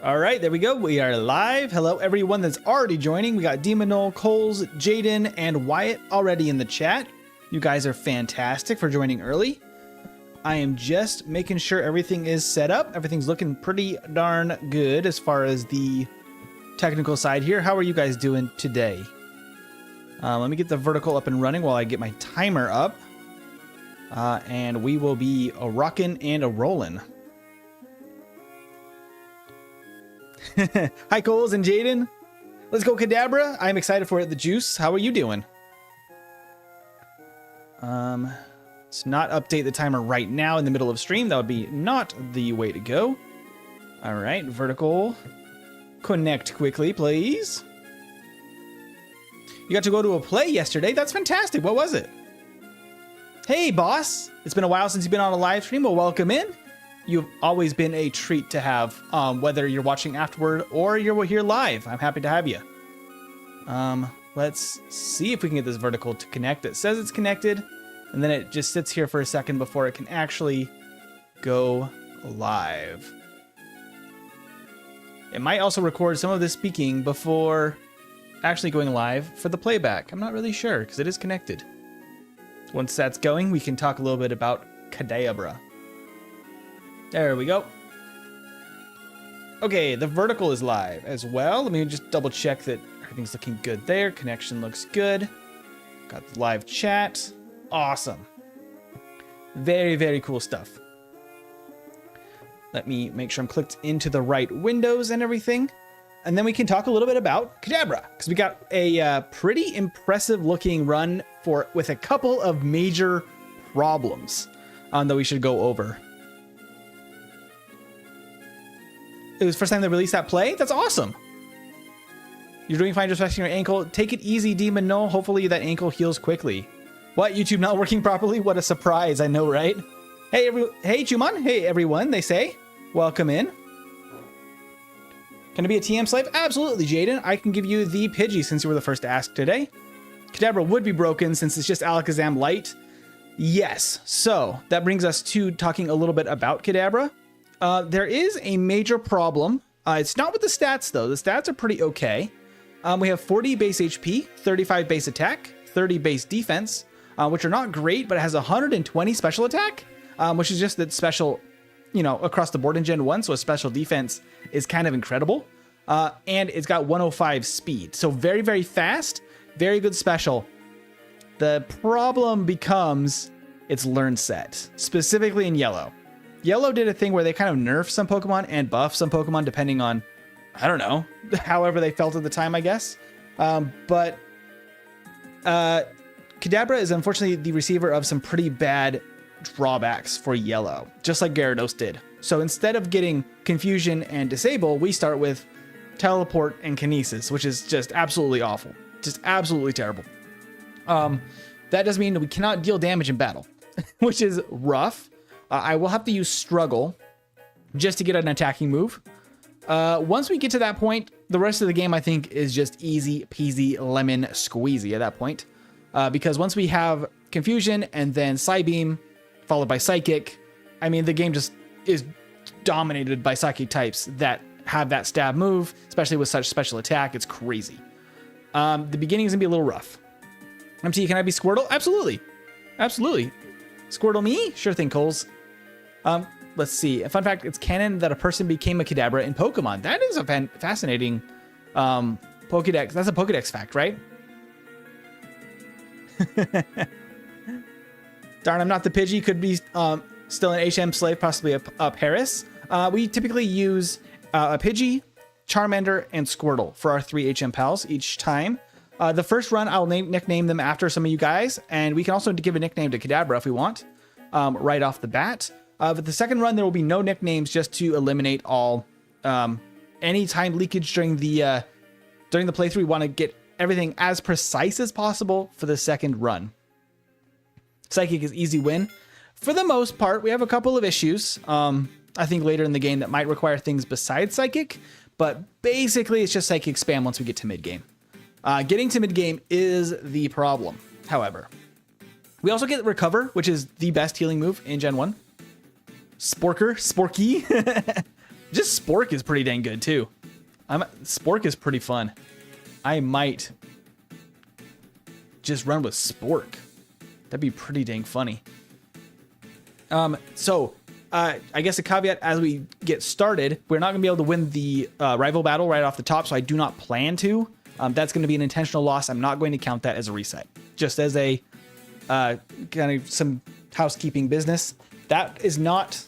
All right, there we go. We are live. Hello, everyone that's already joining. We got Demonol, Coles, Jaden, and Wyatt already in the chat. You guys are fantastic for joining early. I am just making sure everything is set up. Everything's looking pretty darn good as far as the technical side here. How are you guys doing today? Let me get the vertical up and running while I get my timer up. And we will be a rockin' and a rollin'. Hi, Coles and Jaden. Let's go, Kadabra. I'm excited for it. The Juice. How are you doing? Let's not update the timer right now in the middle of stream. That would be not the way to go. All right, vertical. Connect quickly, please. You got to go to a play yesterday. That's fantastic. What was it? Hey, boss. It's been a while since you've been on a live stream. Well, welcome in. You've always been a treat to have, whether you're watching afterward or you're here live. I'm happy to have you. Let's see if we can get this vertical to connect. It says it's connected, and then it just sits here for a second before it can actually go live. It might also record some of this speaking before actually going live for the playback. I'm not really sure because it is connected. Once that's going, we can talk a little bit about Kadabra. There we go. Okay, the vertical is live as well. Let me just double check that everything's looking good there. Connection looks good. Got the live chat. Awesome. Very, very cool stuff. Let me make sure I'm clicked into the right windows and everything. And then we can talk a little bit about Kadabra, because we got a pretty impressive looking run with a couple of major problems that we should go over. It was the first time they released that play? That's awesome. You're doing fine just resting your ankle. Take it easy, Demon. No, hopefully that ankle heals quickly. What? YouTube not working properly? What a surprise. I know, right? Hey, hey, Chuman. Hey, everyone, they say. Welcome in. Can it be a TM slave? Absolutely, Jaden. I can give you the Pidgey since you were the first to ask today. Kadabra would be broken since it's just Alakazam Light. Yes. So that brings us to talking a little bit about Kadabra. There is a major problem. It's not with the stats, though. The stats are pretty okay. We have 40 base HP, 35 base attack, 30 base defense, which are not great, but it has 120 special attack, which is just that special, across the board in Gen 1, so a special defense is kind of incredible. And it's got 105 speed, so very, very fast, very good special. The problem becomes its learn set, specifically in Yellow. Yellow did a thing where they kind of nerfed some Pokemon and buffed some Pokemon depending on, I don't know, however they felt at the time, I guess. But Kadabra is unfortunately the receiver of some pretty bad drawbacks for Yellow, just like Gyarados did. So instead of getting Confusion and Disable, we start with Teleport and Kinesis, which is just absolutely awful. Just absolutely terrible. That does mean that we cannot deal damage in battle, which is rough. I will have to use Struggle just to get an attacking move. Once we get to that point, the rest of the game, I think, is just easy peasy lemon squeezy at that point. Because once we have Confusion and then Psybeam, followed by Psychic, I mean, the game just is dominated by Psychic types that have that stab move, especially with such special attack. It's crazy. The beginning is going to be a little rough. MT, can I be Squirtle? Absolutely. Absolutely. Squirtle me? Sure thing, Coles. Let's see. A fun fact, it's canon that a person became a Kadabra in Pokemon. That is a fascinating Pokedex. That's a Pokedex fact, right? Darn, I'm not the Pidgey. Could be still an HM slave, possibly a Paris. We typically use a Pidgey, Charmander, and Squirtle for our 3 HM pals each time. The first run, I'll nickname them after some of you guys, and we can also give a nickname to Kadabra if we want, right off the bat. But the second run, there will be no nicknames, just to eliminate all any time leakage during the playthrough. We want to get everything as precise as possible for the second run. Psychic is easy win. For the most part, we have a couple of issues, I think, later in the game that might require things besides Psychic, but basically it's just Psychic spam once we get to mid-game. Getting to mid-game is the problem, however. We also get Recover, which is the best healing move in Gen 1. Sporky. Just Spork is pretty dang good too. Spork is pretty fun. I might just run with Spork. That'd be pretty dang funny. I guess a caveat as we get started, we're not going to be able to win the rival battle right off the top, so I do not plan to. That's going to be an intentional loss. I'm not going to count that as a reset. Just as a kind of some housekeeping business. That is not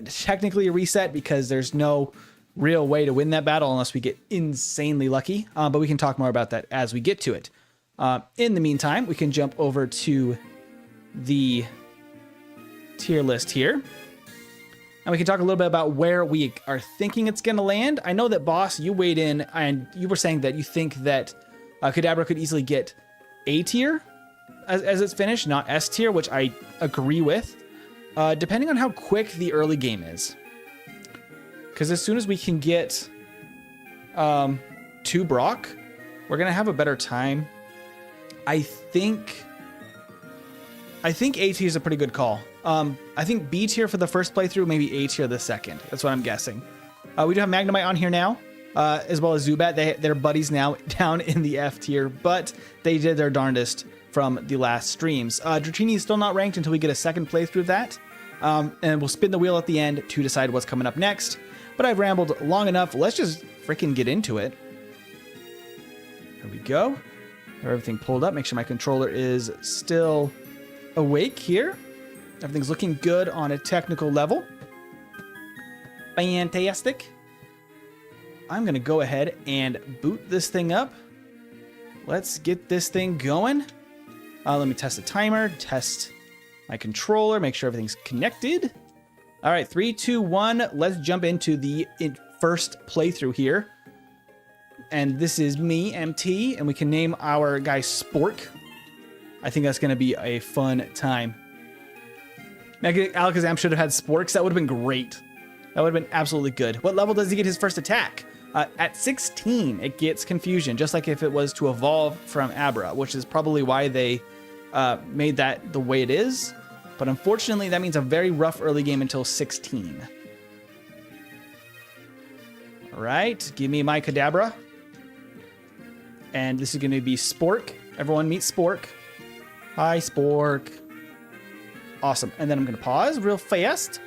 technically a reset because there's no real way to win that battle unless we get insanely lucky. But we can talk more about that as we get to it. In the meantime, we can jump over to the tier list here. And we can talk a little bit about where we are thinking it's going to land. I know that, Boss, you weighed in and you were saying that you think that Kadabra could easily get A tier as it's finished, not S tier, which I agree with, depending on how quick the early game is. Because as soon as we can get 2 Brock, we're going to have a better time. I think A tier is a pretty good call. I think B tier for the first playthrough, maybe A tier the second. That's what I'm guessing. We do have Magnemite on here now, as well as Zubat. They're buddies now down in the F tier, but they did their darndest from the last streams. Dratini is still not ranked until we get a second playthrough of that. And we'll spin the wheel at the end to decide what's coming up next. But I've rambled long enough. Let's just freaking get into it. Here we go. Have everything pulled up. Make sure my controller is still awake here. Everything's looking good on a technical level. Fantastic. I'm going to go ahead and boot this thing up. Let's get this thing going. Let me test the timer, test my controller, make sure everything's connected. All right, 3, 2, 1. Let's jump into the first playthrough here. And this is me, MT, and we can name our guy Spork. I think that's going to be a fun time. Alakazam should have had Sporks. That would have been great. That would have been absolutely good. What level does he get his first attack? At 16, it gets Confusion, just like if it was to evolve from Abra, which is probably why they made that the way it is. But unfortunately, that means a very rough early game until 16. All right, give me my Kadabra. And this is going to be Spork. Everyone meet Spork. Hi, Spork. Awesome. And then I'm going to pause real fast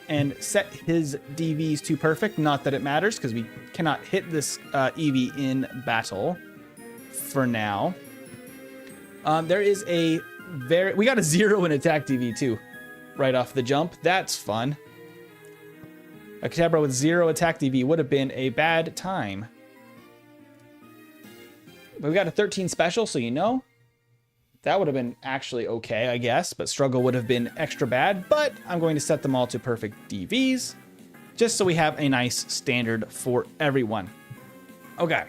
and set his DVs to perfect. Not that it matters because we cannot hit this Eevee in battle for now. There is we got a 0 in attack DV too, right off the jump. That's fun. A Kadabra with 0 attack DV would have been a bad time. But we got a 13 special, so you know. That would have been actually okay, I guess, but struggle would have been extra bad, but I'm going to set them all to perfect DVs, just so we have a nice standard for everyone. Okay.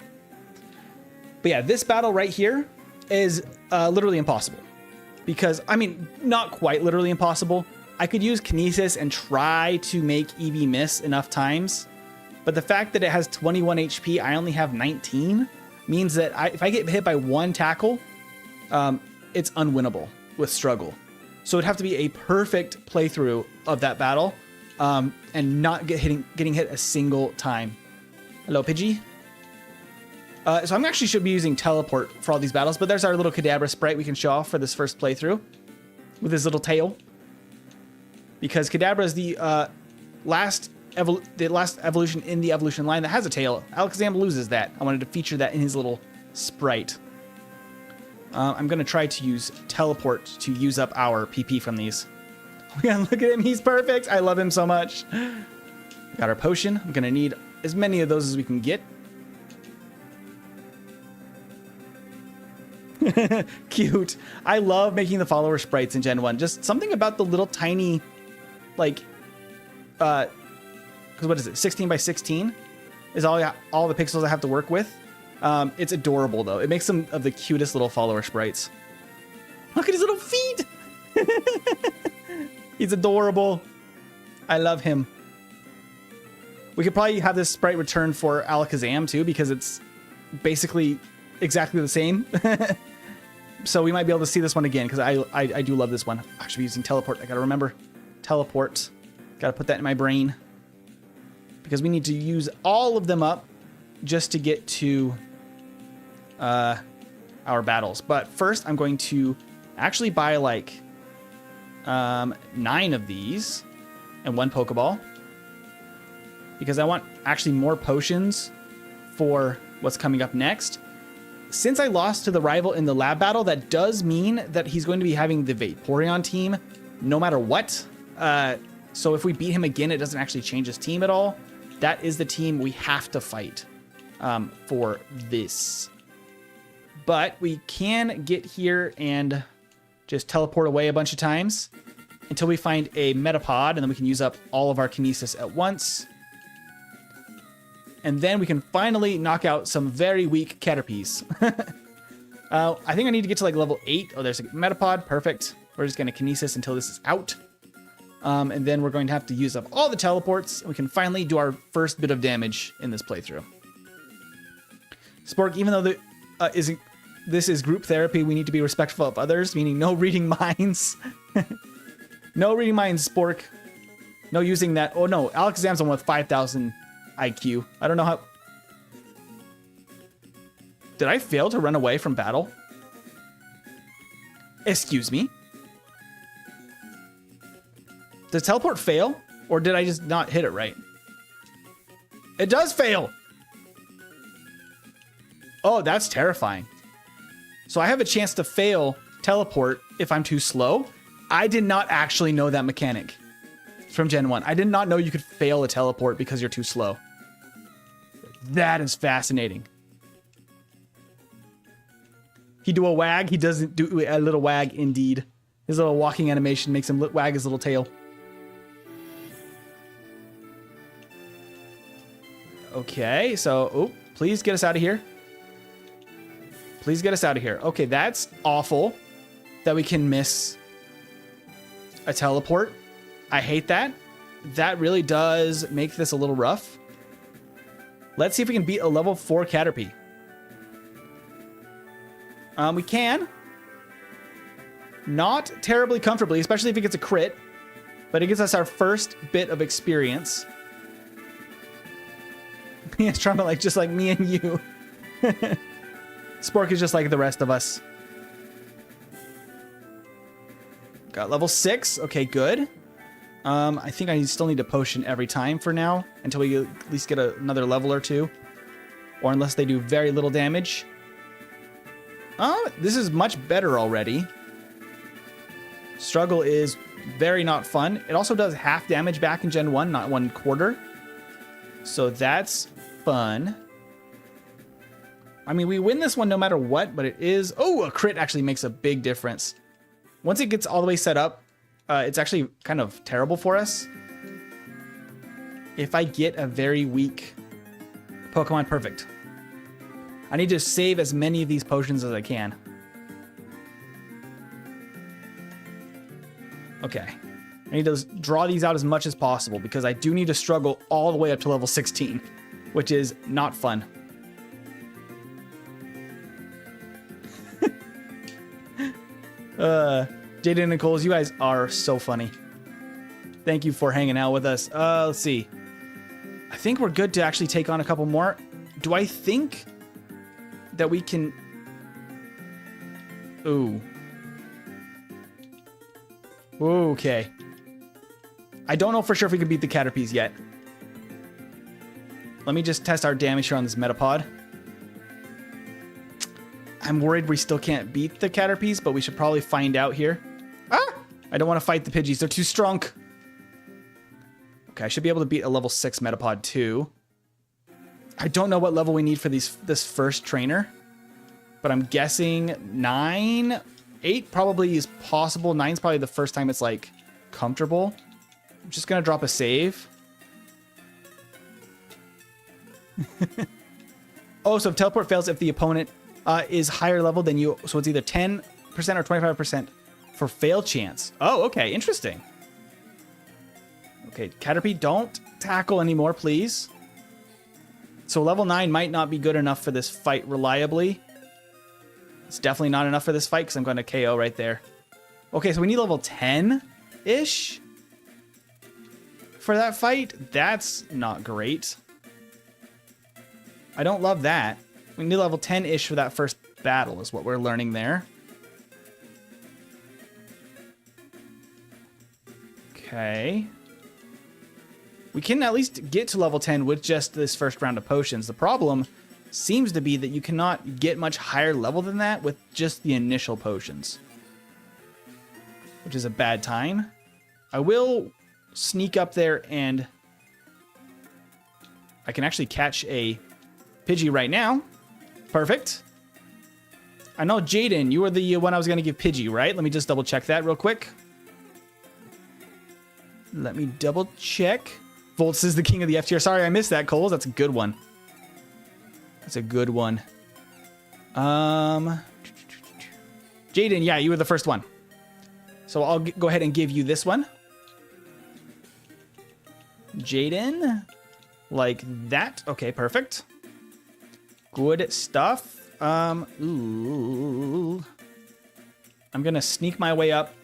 But yeah, this battle right here is literally impossible. Because, I mean, not quite literally impossible. I could use Kinesis and try to make Eevee miss enough times, but the fact that it has 21 HP, I only have 19, means that if I get hit by one tackle, it's unwinnable with struggle. So it'd have to be a perfect playthrough of that battle, and not getting hit a single time. Hello, Pidgey. So I'm actually should be using teleport for all these battles, but there's our little Kadabra sprite we can show off for this first playthrough with his little tail. Because Kadabra is the last evolution in the evolution line that has a tail. Alakazam loses that. I wanted to feature that in his little sprite. I'm going to try to use teleport to use up our PP from these. Yeah, look at him. He's perfect. I love him so much. Got our potion. I'm going to need as many of those as we can get. Cute. I love making the follower sprites in Gen 1. Just something about the little tiny, like, because what is it? 16 by 16 is all the pixels I have to work with. It's adorable though. It makes them of the cutest little follower sprites. Look at his little feet. He's adorable. I love him. We could probably have this sprite return for Alakazam too, because it's basically exactly the same. So we might be able to see this one again, because I do love this one. I should be using teleport. I gotta remember teleport. Gotta put that in my brain. because we need to use all of them up just to get to our battles. But first, I'm going to actually buy like 9 of these and 1 Pokeball, because I want actually more potions for what's coming up next. Since I lost to the rival in the lab battle, that does mean that he's going to be having the Vaporeon team no matter what. So if we beat him again, it doesn't actually change his team at all. That is the team we have to fight for this. But we can get here and just teleport away a bunch of times until we find a Metapod, and then we can use up all of our Kinesis at once. And then we can finally knock out some very weak Caterpies. I think I need to get to like level 8. Oh, there's a Metapod. Perfect. We're just going to Kinesis until this is out. And then we're going to have to use up all the teleports. And we can finally do our first bit of damage in this playthrough. Spork, even though this is group therapy, we need to be respectful of others, meaning no reading minds. No reading minds, Spork. No using that. Oh no, Alakazam's on with 5,000 IQ. I don't know how... Did I fail to run away from battle? Excuse me? Does teleport fail? Or did I just not hit it right? It does fail! Oh, that's terrifying. So I have a chance to fail teleport if I'm too slow. I did not actually know that mechanic from Gen 1. I did not know you could fail a teleport because you're too slow. That is fascinating. He do a wag. He doesn't do a little wag indeed. His little walking animation makes him wag his little tail. Okay, so, oh, please get us out of here. Please get us out of here. Okay, that's awful that we can miss a teleport. I hate that. That really does make this a little rough. Let's see if we can beat a level 4 Caterpie. We can. Not terribly comfortably, especially if it gets a crit. But it gives us our first bit of experience. It's trying to like just like me and you. Spork is just like the rest of us. Got level 6. Okay, good. I think I still need a potion every time for now until we at least get another level or 2. Or unless they do very little damage. Oh, this is much better already. Struggle is very not fun. It also does half damage back in Gen 1, not 1/4. So that's fun. I mean, we win this one no matter what, but it is... Oh, a crit actually makes a big difference. Once it gets all the way set up, it's actually kind of terrible for us. If I get a very weak Pokemon, perfect. I need to save as many of these potions as I can. Okay. I need to draw these out as much as possible because I do need to struggle all the way up to level 16, which is not fun. Jaden and Nicole's, you guys are so funny. Thank you for hanging out with us. Let's see. I think we're good to actually take on a couple more. Do I think that we can... Ooh. Okay. I don't know for sure if we can beat the Caterpies yet. Let me just test our damage here on this Metapod. I'm worried we still can't beat the Caterpies, but we should probably find out here. Ah! I don't want to fight the Pidgeys. They're too strong. Okay, I should be able to beat a level 6 Metapod too. I don't know what level we need for this first trainer, but I'm guessing 9, 8 probably is possible. 9's probably the first time it's like comfortable. I'm just gonna drop a save. Oh, so if teleport fails if the opponent is higher level than you, so it's either 10% or 25% for fail chance. Oh, okay, interesting. Okay, Caterpie, don't tackle anymore, please. So level 9 might not be good enough for this fight reliably. It's definitely not enough for this fight because I'm going to KO right there. Okay, so we need level 10-ish for that fight. That's not great. I don't love that. We need level 10-ish for that first battle is what we're learning there. Okay. We can at least get to level 10 with just this first round of potions. The problem seems to be that you cannot get much higher level than that with just the initial potions, which is a bad time. I will sneak up there and I can actually catch a Pidgey right now. Perfect. I know, Jaden, you were the one I was going to give Pidgey, right? Let me just double check that real quick. Let me double check. Volts is the king of the F tier. Sorry, I missed that, Coles. That's a good one. That's a good one. Jaden, yeah, you were the first one. So I'll go ahead and give you this one. Jaden, like that. Okay, perfect. Good stuff. Ooh. I'm gonna sneak my way up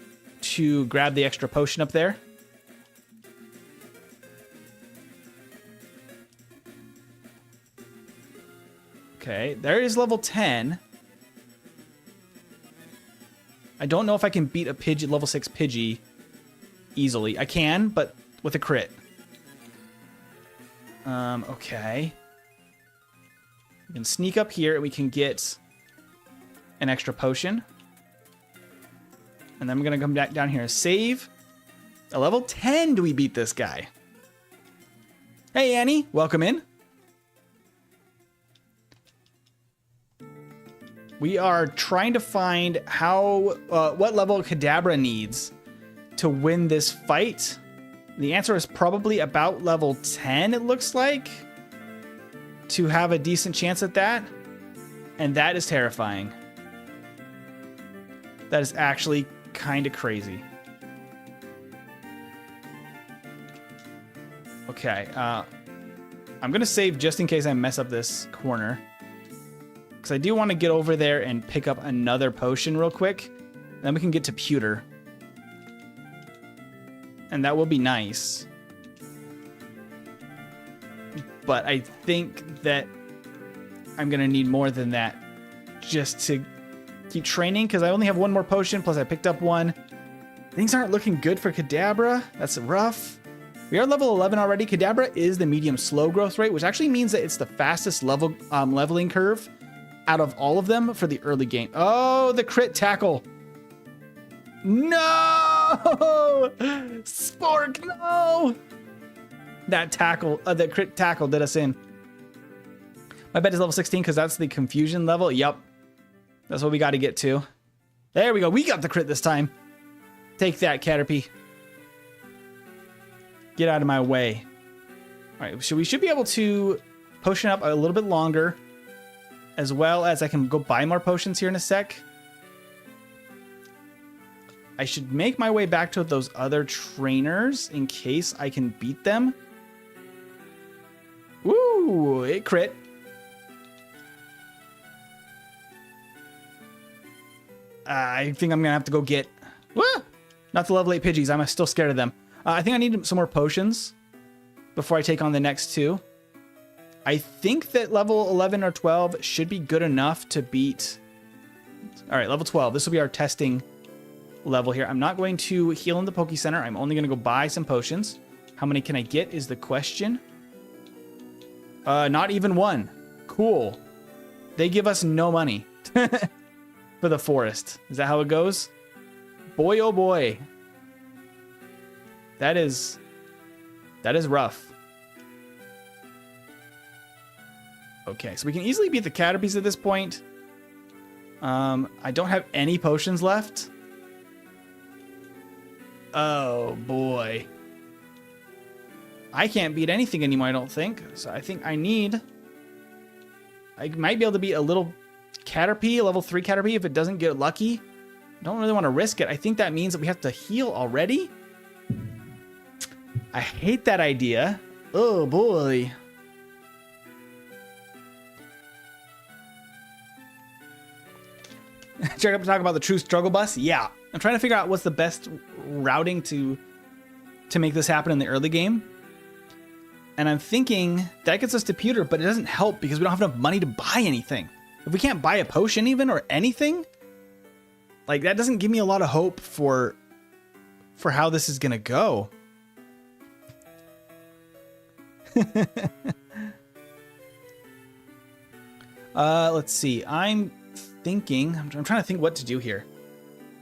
to grab the extra potion up there. Okay, there is level 10. I don't know if I can beat a Pidgey, level 6 Pidgey easily. I can, but with a crit. Okay. We can sneak up here and we can get an extra potion. And then I'm going to come back down here and save. At level 10 do we beat this guy. Hey, Annie. Welcome in. We are trying to find how, what level Kadabra needs to win this fight. The answer is probably about level 10, it looks like, to have a decent chance at that. And that is terrifying. That is actually kind of crazy. Okay, I'm going to save just in case I mess up this corner. Because I do want to get over there and pick up another potion real quick. Then we can get to Pewter. And that will be nice. But I think that I'm going to need more than that just to keep training. Because I only have one more potion, plus I picked up one. Things aren't looking good for Kadabra. That's rough. We are level 11 already. Kadabra is the medium slow growth rate, which actually means that it's the fastest leveling curve out of all of them for the early game. Oh, the crit tackle. No! Spork, no! That tackle, that crit tackle did us in. My bet is level 16 because that's the confusion level. Yep. That's what we got to get to. There we go. We got the crit this time. Take that, Caterpie. Get out of my way. All right, so we should be able to potion up a little bit longer, as well as I can go buy more potions here in a sec. I should make my way back to those other trainers in case I can beat them. Woo! It crit. I think I'm going to have to go get... Not the level 8 Pidgeys. I'm still scared of them. I think I need some more potions before I take on the next two. I think that level 11 or 12 should be good enough to beat... All right, level 12. This will be our testing level here. I'm not going to heal in the Poke Center. I'm only going to go buy some potions. How many can I get is the question. Not even one. Cool. They give us no money for the forest. Is that how it goes? Boy, oh boy. That is rough. Okay, so we can easily beat the Caterpies at this point. I don't have any potions left. Oh, boy. I can't beat anything anymore, I don't think. So I think I might be able to beat a little Caterpie, a level 3 Caterpie, if it doesn't get lucky. I don't really want to risk it. I think that means that we have to heal already. I hate that idea. Oh, boy. Check up to talk about the true struggle bus. Yeah. I'm trying to figure out what's the best routing to make this happen in the early game. And I'm thinking that gets us to pewter, but it doesn't help because we don't have enough money to buy anything. If we can't buy a potion even or anything, like that doesn't give me a lot of hope for how this is gonna go. Let's see. I'm trying to think what to do here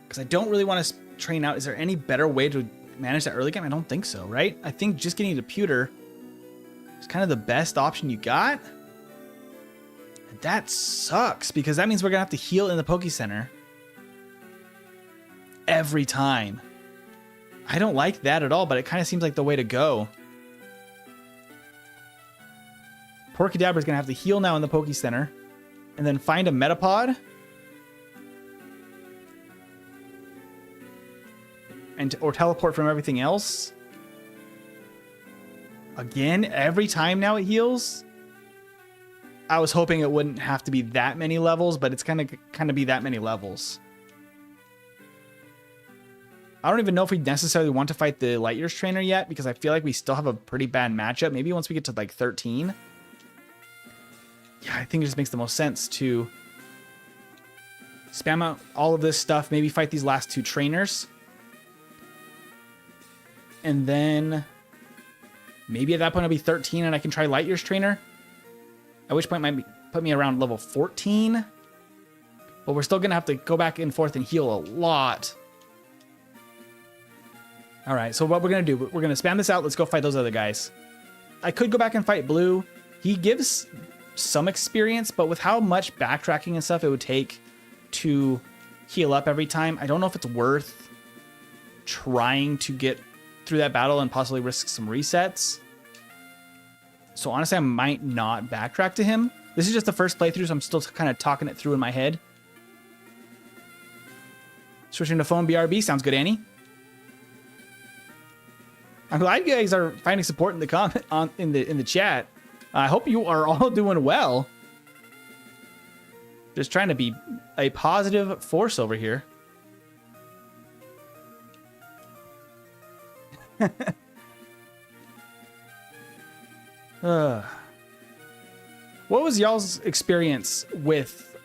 because I don't really want to train out. Is there any better way to manage that early game? I don't think so, right? I think just getting to pewter is kind of the best option you got. And that sucks because that means we're gonna have to heal in the Poke Center every time. I don't like that at all, but it kind of seems like the way to go. Poor Kadabra is gonna have to heal now in the Poke Center and then find a Metapod. Or teleport from everything else. Again, every time now it heals. I was hoping it wouldn't have to be that many levels, but it's kind of be that many levels. I don't even know if we necessarily want to fight the Light Years trainer yet because I feel like we still have a pretty bad matchup. Maybe once we get to like 13. Yeah, I think it just makes the most sense to spam out all of this stuff, maybe fight these last two trainers. And then maybe at that point I'll be 13 and I can try Light Years trainer. At which point might put me around level 14. But we're still going to have to go back and forth and heal a lot. All right, so what we're going to do, we're going to spam this out. Let's go fight those other guys. I could go back and fight Blue. He gives some experience, but with how much backtracking and stuff it would take to heal up every time, I don't know if it's worth trying to get through that battle and possibly risk some resets. So honestly, I might not backtrack to him. This is just the first playthrough, so I'm still kind of talking it through in my head. Switching to phone BRB. Sounds good, Annie. I'm glad you guys are finding support in the comment in the chat. I hope you are all doing well. Just trying to be a positive force over here. What was y'all's experience with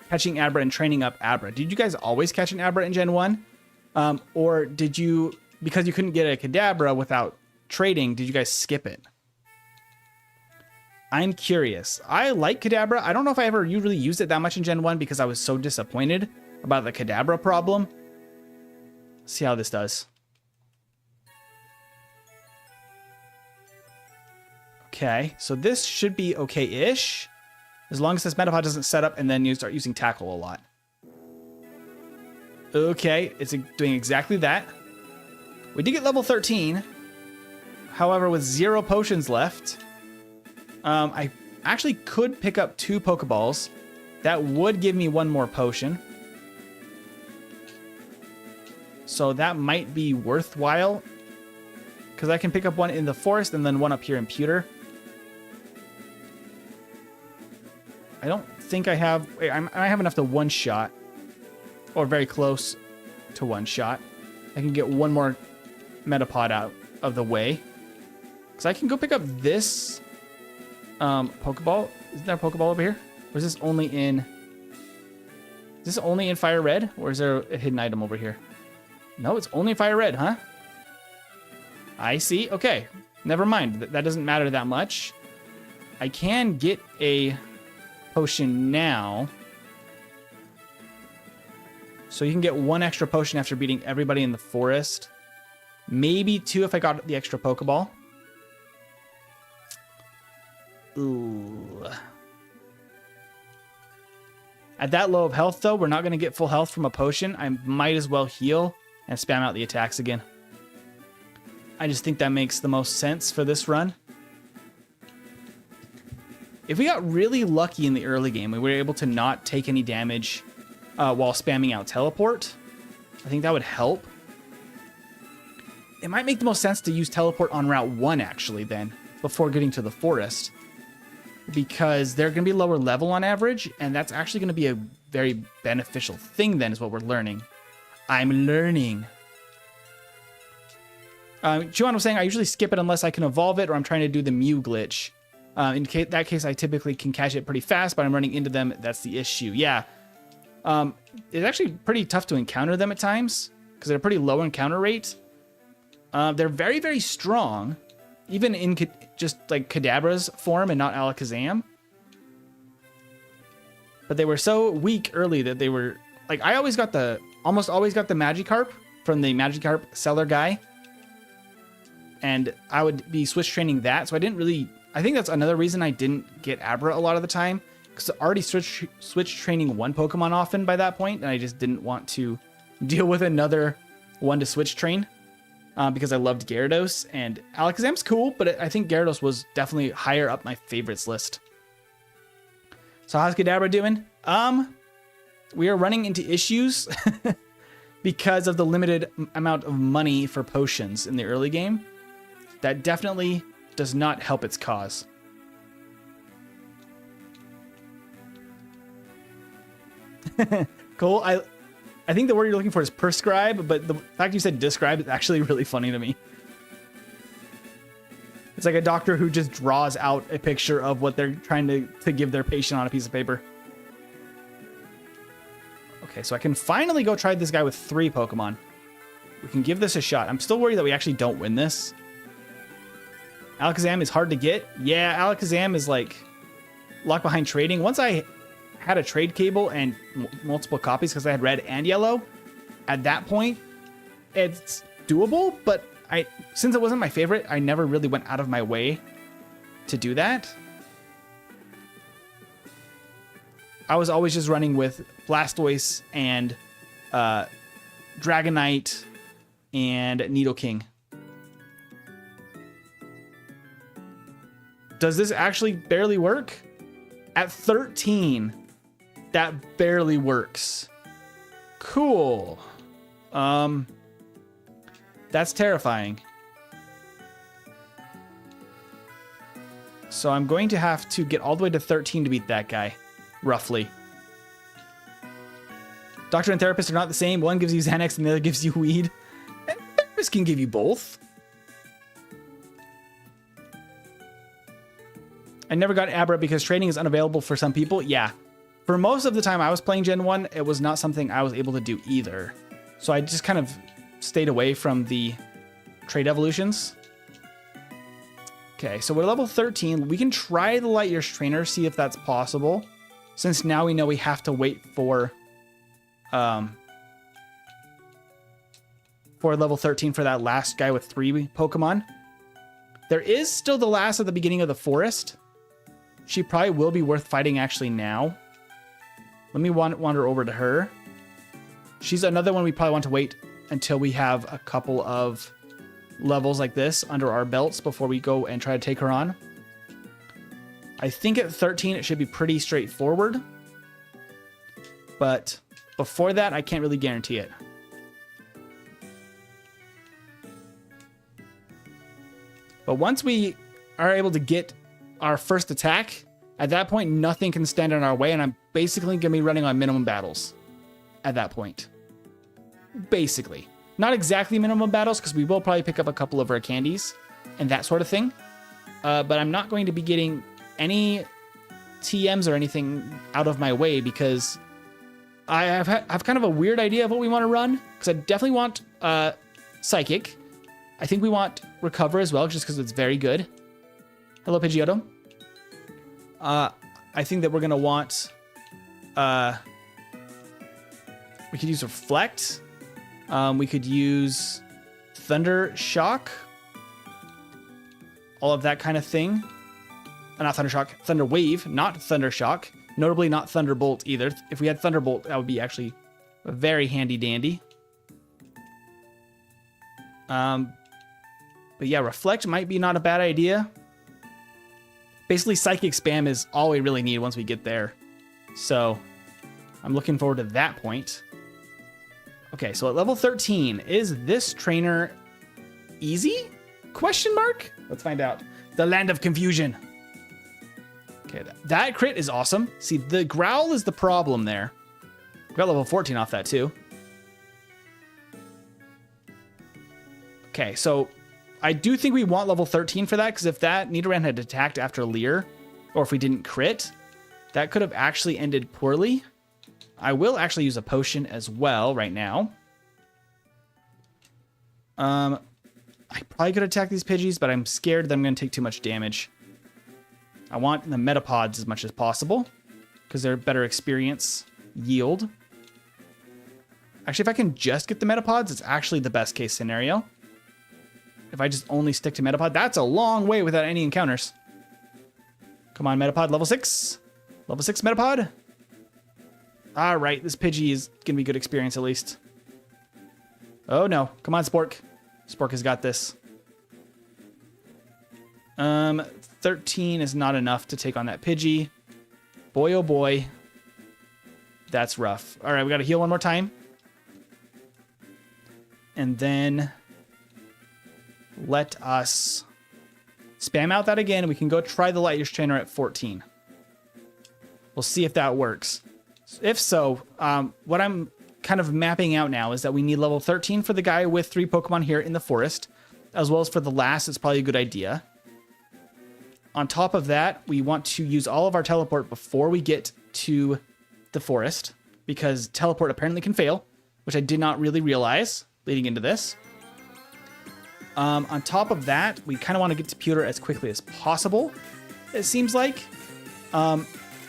catching Abra and training up Abra? Did you guys always catch an Abra in Gen 1? Or did you, because you couldn't get a Kadabra without trading, did you guys skip it? I'm curious. I like Kadabra. I don't know if I ever really used it that much in Gen 1 because I was so disappointed about the Kadabra problem. Let's see how this does. Okay, so this should be okay-ish. As long as this Metapod doesn't set up and then you start using Tackle a lot. Okay, it's doing exactly that. We did get level 13. However, with 0 potions left, I actually could pick up 2 Pokeballs. That would give me 1 more potion. So that might be worthwhile. Because I can pick up 1 in the forest and then 1 up here in Pewter. I don't think I have... I have enough to one-shot. Or very close to one-shot. I can get 1 more Metapod out of the way. Because I can go pick up this Pokeball. Isn't there a Pokeball over here? Or is this only in... Is this only in Fire Red? Or is there a hidden item over here? No, it's only Fire Red, huh? I see. Okay. Never mind. That doesn't matter that much. I can get a potion now. So you can get 1 extra potion after beating everybody in the forest. Maybe 2 if I got the extra Pokeball. Ooh. At that low of health, though, we're not going to get full health from a potion. I might as well heal and spam out the attacks again. I just think that makes the most sense for this run. If we got really lucky in the early game, we were able to not take any damage while spamming out Teleport, I think that would help. It might make the most sense to use Teleport on Route 1, actually, then, before getting to the forest. Because they're going to be lower level on average, and that's actually going to be a very beneficial thing, then, is what we're learning. I'm learning. Juan was saying I usually skip it unless I can evolve it or I'm trying to do the Mew glitch. In that case, I typically can catch it pretty fast, but I'm running into them. That's the issue. Yeah. It's actually pretty tough to encounter them at times because they're pretty low encounter rate. They're very, very strong, even in just like Kadabra's form and not Alakazam. But they were so weak early that they were like, I almost always got the Magikarp from the Magikarp seller guy. And I would be switch training that. So I think that's another reason I didn't get Abra a lot of the time. Because I already switch training one Pokemon often by that point, and I just didn't want to deal with another one to switch train. Because I loved Gyarados, and Alakazam's cool, but I think Gyarados was definitely higher up my favorites list. So how's Kadabra doing? We are running into issues because of the limited amount of money for potions in the early game. That definitely does not help its cause. Cool. I think the word you're looking for is prescribe, but the fact you said describe is actually really funny to me. It's like a doctor who just draws out a picture of what they're trying to give their patient on a piece of paper. Okay, so I can finally go try this guy with 3 Pokemon. We can give this a shot. I'm still worried that we actually don't win this. Alakazam is hard to get. Yeah, Alakazam is like locked behind trading. Once I had a trade cable and multiple copies because I had red and yellow, at that point, it's doable, but since it wasn't my favorite, I never really went out of my way to do that. I was always just running with Blastoise and Dragonite and Nidoking. Does this actually barely work? At 13, that barely works. Cool. That's terrifying. So I'm going to have to get all the way to 13 to beat that guy, roughly. Doctor and therapist are not the same. One gives you Xanax and the other gives you weed. And therapist can give you both. I never got Abra because training is unavailable for some people. Yeah. For most of the time I was playing Gen 1, it was not something I was able to do either. So I just kind of stayed away from the trade evolutions. Okay, so we're level 13. We can try the Light Years Trainer, see if that's possible. Since now we know we have to wait for level 13 for that last guy with 3 Pokemon. There is still the last at the beginning of the forest. She probably will be worth fighting actually now. Let me wander over to her. She's another one we probably want to wait until we have a couple of levels like this under our belts before we go and try to take her on. I think at 13 it should be pretty straightforward. But before that, I can't really guarantee it. But once we are able to get our first attack, at that point, nothing can stand in our way, and I'm basically going to be running on minimum battles at that point. Basically. Not exactly minimum battles, because we will probably pick up a couple of rare candies and that sort of thing. But I'm not going to be getting any TMs or anything out of my way, because I have kind of a weird idea of what we want to run, because I definitely want Psychic. I think we want Recover as well, just because it's very good. Hello, Pidgeotto. I think that we're going to want... we could use Reflect. We could use Thunder Shock. All of that kind of thing. Not Thunder Shock, Thunder Wave, not Thunder Shock. Notably not Thunderbolt either. If we had Thunderbolt, that would be actually very handy dandy. But yeah, Reflect might be not a bad idea. Basically, Psychic Spam is all we really need once we get there. So, I'm looking forward to that point. Okay, so at level 13, is this trainer easy? Question mark? Let's find out. The Land of Confusion. Okay, that crit is awesome. See, the Growl is the problem there. We got level 14 off that too. Okay, so I do think we want level 13 for that, because if that Nidoran had attacked after Leer, or if we didn't crit, that could have actually ended poorly. I will actually use a potion as well right now. I probably could attack these Pidgeys, but I'm scared that I'm going to take too much damage. I want the Metapods as much as possible, because they're better experience yield. Actually, if I can just get the Metapods, it's actually the best case scenario. If I just only stick to Metapod, that's a long way without any encounters. Come on, Metapod, level 6. Level 6 Metapod. All right, this Pidgey is going to be good experience at least. Oh no, come on, Spork. Spork has got this. 13 is not enough to take on that Pidgey. Boy, oh boy. That's rough. All right, we got to heal one more time. And then let us spam out that again. We can go try the Light Years Trainer at 14. We'll see if that works. If so, what I'm kind of mapping out now is that we need level 13 for the guy with 3 Pokemon here in the forest, as well as for the last. It's probably a good idea. On top of that, we want to use all of our teleport before we get to the forest, because teleport apparently can fail, which I did not really realize leading into this. On top of that, we kind of want to get to Pewter as quickly as possible, it seems like.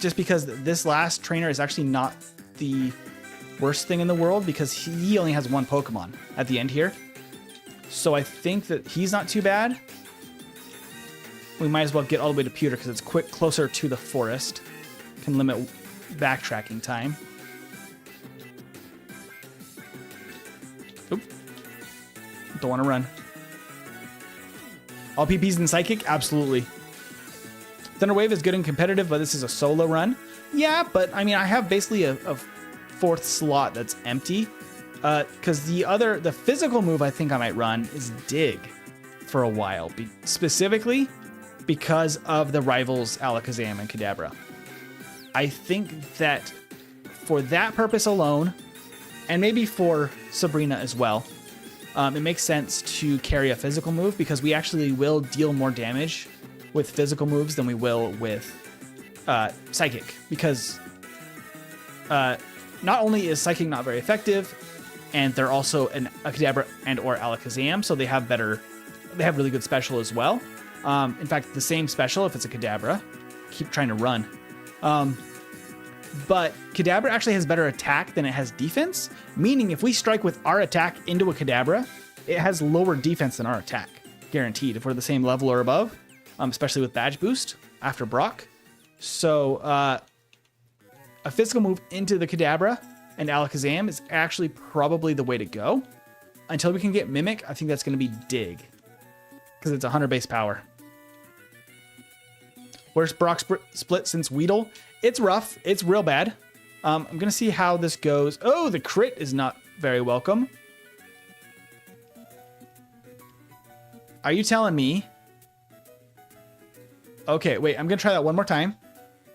Just because this last trainer is actually not the worst thing in the world, because he only has 1 Pokemon at the end here. So I think that he's not too bad. We might as well get all the way to Pewter because it's closer to the forest. Can limit backtracking time. Oop. Don't want to run. All PPs in Psychic? Absolutely. Thunder Wave is good and competitive, but this is a solo run. Yeah, but I mean, I have basically a 4th slot that's empty. Because the physical move I think I might run is Dig for a while. Specifically because of the rivals Alakazam and Kadabra. I think that for that purpose alone, and maybe for Sabrina as well, it makes sense to carry a physical move, because we actually will deal more damage with physical moves than we will with Psychic. Because not only is Psychic not very effective, and they're also a Kadabra and or Alakazam, so they have really good special as well. In fact, the same special if it's a Kadabra. Keep trying to run. But Kadabra actually has better attack than it has defense, meaning if we strike with our attack into a Kadabra, it has lower defense than our attack, guaranteed, if we're the same level or above, especially with Badge Boost after Brock. So a physical move into the Kadabra and Alakazam is actually probably the way to go. Until we can get Mimic, I think that's going to be Dig, because it's 100 base power. Worst Brock split since Weedle? It's rough. It's real bad. I'm going to see how this goes. Oh, the crit is not very welcome. Are you telling me? Okay, wait. I'm going to try that one more time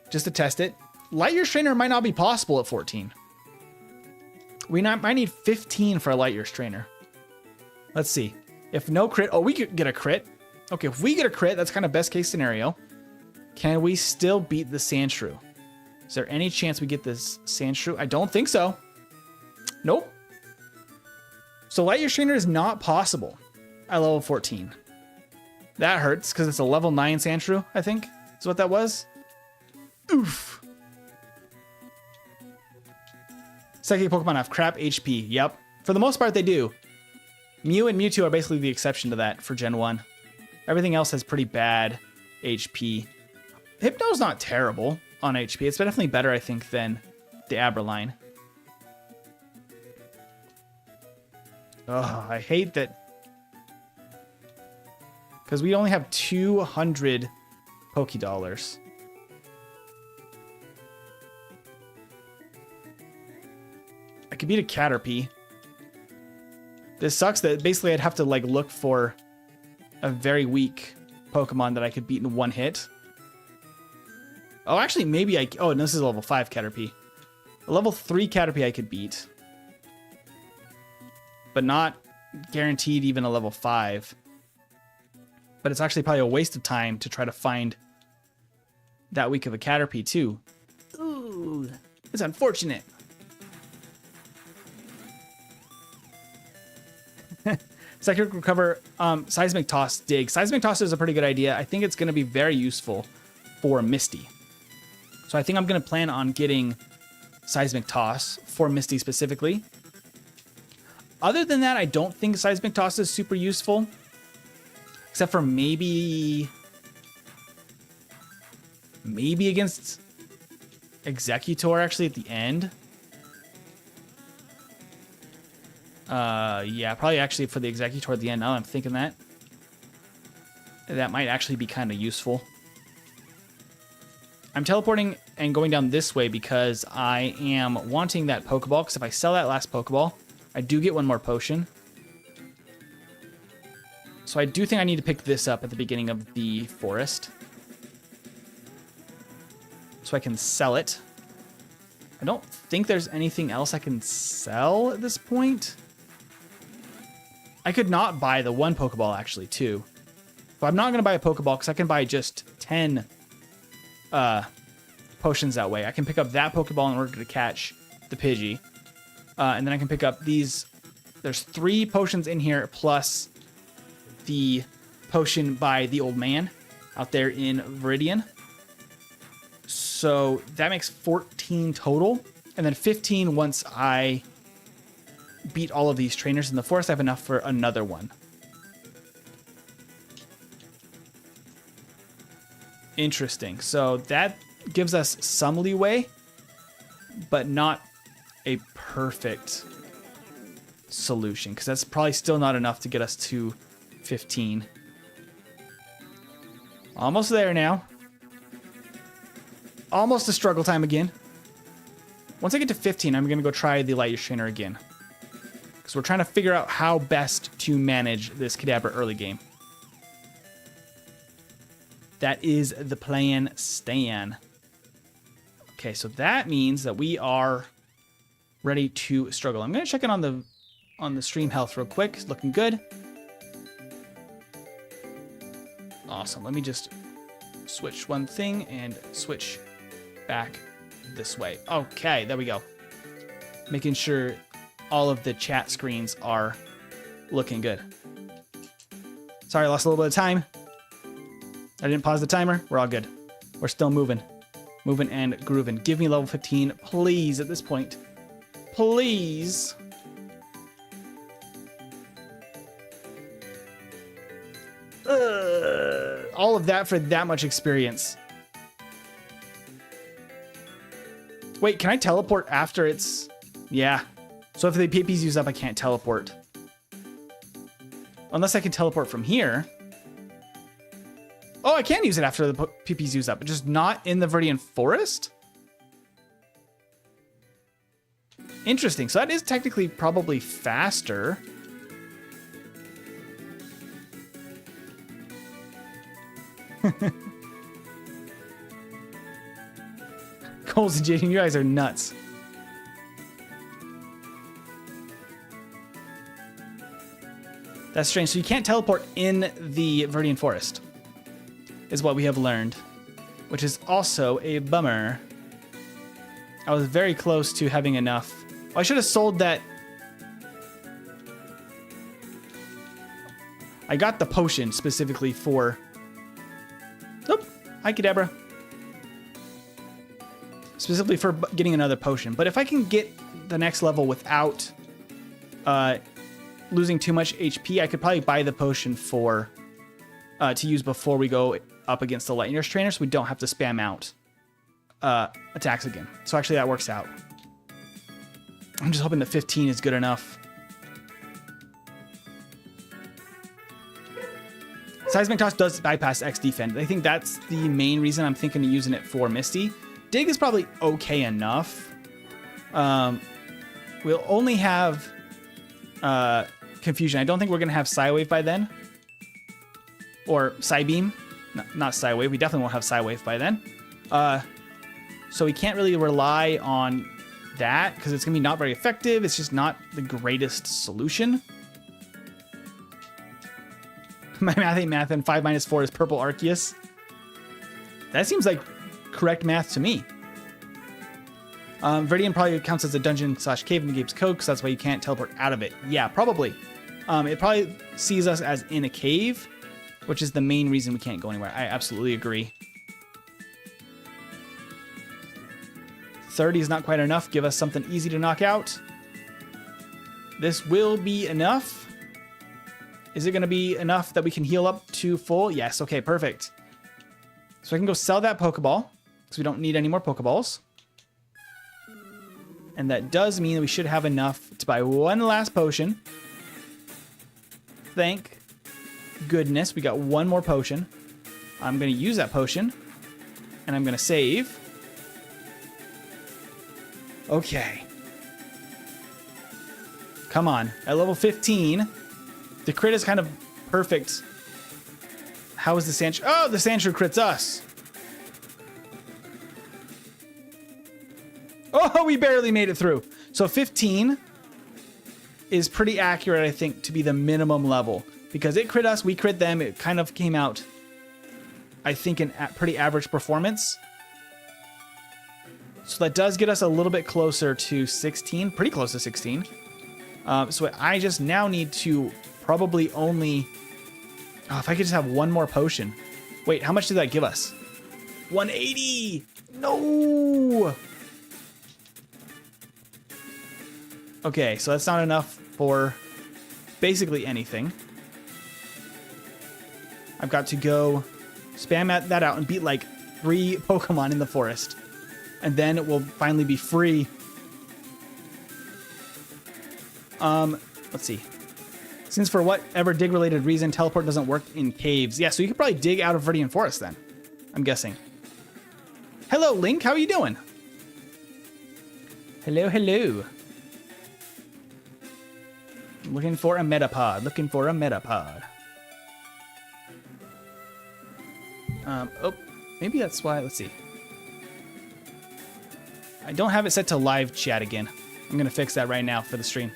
just to test it. Light Years Trainer might not be possible at 14. We might need 15 for a Light Years Trainer. Let's see. If no crit... Oh, we could get a crit. Okay, if we get a crit, that's kind of best case scenario. Can we still beat the Sandshrew? Is there any chance we get this Sandshrew? I don't think so. Nope. So Light Years Trainer is not possible at level 14. That hurts because it's a level 9 Sandshrew, I think is what that was. Oof. Psychic Pokemon have crap HP. Yep. For the most part, they do. Mew and Mewtwo are basically the exception to that for Gen 1. Everything else has pretty bad HP. Hypno's not terrible on HP. It's definitely better, I think, than the Abraline. Oh, I hate that. Because we only have 200 Pokédollars. I could beat a Caterpie. This sucks that basically I'd have to like look for a very weak Pokemon that I could beat in one hit. Oh, actually, maybe oh, no, this is a level 5 Caterpie. A level 3 Caterpie I could beat. But not guaranteed even a level 5. but it's actually probably a waste of time to try to find that weak of a Caterpie too. Ooh, it's unfortunate. Psychic Recover, Seismic Toss, Dig. Seismic Toss is a pretty good idea. I think it's going to be very useful for Misty. So I think I'm going to plan on getting Seismic Toss for Misty specifically. Other than that, I don't think Seismic Toss is super useful. Except for maybe against Executor actually at the end. Yeah, probably actually for the Executor at the end. Now I'm thinking that. That might actually be kind of useful. I'm teleporting and going down this way because I am wanting that Pokeball. Because if I sell that last Pokeball, I do get one more potion. So I do think I need to pick this up at the beginning of the forest. So I can sell it. I don't think there's anything else I can sell at this point. I could not buy the one Pokeball actually too. But I'm not going to buy a Pokeball because I can buy just 10 potions that way. I can pick up that Pokeball in order to catch the Pidgey. And then I can pick up these. There's 3 potions in here plus the potion by the old man out there in Viridian. So that makes 14 total. And then 15 once I beat all of these trainers in the forest. I have enough for another one. Interesting. So that gives us some leeway, but not a perfect solution, because that's probably still not enough to get us to 15. Almost there now. Almost a struggle time again. Once I get to 15, I'm going to go try the Light Years Trainer again. Because we're trying to figure out how best to manage this Kadabra early game. That is the plan, Stan. Okay, so that means that we are ready to struggle. I'm going to check in on the stream health real quick. It's looking good. Awesome. Let me just switch one thing and switch back this way. Okay, there we go. Making sure all of the chat screens are looking good. Sorry, I lost a little bit of time. I didn't pause the timer. We're all good. We're still moving. Moving and grooving. Give me level 15, please, at this point. Please. All of that for that much experience. Wait, can I teleport after it's... Yeah. So if the PP's use up, I can't teleport. Unless I can teleport from here. Oh, I can use it after the PP's use up, but just not in the Viridian Forest? Interesting. So that is technically probably faster. Coles and Jaden, you guys are nuts. That's strange. So you can't teleport in the Viridian Forest, is what we have learned, which is also a bummer. I was very close to having enough. Oh, I should have sold that. I got the potion specifically for... Oop. Hi, Kadabra. Specifically for getting another potion. But if I can get the next level without losing too much HP, I could probably buy the potion for to use before we go up against the Light Years Trainer, so we don't have to spam out attacks again. So actually that works out. I'm just hoping that 15 is good enough. Seismic Toss does bypass X defend. I think that's the main reason I'm thinking of using it for Misty. Dig is probably okay enough. We'll only have Confusion. I don't think we're going to have Psywave by then. Or Psybeam. No, not Psywave. We definitely won't have Psywave by then. So we can't really rely on that because it's going to be not very effective. It's just not the greatest solution. My math ain't math, and 5 minus 4 is purple Arceus. That seems like correct math to me. Viridian probably counts as a dungeon/cave in the game's code, because that's why you can't teleport out of it. Yeah, probably. It probably sees us as in a cave, which is the main reason we can't go anywhere. I absolutely agree. 30 is not quite enough. Give us something easy to knock out. This will be enough. Is it going to be enough that we can heal up to full? Yes. Okay, perfect. So I can go sell that Pokeball because we don't need any more Pokeballs. And that does mean that we should have enough to buy one last potion. Thank goodness we got one more potion. I'm going to use that potion. And I'm going to save. Okay. Come on. At level 15, the crit is kind of perfect. How is the Sandshrew? Oh, the Sandshrew crits us. Oh, we barely made it through. So 15 is pretty accurate, I think, to be the minimum level. Because it crit us, we crit them. It kind of came out, I think, in pretty average performance. So that does get us a little bit closer to 16. Pretty close to 16. So I just now need to probably only... Oh, if I could just have one more potion. Wait, how much did that give us? 180! No! Okay, so that's not enough for basically anything. I've got to go spam that out and beat like 3 Pokemon in the forest. And then it will finally be free. Let's see. Since for whatever dig-related reason, teleport doesn't work in caves. Yeah, so you could probably dig out of Viridian Forest then. I'm guessing. Hello, Link. How are you doing? Hello, hello. Looking for a Metapod. Looking for a Metapod. Oh, maybe that's why. Let's see. I don't have it set to live chat again. I'm going to fix that right now for the stream.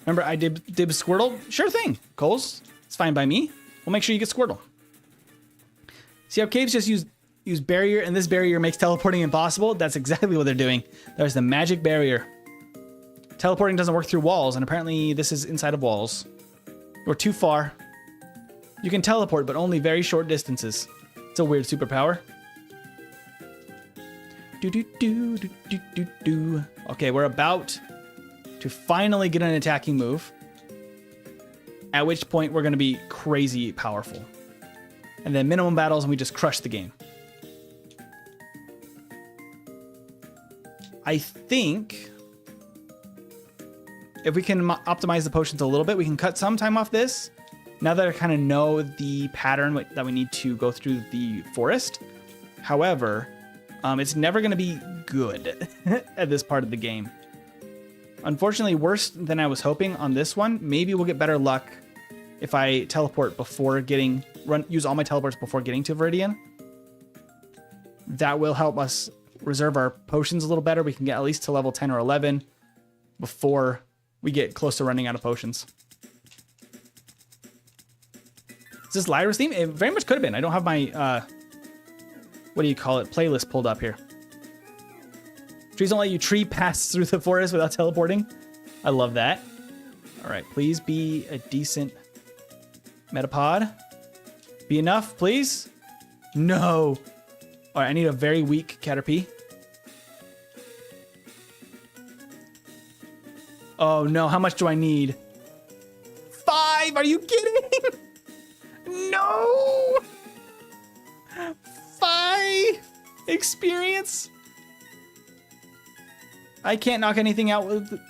Remember, I dib Squirtle? Sure thing, Coles. It's fine by me. We'll make sure you get Squirtle. See how caves just use barrier, and this barrier makes teleporting impossible? That's exactly what they're doing. There's the magic barrier. Teleporting doesn't work through walls, and apparently this is inside of walls. You're too far. You can teleport, but only very short distances. It's a weird superpower. Okay, we're about to finally get an attacking move. At which point we're going to be crazy powerful. And then minimum battles and we just crush the game. I think if we can optimize the potions a little bit, we can cut some time off this. Now that I kind of know the pattern that we need to go through the forest. However, it's never going to be good at this part of the game. Unfortunately, worse than I was hoping on this one. Maybe we'll get better luck if I teleport before use all my teleports before getting to Viridian. That will help us reserve our potions a little better. We can get at least to level 10 or 11 before we get close to running out of potions. Is this Lyra's theme? It very much could have been. I don't have my, what do you call it, playlist pulled up here. Trees don't let you tree pass through the forest without teleporting. I love that. All right, please be a decent Metapod. Be enough, please. No. All right, I need a very weak Caterpie. Oh no, how much do I need? 5, are you kidding? No. 5 experience. I can't knock anything out with,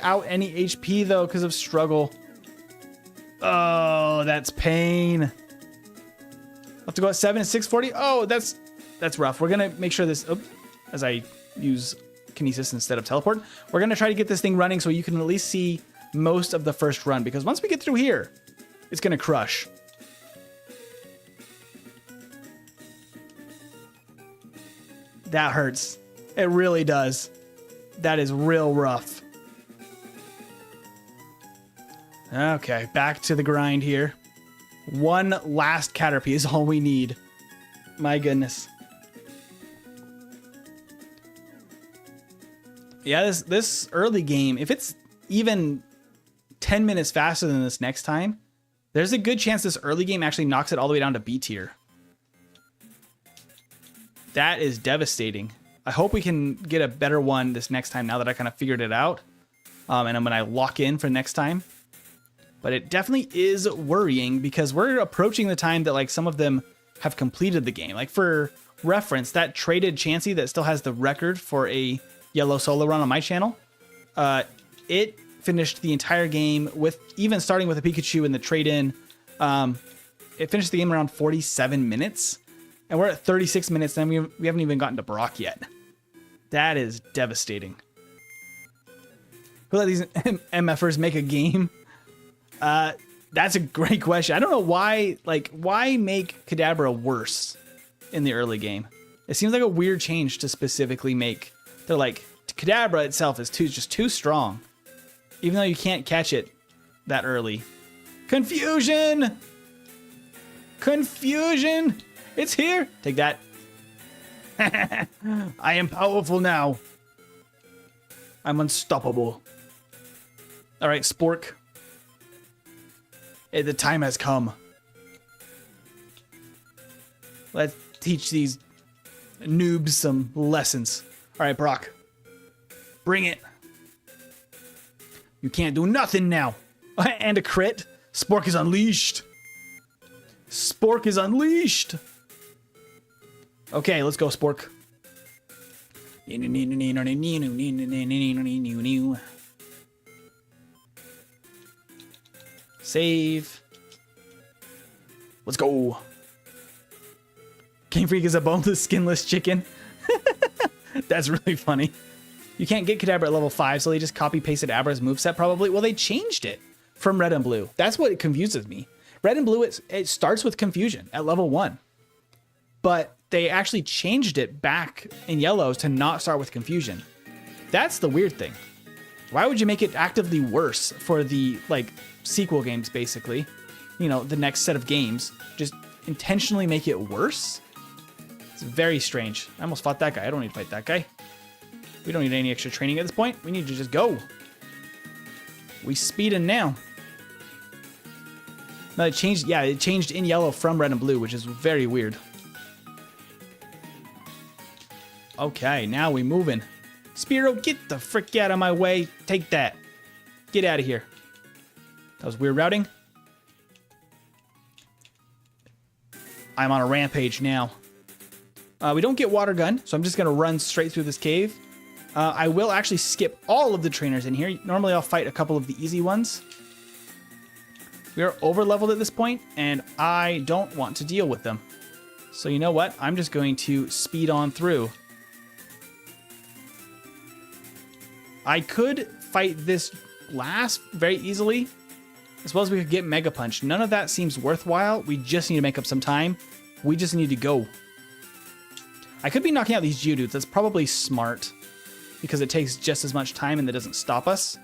out any HP though because of struggle. Oh, that's pain. I'll have to go at 7 and 640. Oh, that's rough. We're gonna make sure this, as I use Kinesis instead of teleport, we're gonna try to get this thing running so you can at least see most of the first run, because once we get through here, it's gonna crush. That hurts. It really does. That is real rough. Okay, back to the grind here. One last Caterpie is all we need. My goodness. Yeah, this early game, if it's even 10 minutes faster than this next time, there's a good chance this early game actually knocks it all the way down to B tier. That is devastating. I hope we can get a better one this next time now that I kind of figured it out. And I'm going to lock in for next time. But it definitely is worrying because we're approaching the time that like some of them have completed the game. Like for reference, that traded Chansey that still has the record for a yellow solo run on my channel, it finished the entire game with even starting with a Pikachu in the trade-in. It finished the game around 47 minutes. And we're at 36 minutes and we haven't even gotten to Brock yet. That is devastating. Who let these MFers make a game? That's a great question. I don't know why make Kadabra worse in the early game? It seems like a weird change to specifically make. They're like, Kadabra itself is just too strong. Even though you can't catch it that early. Confusion! Confusion! It's here! Take that. I am powerful now. I'm unstoppable. Alright, Spork. The time has come. Let's teach these noobs some lessons. Alright, Brock. Bring it. You can't do nothing now. And a crit. Spork is unleashed. Spork is unleashed. Okay, let's go, Spork. Save. Let's go. Game Freak is a boneless, skinless chicken. That's really funny. You can't get Kadabra at level 5, so they just copy-pasted Abra's moveset probably. Well, they changed it from Red and Blue. That's what confuses me. Red and Blue, it starts with Confusion at level 1. But they actually changed it back in Yellow to not start with Confusion. That's the weird thing. Why would you make it actively worse for the, like, sequel games, basically? You know, the next set of games. Just intentionally make it worse? It's very strange. I almost fought that guy. I don't need to fight that guy. We don't need any extra training at this point. We need to just go. We speeding now. No, it changed. Yeah, it changed in Yellow from Red and Blue, which is very weird. Okay, now we moving. Spearow, get the frick out of my way. Take that. Get out of here. That was weird routing. I'm on a rampage now. We don't get Water Gun, so I'm just going to run straight through this cave. I will actually skip all of the trainers in here. Normally I'll fight a couple of the easy ones. We are over leveled at this point, and I don't want to deal with them. So you know what? I'm just going to speed on through. I could fight this last very easily, as well as we could get Mega Punch. None of that seems worthwhile. We just need to make up some time. We just need to go. I could be knocking out these Geodudes. That's probably smart, because it takes just as much time and that doesn't stop us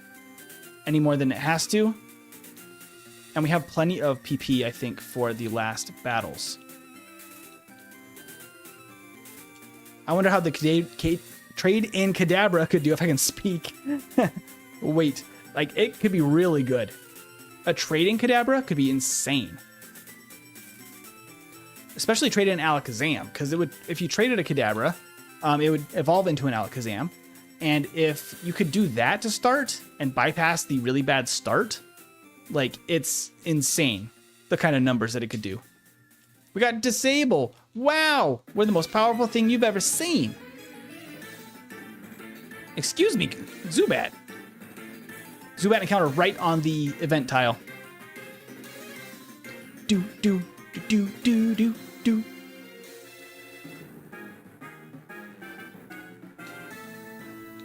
any more than it has to. And we have plenty of PP, I think, for the last battles. I wonder how the trade-in Kadabra could do if I can speak. Wait, like, it could be really good. A trade-in Kadabra could be insane. Especially trade-in Alakazam, because it would, if you traded a Kadabra, it would evolve into an Alakazam. And if you could do that to start and bypass the really bad start, like, it's insane the kind of numbers that it could do. We got Disable. Wow, we're the most powerful thing you've ever seen. Excuse me, Zubat. Zubat encounter right on the event tile. Do, do, do, do, do, do.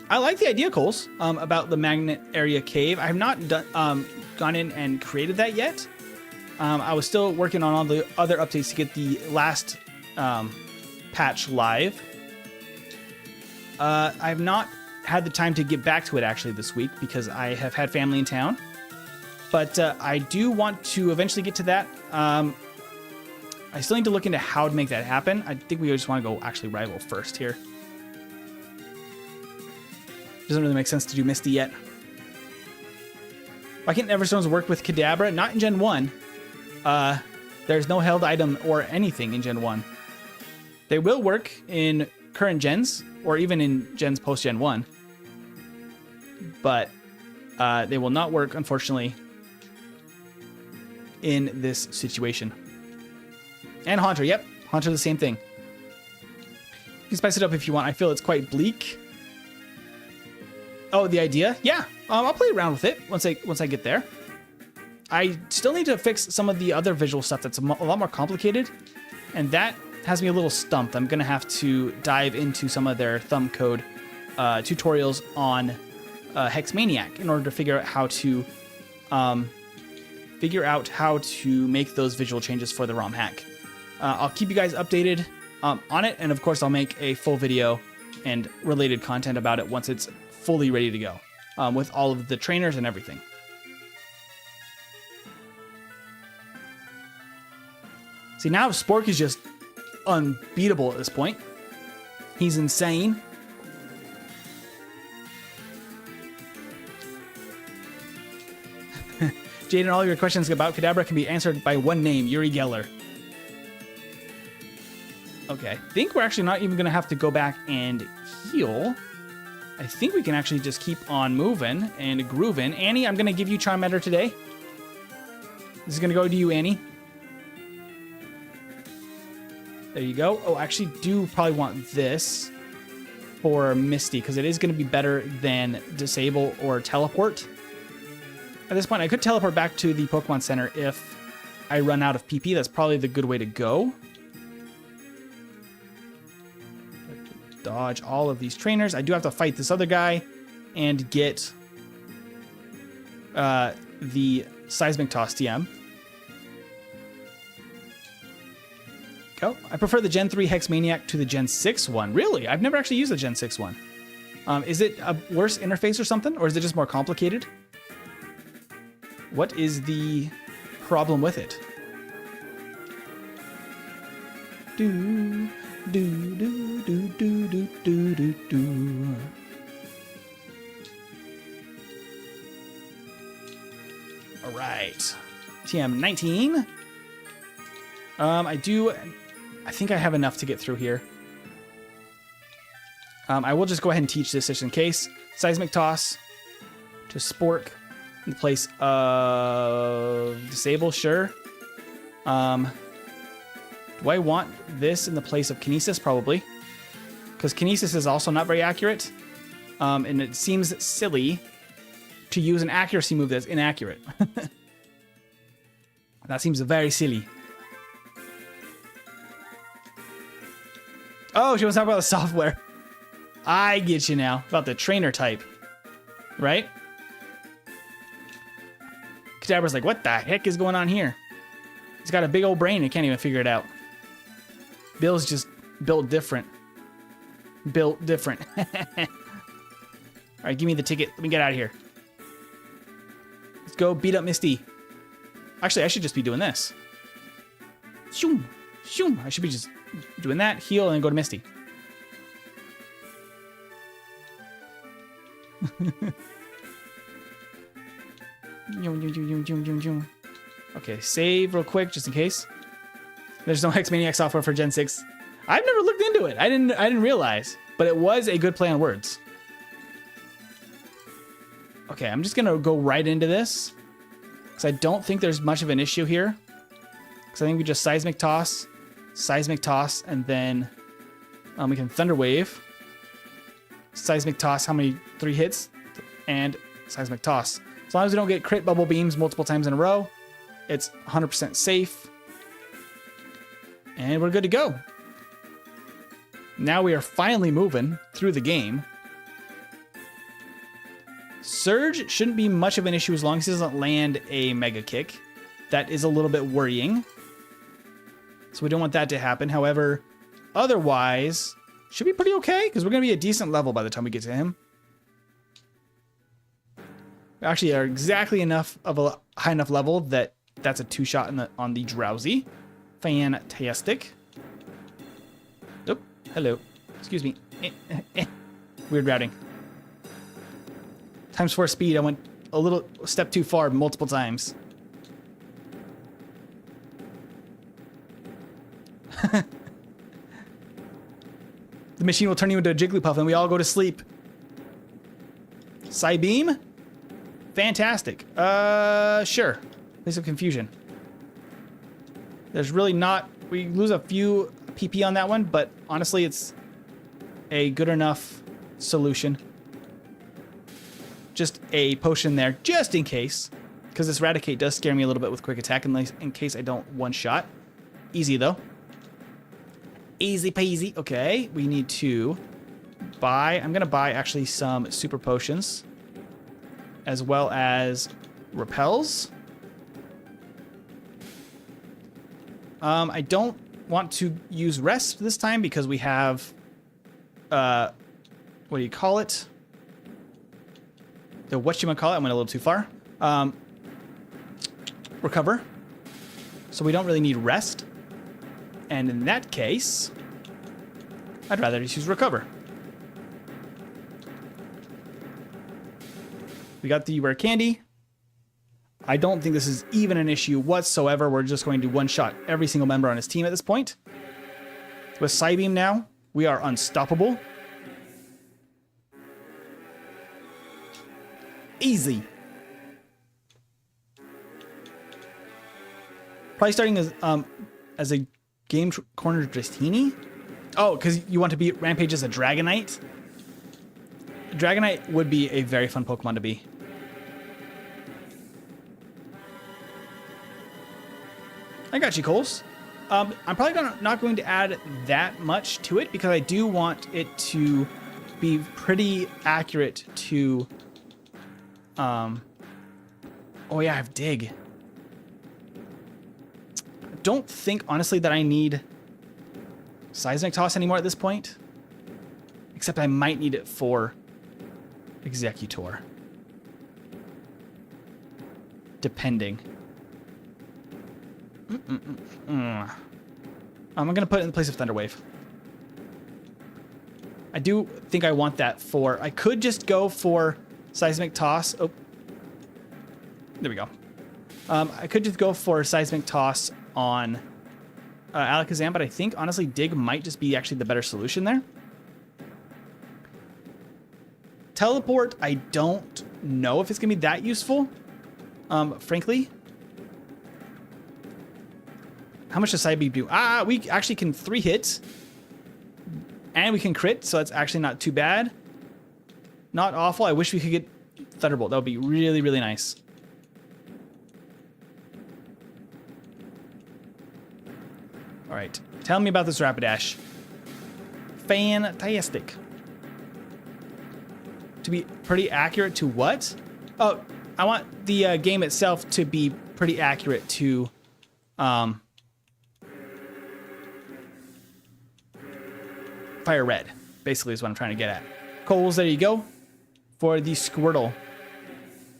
I like the idea, Coles, about the magnet area cave. I have not done, gone in and created that yet. I was still working on all the other updates to get the last patch live. I have not had the time to get back to it actually this week because I have had family in town. But I do want to eventually get to that. I still need to look into how to make that happen. I think we just want to go actually rival first here. Doesn't really make sense to do Misty yet. Why can't Everstones work with Kadabra? Not in Gen 1. There's no held item or anything in Gen 1. They will work in current gens, or even in gens post-Gen 1. But they will not work, unfortunately, in this situation. And Haunter, yep. Haunter, the same thing. You can spice it up if you want. I feel it's quite bleak. Oh, the idea? Yeah. I'll play around with it once I get there. I still need to fix some of the other visual stuff that's a lot more complicated. And that has me a little stumped. I'm going to have to dive into some of their thumb code tutorials on Hexmaniac in order to figure out how to make those visual changes for the ROM hack. I'll keep you guys updated on it, and of course I'll make a full video and related content about it once it's fully ready to go, with all of the trainers and everything. See, now Spork is just unbeatable at this point. He's insane. Jaden, all your questions about Kadabra can be answered by one name, Yuri Geller. Okay, I think we're actually not even going to have to go back and heal. I think we can actually just keep on moving and grooving. Annie, I'm going to give you Charmander today. This is going to go to you, Annie. There you go. Oh, I actually do probably want this for Misty, because it is going to be better than Disable or Teleport. At this point, I could teleport back to the Pokemon Center if I run out of PP. That's probably the good way to go. Dodge all of these trainers. I do have to fight this other guy and get the Seismic Toss TM. Go. I prefer the Gen 3 Hexmaniac to the Gen 6 one. Really? I've never actually used the Gen 6 one. Is it a worse interface or something? Or is it just more complicated? What is the problem with it? Do, do, do, do, do, do, do, do, do. All right. TM 19. I think I have enough to get through here. I will just go ahead and teach this just in case. Seismic Toss to Spork in the place of Disable, sure. Do I want this in the place of Kinesis? Probably. Because Kinesis is also not very accurate. And it seems silly to use an accuracy move that's inaccurate. That seems very silly. Oh, she wants to talk about the software. I get you now. About the trainer type. Right? Kadabra's like, what the heck is going on here? He's got a big old brain and can't even figure it out. Bill's just built different. Built different. Alright, give me the ticket. Let me get out of here. Let's go beat up Misty. Actually, I should just be doing this. Shoom. Shoom. I should be just doing that, heal, and then go to Misty. Okay, save real quick just in case. There's no Hexmaniac software for Gen 6. I've never looked into it. I didn't realize, but it was a good play on words. Okay, I'm just gonna go right into this because I don't think there's much of an issue here. Because I think we just Seismic Toss, and then we can Thunder Wave. Seismic Toss, how many? 3 hits, and Seismic Toss. As long as we don't get crit bubble beams multiple times in a row, it's 100% safe. And we're good to go. Now we are finally moving through the game. Surge shouldn't be much of an issue as long as he doesn't land a Mega Kick. That is a little bit worrying. So we don't want that to happen. However, otherwise, should be pretty okay because we're going to be a decent level by the time we get to him. We actually are exactly enough of a high enough level that that's a 2-shot on the drowsy. Fantastic. Oh, hello. Excuse me. Weird routing. Times 4 speed. I went a little step too far multiple times. The machine will turn you into a Jigglypuff and we all go to sleep. Psybeam? Fantastic. Sure. Place of confusion. There's really not... We lose a few PP on that one, but honestly, it's a good enough solution. Just a potion there, just in case. Because this Raticate does scare me a little bit with quick attack in case I don't one-shot. Easy, though. Easy peasy. Okay, we need to buy... I'm going to buy, actually, some super potions. As well as repels. I don't want to use rest this time because we have... what do you call it? The whatchamacallit, I went a little too far. Recover. So we don't really need rest. And in that case, I'd rather just use recover. We got the rare candy. I don't think this is even an issue whatsoever. We're just going to one-shot every single member on his team at this point. With Psybeam now, we are unstoppable. Easy. Probably starting as a game corner Dratini. Oh, because you want to beat Rampage as a Dragonite? Dragonite would be a very fun Pokemon to be. I got you, Coles. I'm probably not going to add that much to it because I do want it to be pretty accurate to... Oh yeah, I have Dig. I don't think, honestly, that I need Seismic Toss anymore at this point. Except I might need it for Executor. Depending. I'm going to put it in the place of Thunder Wave. I do think I want that for... I could just go for Seismic Toss. Oh. There we go. I could just go for Seismic Toss on Alakazam, but I think, honestly, Dig might just be actually the better solution there. Teleport, I don't know if it's going to be that useful, frankly. How much does Psybeam do? We actually can 3-hit. And we can crit, so that's actually not too bad. Not awful. I wish we could get Thunderbolt. That would be really, really nice. All right. Tell me about this Rapidash. Fantastic. To be pretty accurate to what? Oh, I want the game itself to be pretty accurate to... Fire Red, basically, is what I'm trying to get at. Coles, there you go. For the Squirtle.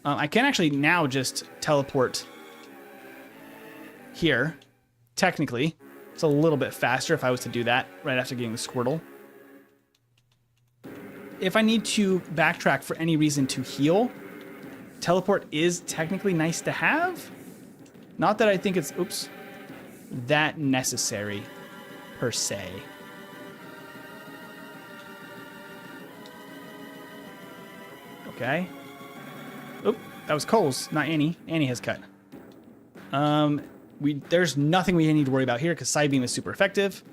I can actually now just teleport here. Technically. It's a little bit faster if I was to do that right after getting the Squirtle. If I need to backtrack for any reason to heal, teleport is technically nice to have. Not that I think it's, oops, that necessary, per se. Okay. Oop, that was Cole's, not Annie. Annie has cut. There's nothing we need to worry about here because Psybeam is super effective.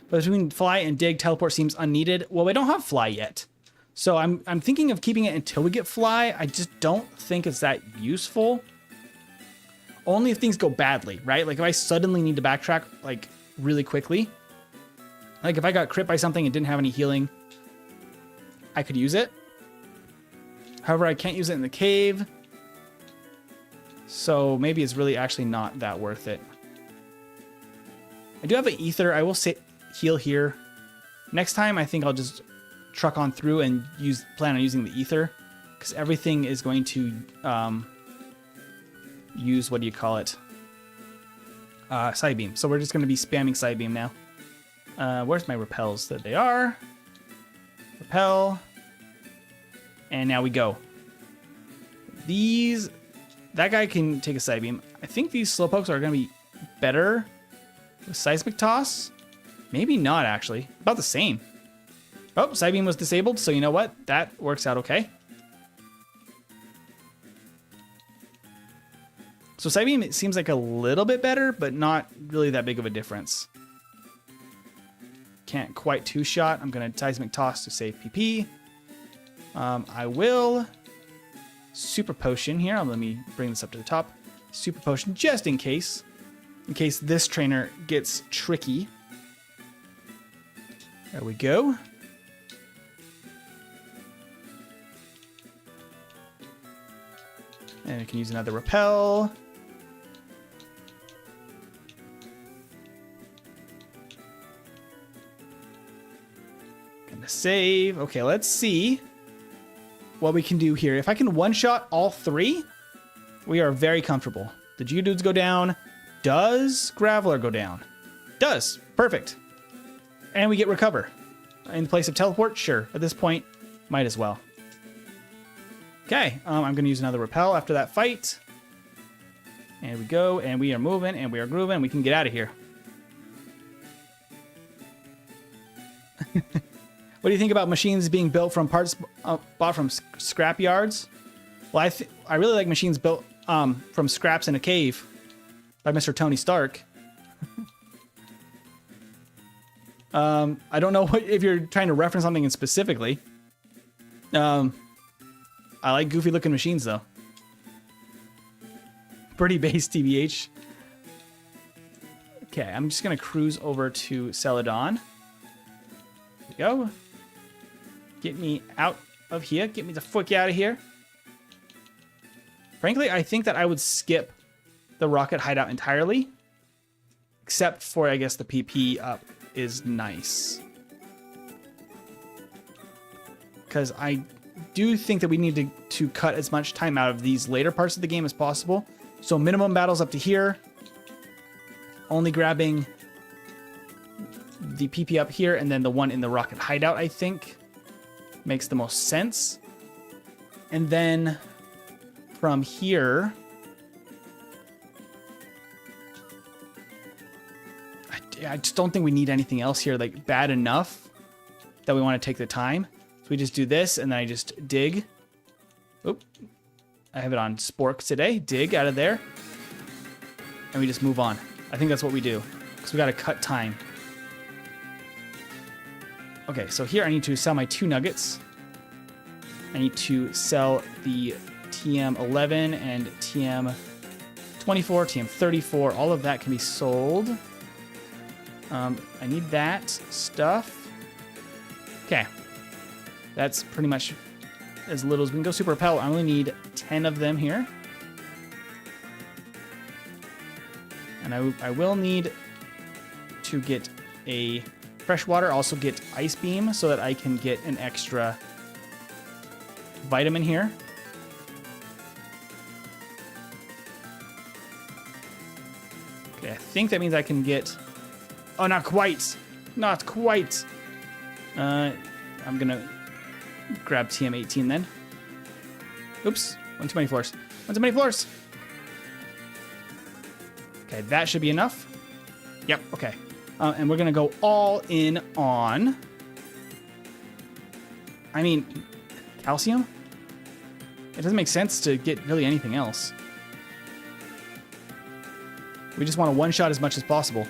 But between Fly and Dig, Teleport seems unneeded. Well, we don't have Fly yet. So I'm thinking of keeping it until we get Fly. I just don't think it's that useful. Only if things go badly, right? Like if I suddenly need to backtrack like really quickly. Like if I got crit by something and didn't have any healing, I could use it. However, I can't use it in the cave. So maybe it's really actually not that worth it. I do have an Ether. I will heal here. Next time, I think I'll just truck on through and plan on using the ether, because everything is going to use, what do you call it? Side beam. So we're just going to be spamming side beam now. Where's my repels? There they are. Repel. And now we go. That guy can take a side beam. I think these slowpokes are going to be better with seismic toss. Maybe not, actually. About the same. Oh, side beam was disabled, so you know what? That works out okay. So side beam, it seems like a little bit better, but not really that big of a difference. Can't quite two-shot. I'm going to seismic toss to save PP. I will super potion here. Let me bring this up to the top. Super potion just in case this trainer gets tricky. There we go. And I can use another repel. Gonna save. Okay, let's see what we can do here. If I can one-shot all three, we are very comfortable. The Geodudes go down. Does Graveler go down? Does. Perfect. And we get Recover. In place of Teleport? Sure. At this point, might as well. Okay, I'm going to use another Repel after that fight. And we go, and we are moving, and we are grooving. We can get out of here. What do you think about machines being built from parts bought from scrap yards? Well, I really like machines built from scraps in a cave by Mr. Tony Stark. I don't know if you're trying to reference something specifically. I like goofy looking machines though. Pretty base TBH. Okay, I'm just gonna cruise over to Celadon. There we go. Get me out of here. Get me the fuck out of here. Frankly, I think that I would skip the rocket hideout entirely. Except for, I guess, the PP up is nice. Because I do think that we need to cut as much time out of these later parts of the game as possible. So minimum battles up to here. Only grabbing the PP up here and then the one in the rocket hideout, I think, makes the most sense. And then from here, I just don't think we need anything else here, like bad enough that we want to take the time. So we just do this and then I just dig. Oop. I have it on Spork today. Dig out of there. And we just move on. I think that's what we do. Because we got to cut time. Okay, so here I need to sell my 2 nuggets. I need to sell the TM11 and TM24, TM34. All of that can be sold. I need that stuff. Okay. That's pretty much as little as we can go. Super Repel, I only need 10 of them here. And I will need to get a freshwater, also get Ice Beam so that I can get an extra vitamin here. Okay, I think that means I can get... Oh, not quite. Not quite. I'm going to grab TM18 then. Oops. One too many floors. One too many floors. Okay, that should be enough. Yep, okay. And we're going to go all in on... I mean, calcium? It doesn't make sense to get really anything else. We just want to one-shot as much as possible.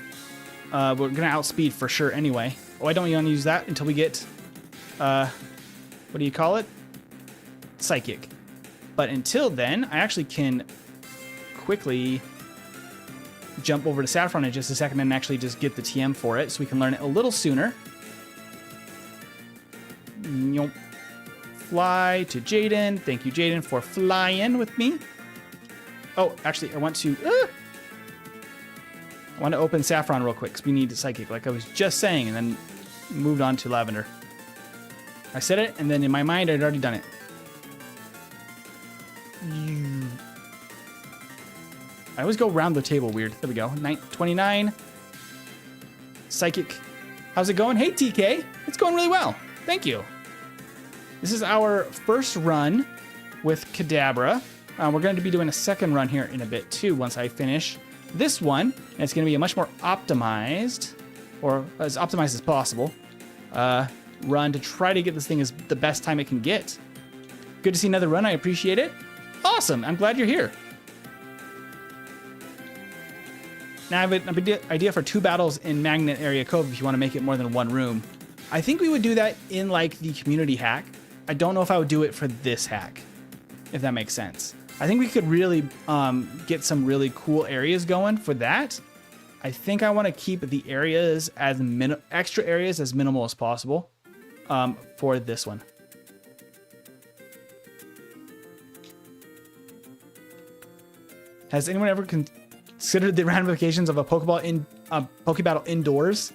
We're going to outspeed for sure anyway. Oh, I don't want to use that until we get... what do you call it? Psychic. But until then, I actually can quickly jump over to Saffron in just a second and actually just get the TM for it so we can learn it a little sooner. Fly to Jaden. Thank you, Jaden, for flying with me. Oh, actually, I want to open Saffron real quick because we need Psychic, like I was just saying, and then moved on to Lavender. I said it, and then in my mind, I'd already done it. I always go around the table weird. There we go. 29. Psychic. How's it going? Hey, TK. It's going really well. Thank you. This is our first run with Kadabra. We're going to be doing a second run here in a bit, too, once I finish this one. And it's going to be a much more optimized, or as optimized as possible, run to try to get this thing as the best time it can get. Good to see another run. I appreciate it. Awesome. I'm glad you're here. Now I have an idea for 2 battles in Magnet Area Cove if you want to make it more than 1 room. I think we would do that in like the community hack. I don't know if I would do it for this hack, if that makes sense. I think we could really get some really cool areas going for that. I think I want to keep the areas as extra areas as minimal as possible for this one. Has anyone ever considered the ramifications of a Pokeball indoors?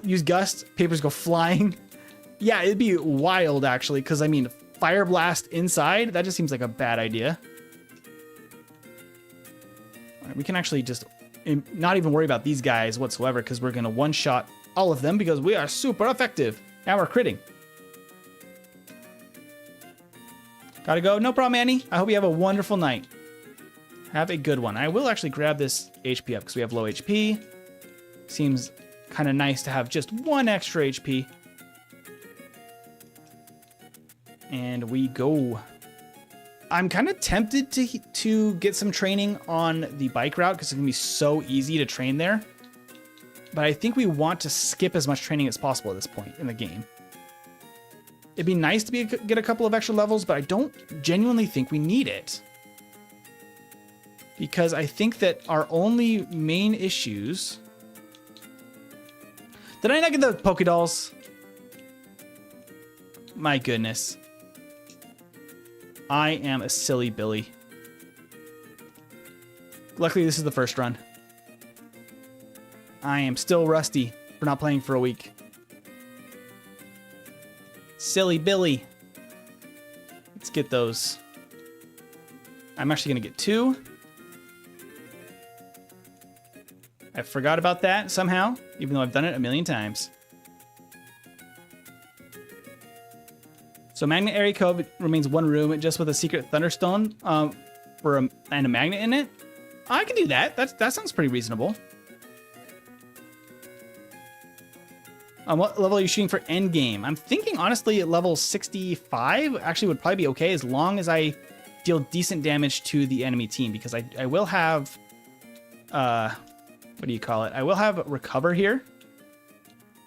Use gust, papers go flying. Yeah, it'd be wild actually, because I mean, Fire Blast inside, that just seems like a bad idea. All right, we can actually just not even worry about these guys whatsoever, because we're gonna one-shot all of them because we are super effective. Now we're critting. Gotta go. No problem, Annie. I hope you have a wonderful night. Have a good one. I will actually grab this HP up because we have low HP. Seems kind of nice to have just 1 extra HP. And we go. I'm kind of tempted to get some training on the bike route because it's going to be so easy to train there. But I think we want to skip as much training as possible at this point in the game. It'd be nice to get a couple of extra levels, but I don't genuinely think we need it. Because I think that our only main issues... Did I not get the Pokédolls? My goodness. I am a silly Billy. Luckily, this is the first run. I am still rusty for not playing for a week. Silly Billy. Let's get those. I'm actually going to get 2. I forgot about that somehow, even though I've done it a million times. So Magnet Area Cove remains 1 room, just with a secret Thunderstone and a magnet in it. I can do that. That sounds pretty reasonable. What level are you shooting for endgame? I'm thinking, honestly, at level 65 actually would probably be okay as long as I deal decent damage to the enemy team, because I will have... what do you call it? I will have recover here.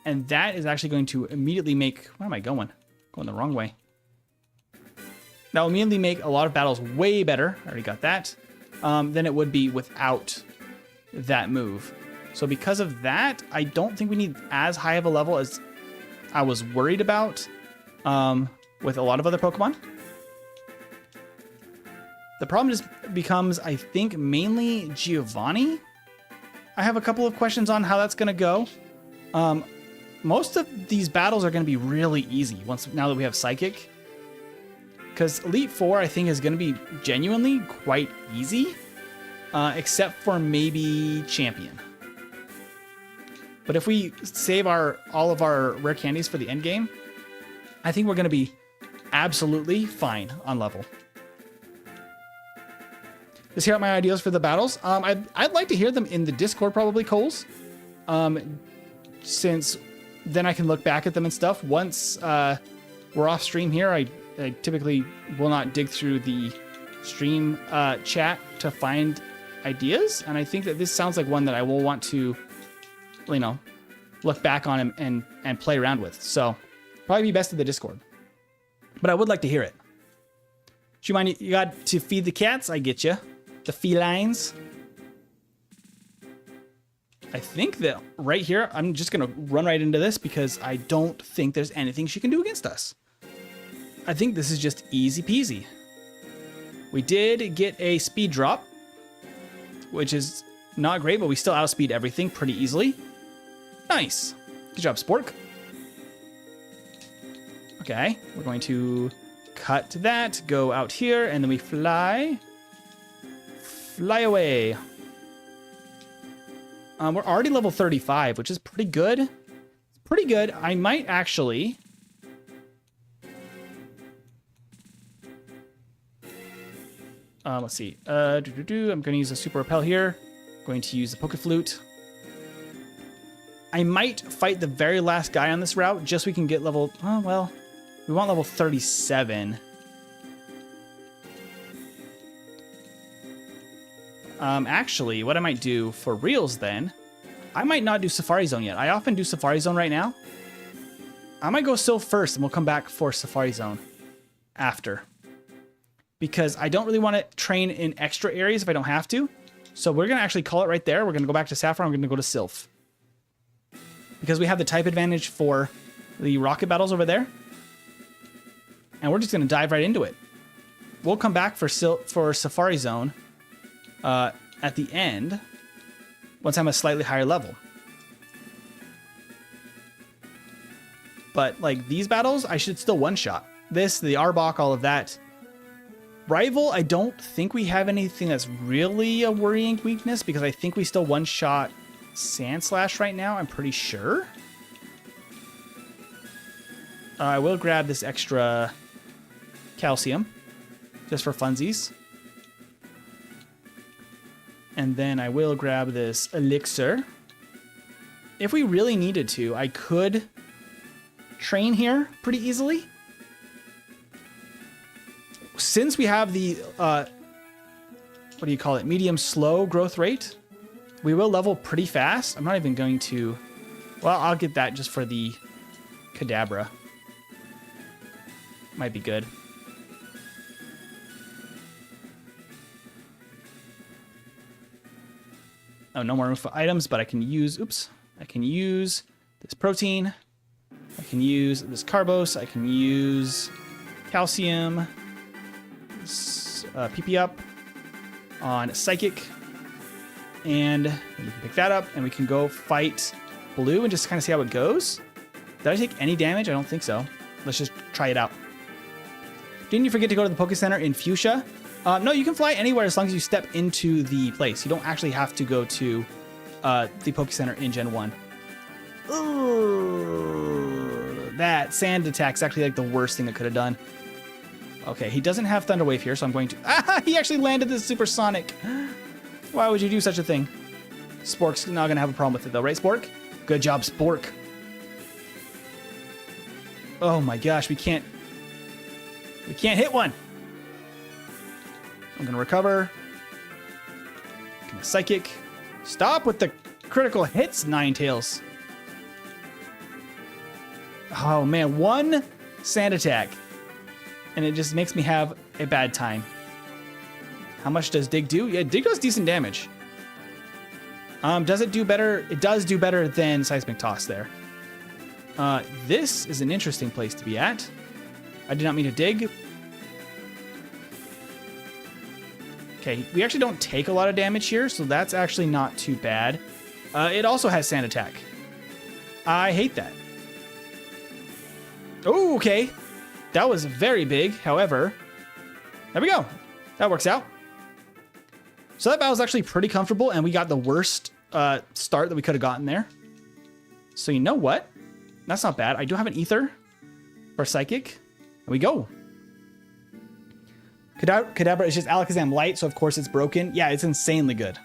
And that is actually going to immediately make... Where am I going? Going the wrong way. That will immediately make a lot of battles way better. I already got that. Than it would be without that move. So because of that, I don't think we need as high of a level as I was worried about with a lot of other Pokemon. The problem just becomes, I think, mainly Giovanni. I have a couple of questions on how that's going to go. Most of these battles are going to be really easy now that we have Psychic. Because Elite Four, I think, is going to be genuinely quite easy. Except for maybe Champion. But if we save all of our rare candies for the end game, I think we're going to be absolutely fine on level. Let's hear out my ideas for the battles. I'd like to hear them in the Discord, probably, Coles. Since then I can look back at them and stuff. Once we're off stream here, I typically will not dig through the stream chat to find ideas. And I think that this sounds like one that I will want to, you know, look back on and play around with. So probably be best in the Discord. But I would like to hear it. Do you mind? You got to feed the cats? I get you. The felines. I think that right here, I'm just going to run right into this because I don't think there's anything she can do against us. I think this is just easy peasy. We did get a speed drop, which is not great, but we still outspeed everything pretty easily. Nice. Good job, Spork. Okay, we're going to cut that, go out here, and then we fly. Fly away. We're already level 35, which is pretty good. It's pretty good. I might actually... let's see. I'm going to use a super repel here. Going to use the Poke Flute. I might fight the very last guy on this route just so we can get level... Oh, well, we want level 37. Actually, what I might do for reals then, I might not do Safari Zone yet. I often do Safari Zone right now. I might go Sylph first and we'll come back for Safari Zone after. Because I don't really want to train in extra areas if I don't have to. So we're going to actually call it right there. We're going to go back to Saffron. We're going to go to Sylph. Because we have the type advantage for the rocket battles over there. And we're just going to dive right into it. We'll come back for Safari Zone at the end once I'm a slightly higher level. But like these battles, I should still one-shot. This, the Arbok, all of that. Rival, I don't think we have anything that's really a worrying weakness because I think we still one-shot Sandslash right now, I'm pretty sure. I will grab this extra calcium just for funsies. And then I will grab this elixir. If we really needed to, I could train here pretty easily. Since we have the, what do you call it? Medium slow growth rate, we will level pretty fast. I'm not even going to, well, I'll get that just for the Kadabra. Might be good. Oh, no more room for items, but I can use, oops, I can use this protein. I can use this carbos. I can use calcium. PP up on Psychic. And we can pick that up and we can go fight Blue and just kind of see how it goes. Did I take any damage? I don't think so. Let's just try it out. Didn't you forget to go to the Poke Center in Fuchsia? No, you can fly anywhere as long as you step into the place. You don't actually have to go to the Poke Center in Gen 1. Ugh, that sand attack's actually like the worst thing it could have done. Okay, he doesn't have Thunder Wave here, so I'm going to... Ah, he actually landed this Supersonic. Why would you do such a thing? Spork's not going to have a problem with it though, right, Spork? Good job, Spork. Oh my gosh, we can't hit one. I'm going to recover. Gonna Psychic. Stop with the critical hits, Ninetales. Oh man, one sand attack. And it just makes me have a bad time. How much does Dig do? Yeah, Dig does decent damage. Does it do better? It does do better than Seismic Toss there. This is an interesting place to be at. I did not mean to dig. Okay, we actually don't take a lot of damage here, so that's actually not too bad. It also has Sand Attack. I hate that. Oh, okay. That was very big. However, there we go. That works out. So that battle was actually pretty comfortable, and we got the worst start that we could have gotten there. So you know what? That's not bad. I do have an Ether for Psychic. There we go. Kadabra is just Alakazam Light, so of course it's broken. Yeah, it's insanely good.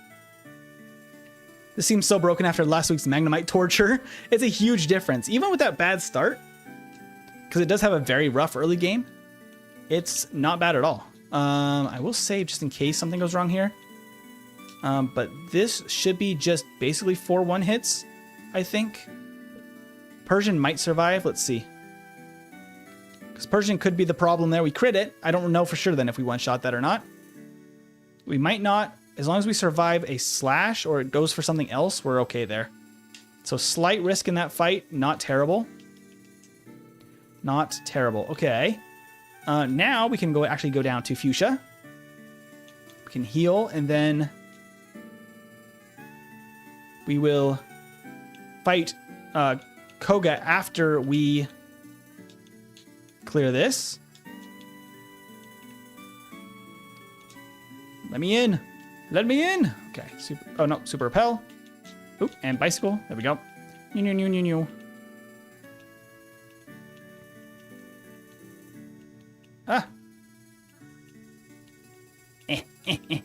This seems so broken after last week's Magnemite torture. It's a huge difference. Even with that bad start, because it does have a very rough early game, it's not bad at all. I will save just in case something goes wrong here. But this should be just basically 4 one-hits, I think. Persian might survive. Let's see. Because Persian could be the problem there. We crit it. I don't know for sure then if we one-shot that or not. We might not. As long as we survive a slash or it goes for something else, we're okay there. So slight risk in that fight. Not terrible. Not terrible. Okay. Now we can actually go down to Fuchsia. We can heal and then we will fight Koga after we clear this. Let me in. Let me in. Okay. Super repel. Oop, and bicycle. There we go. New. Ah. The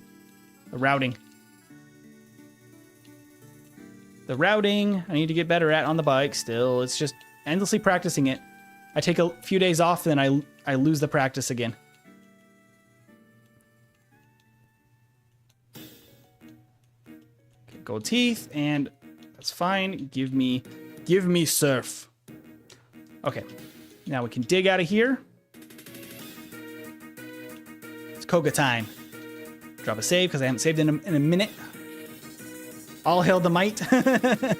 routing. The routing I need to get better at on the bike still. It's just endlessly practicing it. I take a few days off, then I lose the practice again. Okay, gold teeth, and that's fine. Give me surf. Okay, now we can dig out of here. It's Koga time. Drop a save because I haven't saved in a minute. All hail the might. The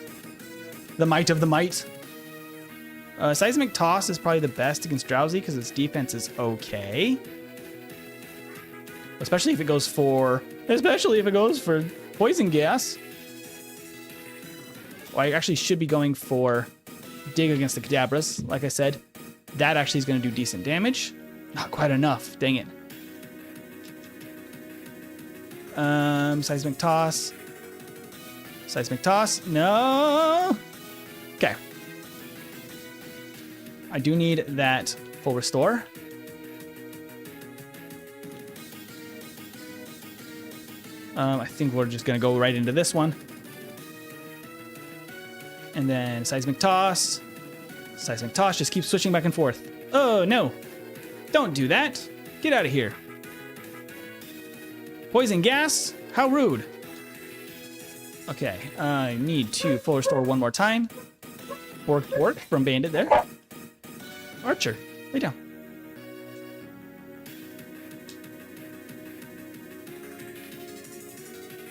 might of the might. Seismic Toss is probably the best against Drowsy because its defense is okay. Especially if it goes for poison gas. Well, I actually should be going for dig against the Kadabras. Like I said, that actually is going to do decent damage. Not quite enough. Dang it. Seismic Toss. Seismic Toss. No. Okay. I do need that full restore. I think we're just going to go right into this one. And then Seismic Toss. Seismic Toss just keeps switching back and forth. Oh, no. Don't do that. Get out of here. Poison gas? How rude. Okay, I need to full restore one more time. Bork from Bandit there. Archer, lay down.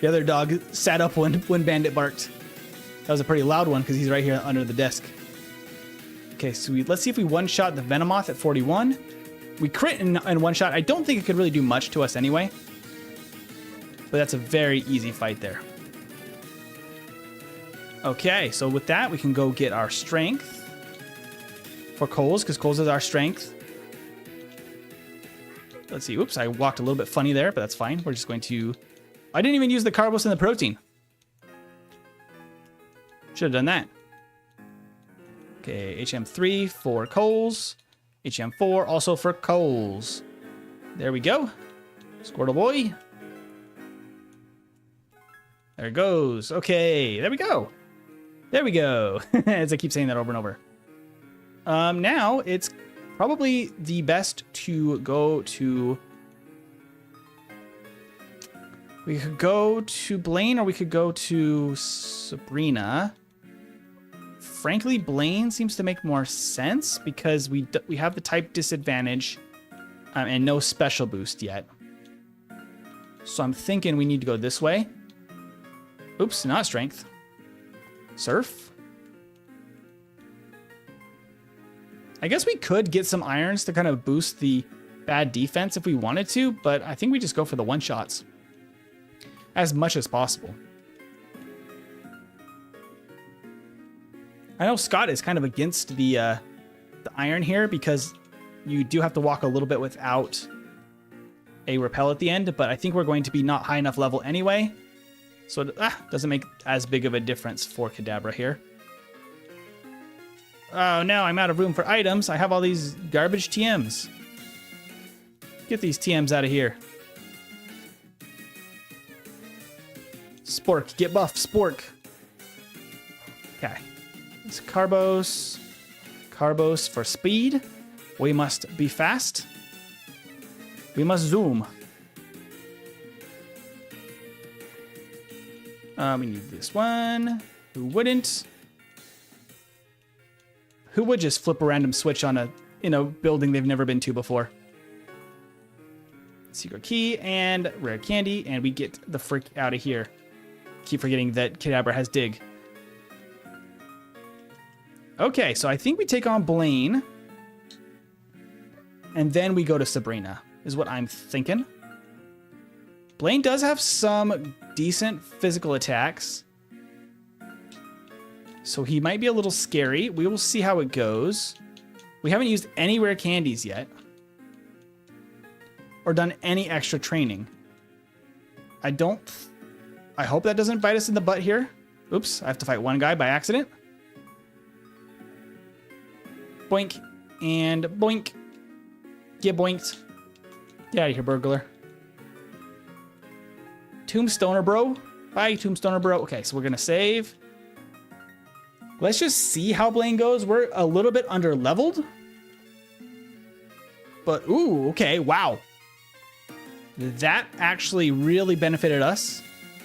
The other dog sat up when Bandit barked. That was a pretty loud one because he's right here under the desk. Okay, so let's see if we one-shot the Venomoth at 41. We crit in one shot. I don't think it could really do much to us anyway. But that's a very easy fight there. Okay, so with that, we can go get our strength for Coles, because Coles is our strength. Let's see. Oops, I walked a little bit funny there, but that's fine. We're just going to... I didn't even use the carbos and the protein. Should have done that. Okay, HM3 for Coles. HM4 also for Coles. There we go. Squirtle boy. There it goes. Okay, there we go. There we go. As I keep saying that over and over. Now it's probably the best to go to... We could go to Blaine or we could go to Sabrina. Frankly, Blaine seems to make more sense because we have the type disadvantage and no special boost yet. So I'm thinking we need to go this way. Oops, not strength. Surf. I guess we could get some irons to kind of boost the bad defense if we wanted to, but I think we just go for the one-shots as much as possible. I know Scott is kind of against the iron here because you do have to walk a little bit without a repel at the end, but I think we're going to be not high enough level anyway. So it doesn't make as big of a difference for Kadabra here. Oh no, I'm out of room for items. I have all these garbage TMs. Get these TMs out of here. Spork, get buff, Spork. Okay. It's Carbos. Carbos for speed. We must be fast. We must zoom. We need this one. Who wouldn't? Who would just flip a random switch on a building they've never been to before? Secret key and rare candy, and we get the frick out of here. Keep forgetting that Kadabra has dig. Okay, so I think we take on Blaine. And then we go to Sabrina, is what I'm thinking. Blaine does have some decent physical attacks. So he might be a little scary. We will see how it goes. We haven't used any rare candies yet. Or done any extra training. I hope that doesn't bite us in the butt here. Oops, I have to fight one guy by accident. Boink. And boink. Get boinked. Get out of here, burglar. Tombstoner bro. Bye, Tombstoner bro. Okay, so we're going to save. Let's just see how Blaine goes. We're a little bit under leveled. But, ooh, okay, wow. That actually really benefited us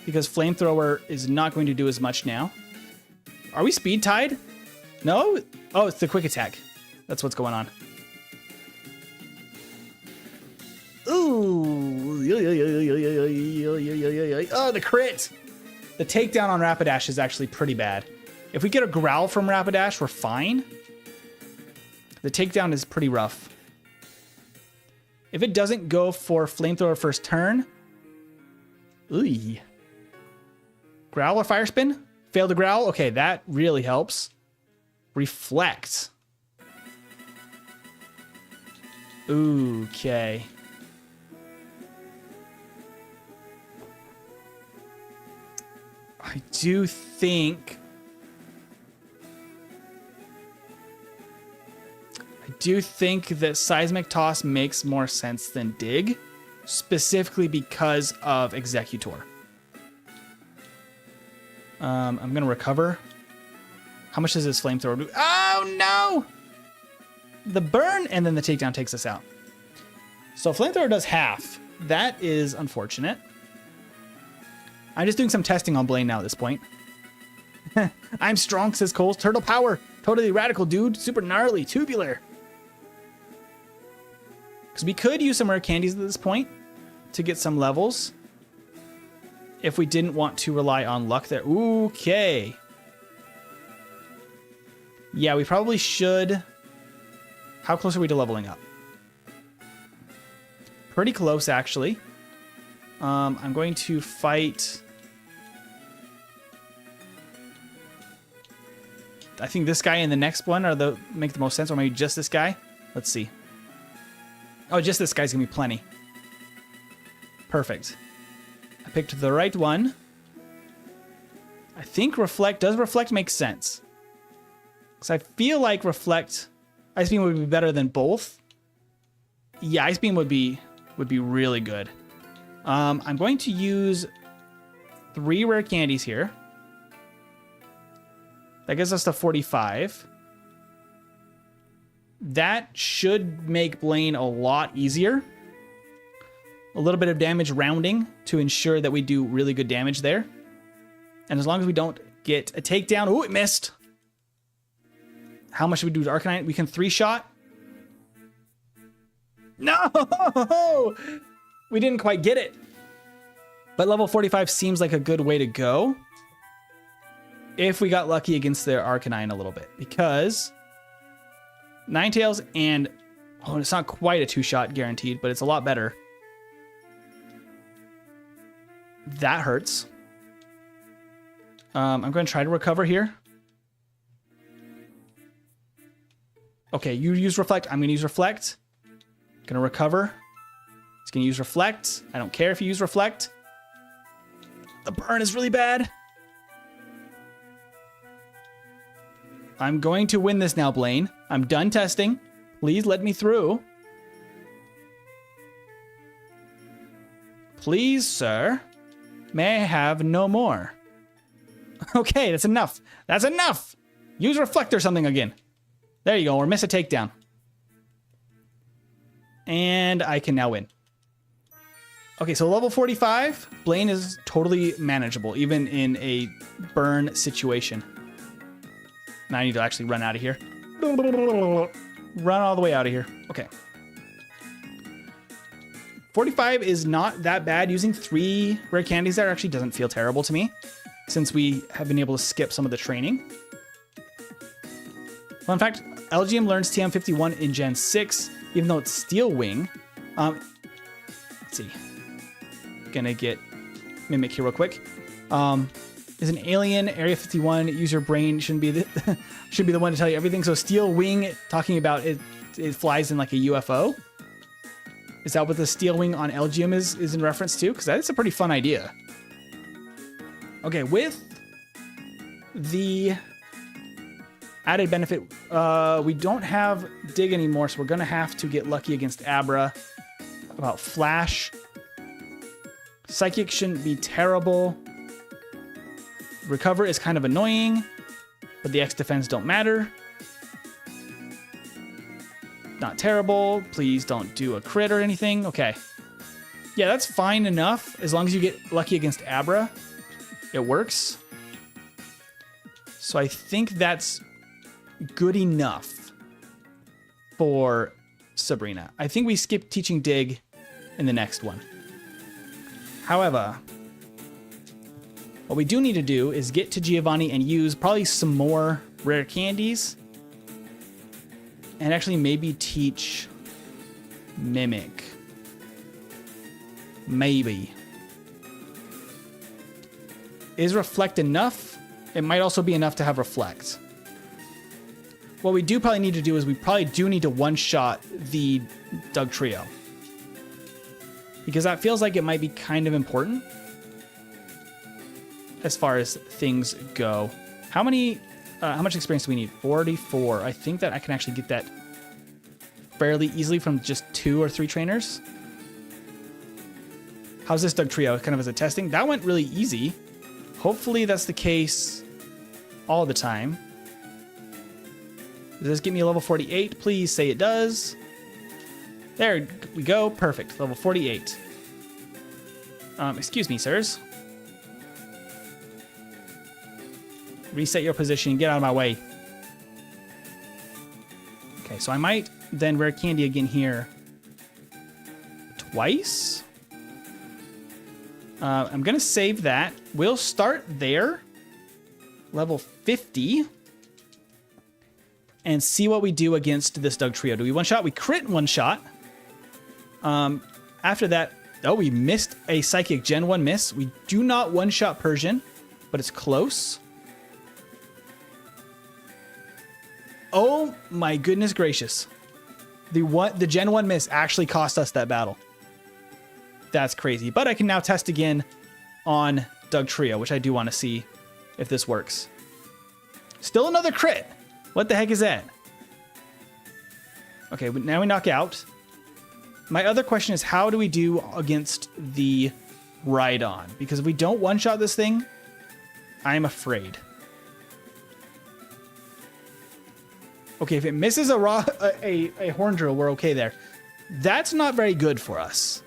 because Flamethrower is not going to do as much now. Are we speed tied? No? Oh, it's the quick attack. That's what's going on. Ooh. Oh, the crit. The takedown on Rapidash is actually pretty bad. If we get a growl from Rapidash, we're fine. The takedown is pretty rough. If it doesn't go for Flamethrower first turn, ooh. Growl or Fire Spin? Fail to growl? Okay, that really helps. Reflect. Okay. I do think that Seismic Toss makes more sense than Dig, specifically because of Executor. I'm going to recover. How much does this Flamethrower do? Oh, no! The burn, and then the takedown takes us out. So Flamethrower does half. That is unfortunate. I'm just doing some testing on Blaine now at this point. I'm strong, says Coles. Turtle power. Totally radical, dude. Super gnarly. Tubular. Because we could use some rare candies at this point to get some levels. If we didn't want to rely on luck there. Okay. Yeah, we probably should. How close are we to leveling up? Pretty close, actually. I'm going to fight. I think this guy and the next one make the most sense, or maybe just this guy. Let's see. Oh, just this guy's gonna be plenty. Perfect. I picked the right one. I think Reflect. Does Reflect make sense? Because I feel like Reflect, Ice Beam would be better than both. Yeah, Ice Beam would be really good. I'm going to use 3 rare candies here. That gets us to 45. That should make Blaine a lot easier. A little bit of damage rounding to ensure that we do really good damage there. And as long as we don't get a takedown. Ooh, it missed. How much should we do to Arcanine? We can 3-shot. No! We didn't quite get it. But level 45 seems like a good way to go. If we got lucky against their Arcanine a little bit. Because Ninetales and... Oh, it's not quite a 2-shot guaranteed, but it's a lot better. That hurts. I'm going to try to recover here. Okay, you use Reflect. I'm going to use Reflect. Going to recover. It's going to use Reflect. I don't care if you use Reflect. The burn is really bad. I'm going to win this now, Blaine. I'm done testing. Please let me through. Please, sir. May I have no more? Okay, that's enough. That's enough. Use Reflect or something again. There you go, or miss a takedown. And I can now win. Okay, so level 45, Blaine is totally manageable, even in a burn situation. Now I need to actually run out of here. Run all the way out of here. Okay. 45 is not that bad. Using 3 rare candies there actually doesn't feel terrible to me, since we have been able to skip some of the training. Well, in fact, LGM learns TM51 in Gen 6, even though it's Steel Wing. Let's see. Gonna get Mimic here real quick. is an alien. Area 51. Use your brain. Shouldn't be the should be the one to tell you everything. So steel wing, talking about it flies in like a UFO. Is that what the steel wing on Elgium is in reference to? Because that's a pretty fun idea. Okay, with the added benefit, we don't have dig anymore, so we're gonna have to get lucky against Abra. About Flash. Psychic shouldn't be terrible. Recover is kind of annoying, but the X defense don't matter. Not terrible. Please don't do a crit or anything. Okay. Yeah, that's fine enough. As long as you get lucky against Abra, it works. So I think that's good enough for Sabrina. I think we skip teaching dig in the next one. However, what we do need to do is get to Giovanni and use probably some more rare candies. And actually maybe teach Mimic. Maybe. Is Reflect enough? It might also be enough to have Reflect. What we do probably need to do is we probably do need to one-shot the Doug Trio. Because that feels like it might be kind of important as far as things go. How much experience do we need? 44. I think that I can actually get that fairly easily from just 2 or 3 trainers. How's this Doug Trio? Kind of as a testing. That went really easy. Hopefully that's the case all the time. Does this get me a level 48? Please say it does. There we go. Perfect. Level 48. Excuse me, sirs. Reset your position. Get out of my way. Okay, so I might then rare candy again here twice. I'm going to save that. We'll start there. Level 50. And see what we do against this Doug Trio. Do we one-shot? We crit one-shot. After that, we missed a Psychic Gen 1 miss. We do not one-shot Persian, but it's close. Oh my goodness gracious. The Gen 1 miss actually cost us that battle. That's crazy. But I can now test again on Doug Trio, which I do want to see if this works. Still another crit. What the heck is that? Okay, now we knock out. My other question is, how do we do against the Rhydon? Because if we don't one-shot this thing, I'm afraid. Okay, if it misses a horn drill, we're okay there. That's not very good for us.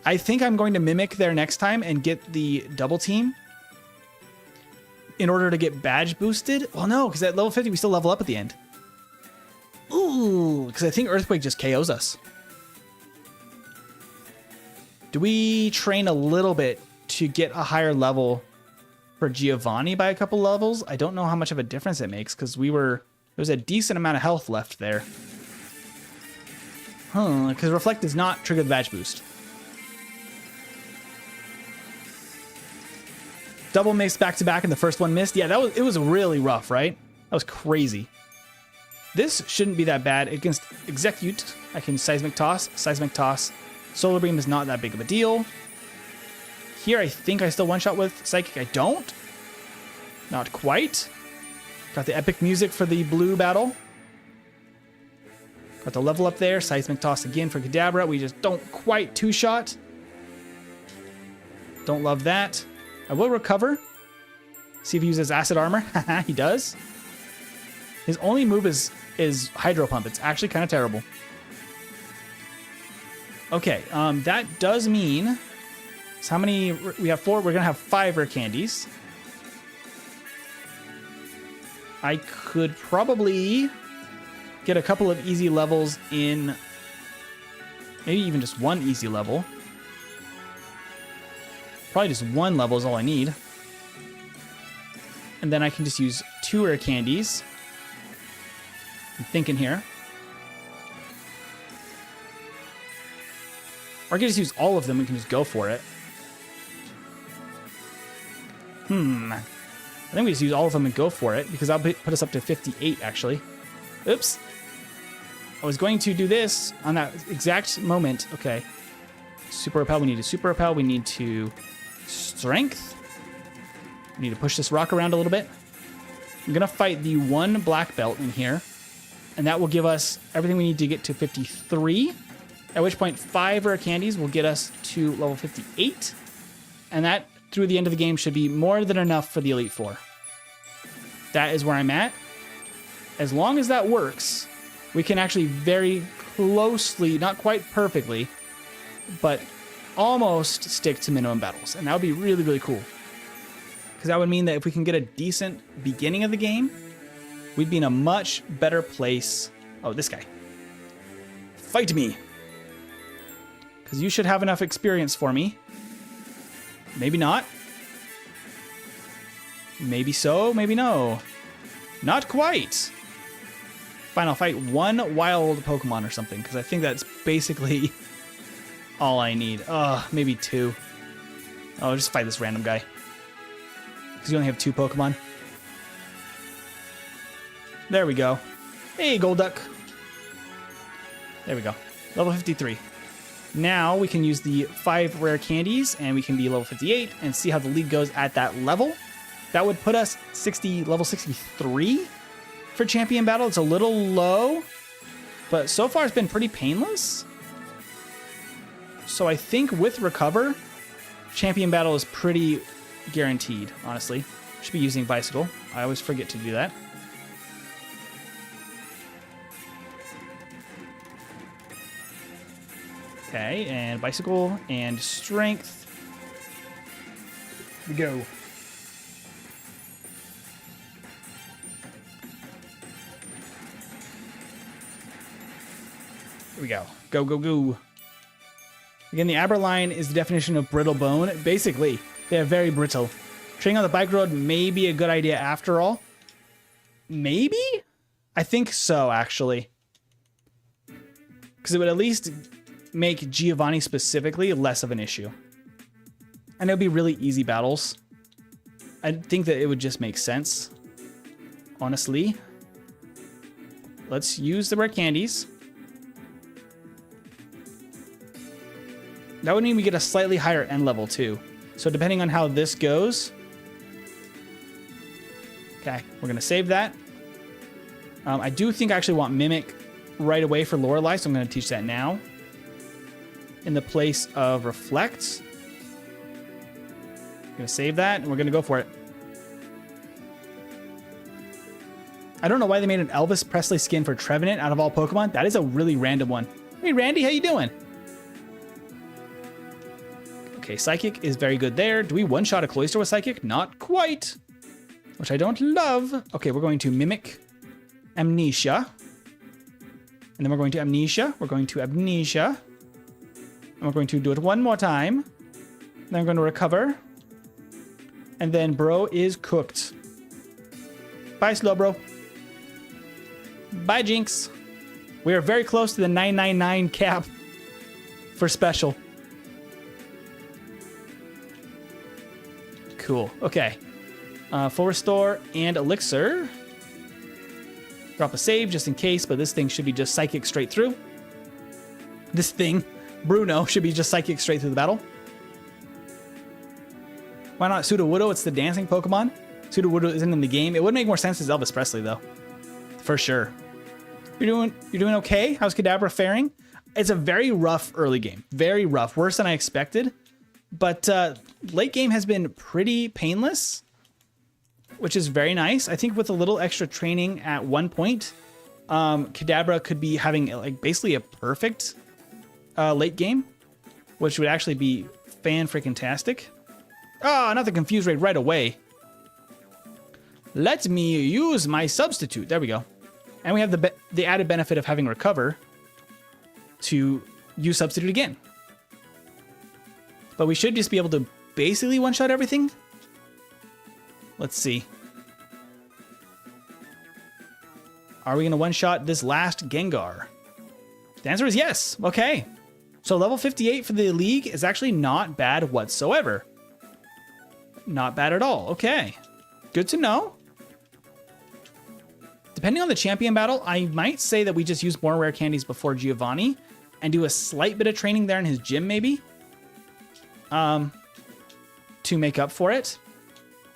I think I'm going to mimic there next time and get the double team in order to get badge boosted. Well, no, because at level 50, we still level up at the end. Ooh, because I think Earthquake just KOs us. Do we train a little bit to get a higher level for Giovanni by a couple levels? I don't know how much of a difference it makes because there was a decent amount of health left there. Because Reflect does not trigger the badge boost. Double miss back to back and the first one missed. Yeah, it was really rough, right? That was crazy. This shouldn't be that bad. Against Execute, I can Seismic Toss. Seismic Toss. Solar Beam is not that big of a deal. Here, I think I still one-shot with Psychic. I don't. Not quite. Got the epic music for the blue battle. Got the level up there. Seismic Toss again for Kadabra. We just don't quite two-shot. Don't love that. I will recover. See if he uses Acid Armor. Haha, he does. His only move is Hydro Pump. It's actually kind of terrible. Okay, that does mean... So how many... We have 4. We're going to have 5 rare candies. I could probably get a couple of easy levels in... Maybe even just one easy level. Probably just one level is all I need. And then I can just use 2 rare candies. I'm thinking here. Or I can just use all of them. We can just go for it. I think we just use all of them and go for it, because that'll put us up to 58, actually. Oops. I was going to do this on that exact moment. Okay. Super repel. We need to super repel. We need to strength. We need to push this rock around a little bit. I'm going to fight the one black belt in here, and that will give us everything we need to get to 53, at which point 5 rare candies will get us to level 58, and that, through the end of the game, should be more than enough for the Elite Four. That is where I'm at. As long as that works, we can actually very closely, not quite perfectly, but almost stick to minimum battles, and that would be really, really cool. Because that would mean that if we can get a decent beginning of the game, we'd be in a much better place. Oh, this guy. Fight me. Because you should have enough experience for me. Maybe not. Maybe so, maybe no. Not quite. Fine, I'll fight one wild Pokemon or something, because I think that's basically all I need. Maybe 2. Oh, I'll just fight this random guy. Because you only have 2 Pokemon. There we go. Hey, Golduck. There we go. Level 53. Now we can use the 5 rare candies, and we can be level 58 and see how the league goes at that level. That would put us level 63 for champion battle. It's a little low, but so far it's been pretty painless. So I think with recover, champion battle is pretty guaranteed, honestly. Should be using bicycle. I always forget to do that. Okay, and bicycle and strength. Here we go. Here we go. Go, go, go. Again, the Aberline is the definition of brittle bone. Basically, they're very brittle. Training on the bike road may be a good idea after all. Maybe? I think so, actually. Because it would at least make Giovanni specifically less of an issue. And it would be really easy battles. I think that it would just make sense. Honestly. Let's use the rare candies. That would mean we get a slightly higher end level too. So depending on how this goes. Okay, we're going to save that. I do think I actually want Mimic right away for Lorelei, so I'm going to teach that now. In the place of Reflect. I'm going to save that, and we're going to go for it. I don't know why they made an Elvis Presley skin for Trevenant out of all Pokemon. That is a really random one. Hey, Randy, how you doing? Okay, Psychic is very good there. Do we one-shot a Cloyster with Psychic? Not quite. Which I don't love. Okay, we're going to Mimic Amnesia. And then we're going to Amnesia. We're going to Amnesia. And we're going to do it one more time. Then I'm going to recover. And then Bro is cooked. Bye, Slowbro. Bye, Jinx. We are very close to the 999 cap for special. Cool. Okay. Full restore and elixir. Drop a save just in case, but this thing should be just psychic straight through. This thing, Bruno, should be just psychic straight through the battle. Why not Sudowoodo? It's the dancing Pokemon. Sudowoodo isn't in the game. It would make more sense as Elvis Presley, though. For sure. You're doing okay? How's Kadabra faring? It's a very rough early game. Very rough. Worse than I expected. But late game has been pretty painless, which is very nice. I think with a little extra training at one point, Kadabra could be having like basically a perfect late game, which would actually be fan-freaking-tastic. Oh, not the confuse rate right away. Let me use my substitute. There we go. And we have the added benefit of having recover to use substitute again. But we should just be able to basically one-shot everything. Let's see. Are we going to one-shot this last Gengar? The answer is yes. Okay. So level 58 for the league is actually not bad whatsoever. Not bad at all. Okay. Good to know. Depending on the champion battle, I might say that we just use more rare candies before Giovanni and do a slight bit of training there in his gym, maybe. To make up for it.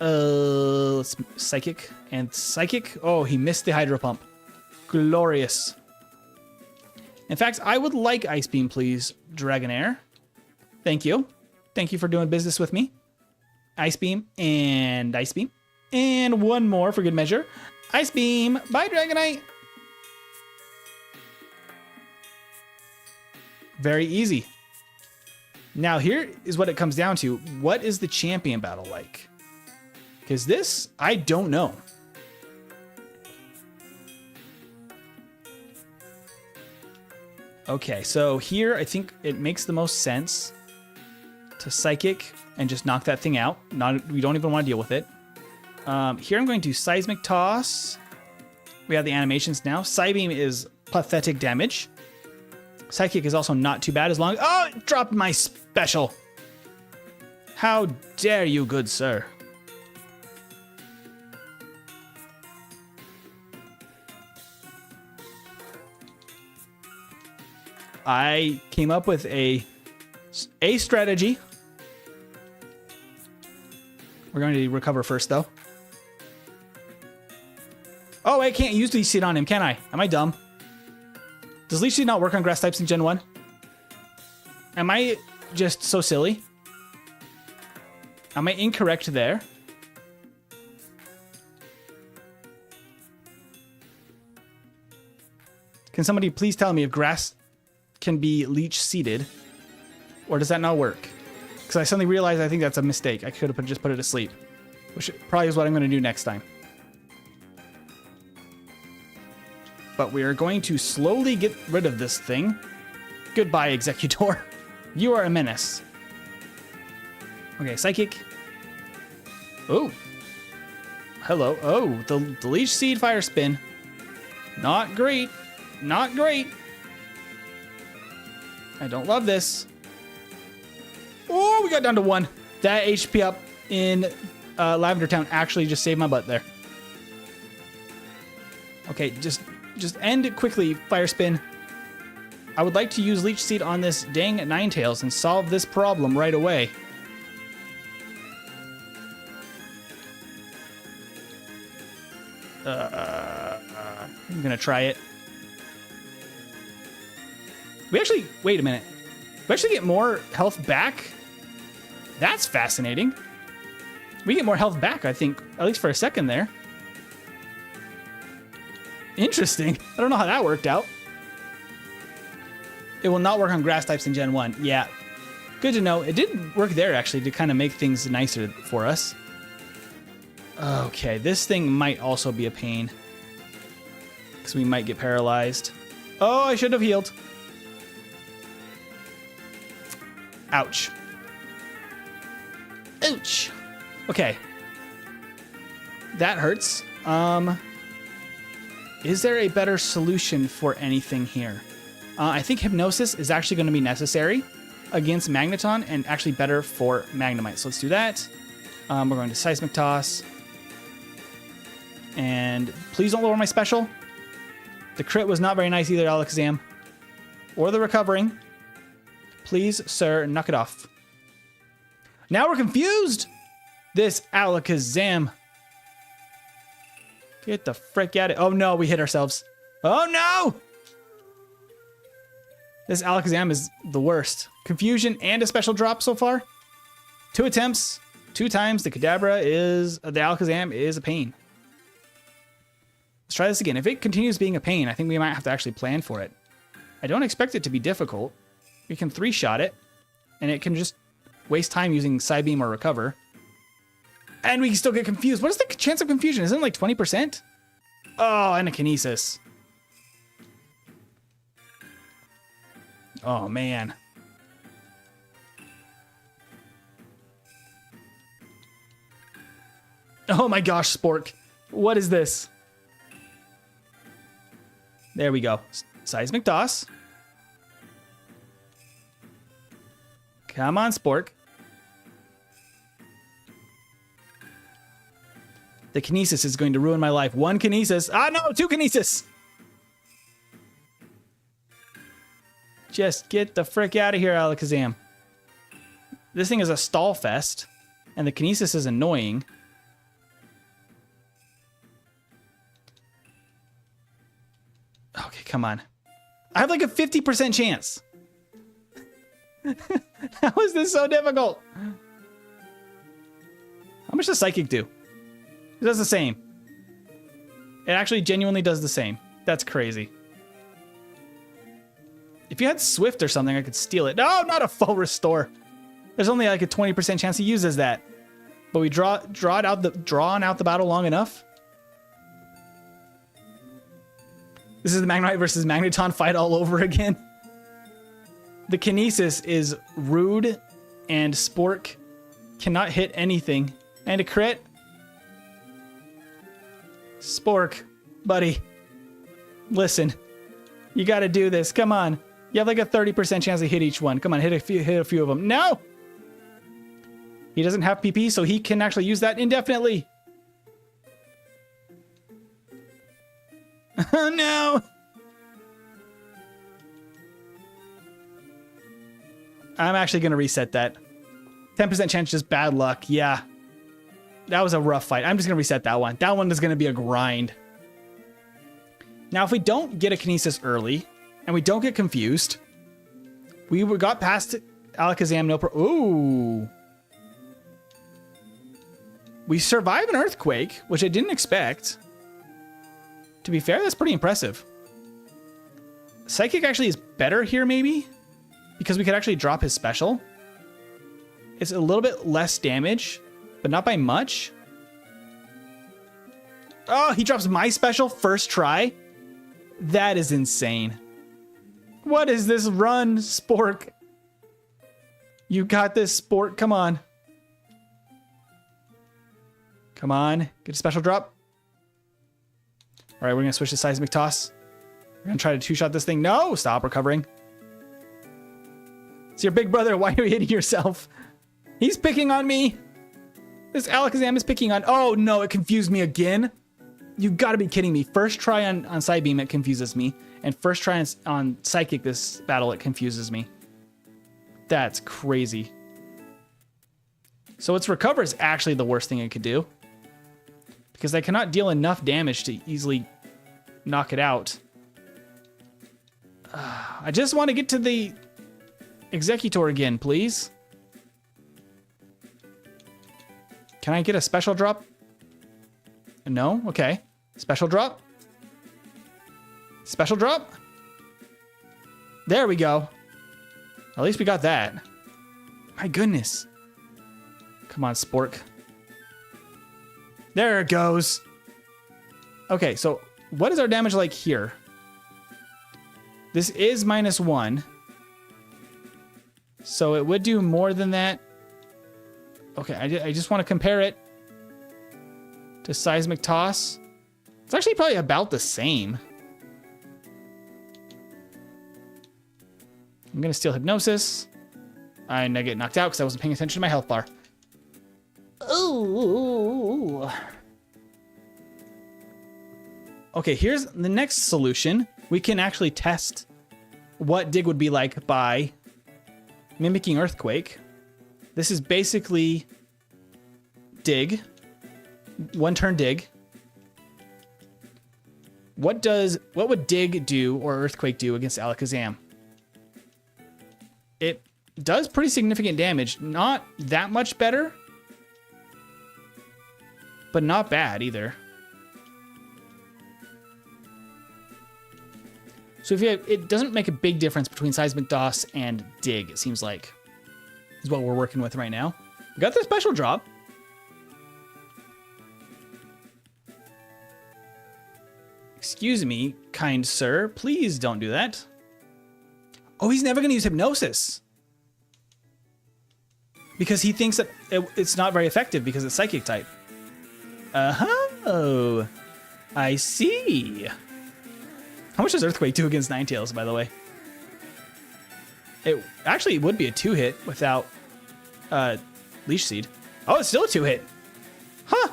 Let's Psychic and Psychic. Oh, he missed the Hydro Pump. Glorious. In fact, I would like Ice Beam, please, Dragonair. Thank you. Thank you for doing business with me. Ice Beam and Ice Beam. And one more for good measure. Ice Beam. Bye, Dragonite. Very easy. Now, here is what it comes down to. What is the champion battle like? Because this, I don't know. Okay, so here I think it makes the most sense to Psychic and just knock that thing out. We don't even want to deal with it. Here I'm going to Seismic Toss. We have the animations now. Psybeam is pathetic damage. Psychic is also not too bad as long as... Oh, it dropped my special. How dare you, good sir. I came up with a strategy. We're going to recover first, though. Oh, I can't use Leech Seed on him, can I? Am I dumb? Does Leech Seed not work on grass types in Gen 1? Am I just so silly? Am I incorrect there? Can somebody please tell me if grass can be leech seeded, or does that not work? Because I suddenly realized I think that's a mistake. I could have just put it to sleep, which probably is what I'm going to do next time. But we are going to slowly get rid of this thing. Goodbye, Executor. You are a menace. Okay, Psychic. Oh. Hello. Oh, the Leech Seed Fire Spin. Not great. Not great. I don't love this. Oh, we got down to 1. That HP up in Lavender Town actually just saved my butt there. Okay, just end it quickly, Fire Spin. I would like to use Leech Seed on this dang Ninetales and solve this problem right away. I'm gonna try it. We actually, wait a minute. We actually get more health back? That's fascinating. We get more health back, I think, at least for a second there. Interesting. I don't know how that worked out. It will not work on grass types in Gen 1. Yeah. Good to know. It did work there, actually, to kind of make things nicer for us. Okay, this thing might also be a pain. Because we might get paralyzed. Oh, I should have healed. Ouch. Ouch. Okay. That hurts. Is there a better solution for anything here? I think Hypnosis is actually going to be necessary against Magneton and actually better for Magnemite. So let's do that. We're going to Seismic Toss. And please don't lower my special. The crit was not very nice either, Alakazam. Or the recovering. Please, sir, knock it off. Now we're confused. This Alakazam. Get the frick out of it. Oh no, we hit ourselves. Oh no! This Alakazam is the worst. Confusion and a special drop so far. 2 attempts, 2 times. The Alakazam is a pain. Let's try this again. If it continues being a pain, I think we might have to actually plan for it. I don't expect it to be difficult. We can 3-shot it, and it can just waste time using Psybeam or Recover. And we can still get confused. What is the chance of confusion? Isn't it like 20%? Oh, and a Kinesis. Oh, man. Oh my gosh, Spork. What is this? There we go. Seismic Toss. Come on, Spork. The Kinesis is going to ruin my life. 1 Kinesis. Ah, no, 2 Kinesis. Just get the frick out of here, Alakazam. This thing is a stall fest, and the Kinesis is annoying. Okay, come on. I have like a 50% chance. How is this so difficult? How much does Psychic do? It does the same. It actually genuinely does the same. That's crazy. If you had Swift or something, I could steal it. No, not a full restore. There's only like a 20% chance he uses that. But we drawn out the battle long enough. This is the Magnemite versus Magneton fight all over again. The Kinesis is rude, and Spork cannot hit anything. And a crit. Spork, buddy. Listen, you got to do this. Come on. You have like a 30% chance to hit each one. Come on, hit a few of them. No! He doesn't have PP, so he can actually use that indefinitely. Oh, no! I'm actually going to reset that. 10% chance, just bad luck. Yeah. That was a rough fight. I'm just going to reset that one. That one is going to be a grind. Now, if we don't get a Kinesis early, and we don't get confused, we got past Alakazam, no pro. Ooh. We survive an Earthquake, which I didn't expect. To be fair, that's pretty impressive. Psychic actually is better here, maybe? Because we could actually drop his special. It's a little bit less damage, but not by much. Oh, he drops my special first try? That is insane. What is this run, Spork? You got this, Spork. Come on. Come on. Get a special drop. All right, we're going to switch to Seismic Toss. We're going to try to two-shot this thing. No! Stop recovering. It's your big brother. Why are you hitting yourself? He's picking on me. This Alakazam is picking on... Oh, no, it confused me again. You got to be kidding me. First try on Psybeam, it confuses me. And first try on Psychic this battle, it confuses me. That's crazy. So its Recover is actually the worst thing it could do. Because I cannot deal enough damage to easily knock it out. I just want to get to the Executor again, please. Can I get a special drop? No? Okay. Special drop. Special drop. There we go. At least we got that. My goodness. Come on, Spork. There it goes. Okay, so what is our damage like here? This is -1. So it would do more than that. Okay, I just want to compare it to Seismic Toss. It's actually probably about the same. I'm going to steal Hypnosis. And I get knocked out because I wasn't paying attention to my health bar. Ooh. Okay, here's the next solution. We can actually test what Dig would be like by mimicking Earthquake. This is basically Dig. One turn Dig. What would Dig do or Earthquake do against Alakazam? It does pretty significant damage. Not that much better, but not bad either. So it doesn't make a big difference between Seismic Toss and Dig, it seems like, is what we're working with right now. We got the special drop. Excuse me, kind sir. Please don't do that. Oh, he's never going to use Hypnosis. Because he thinks that it's not very effective because it's Psychic type. Oh, I see. How much does Earthquake do against Ninetales, by the way? It actually would be a 2-hit without Leash Seed. Oh, it's still a 2-hit. Huh.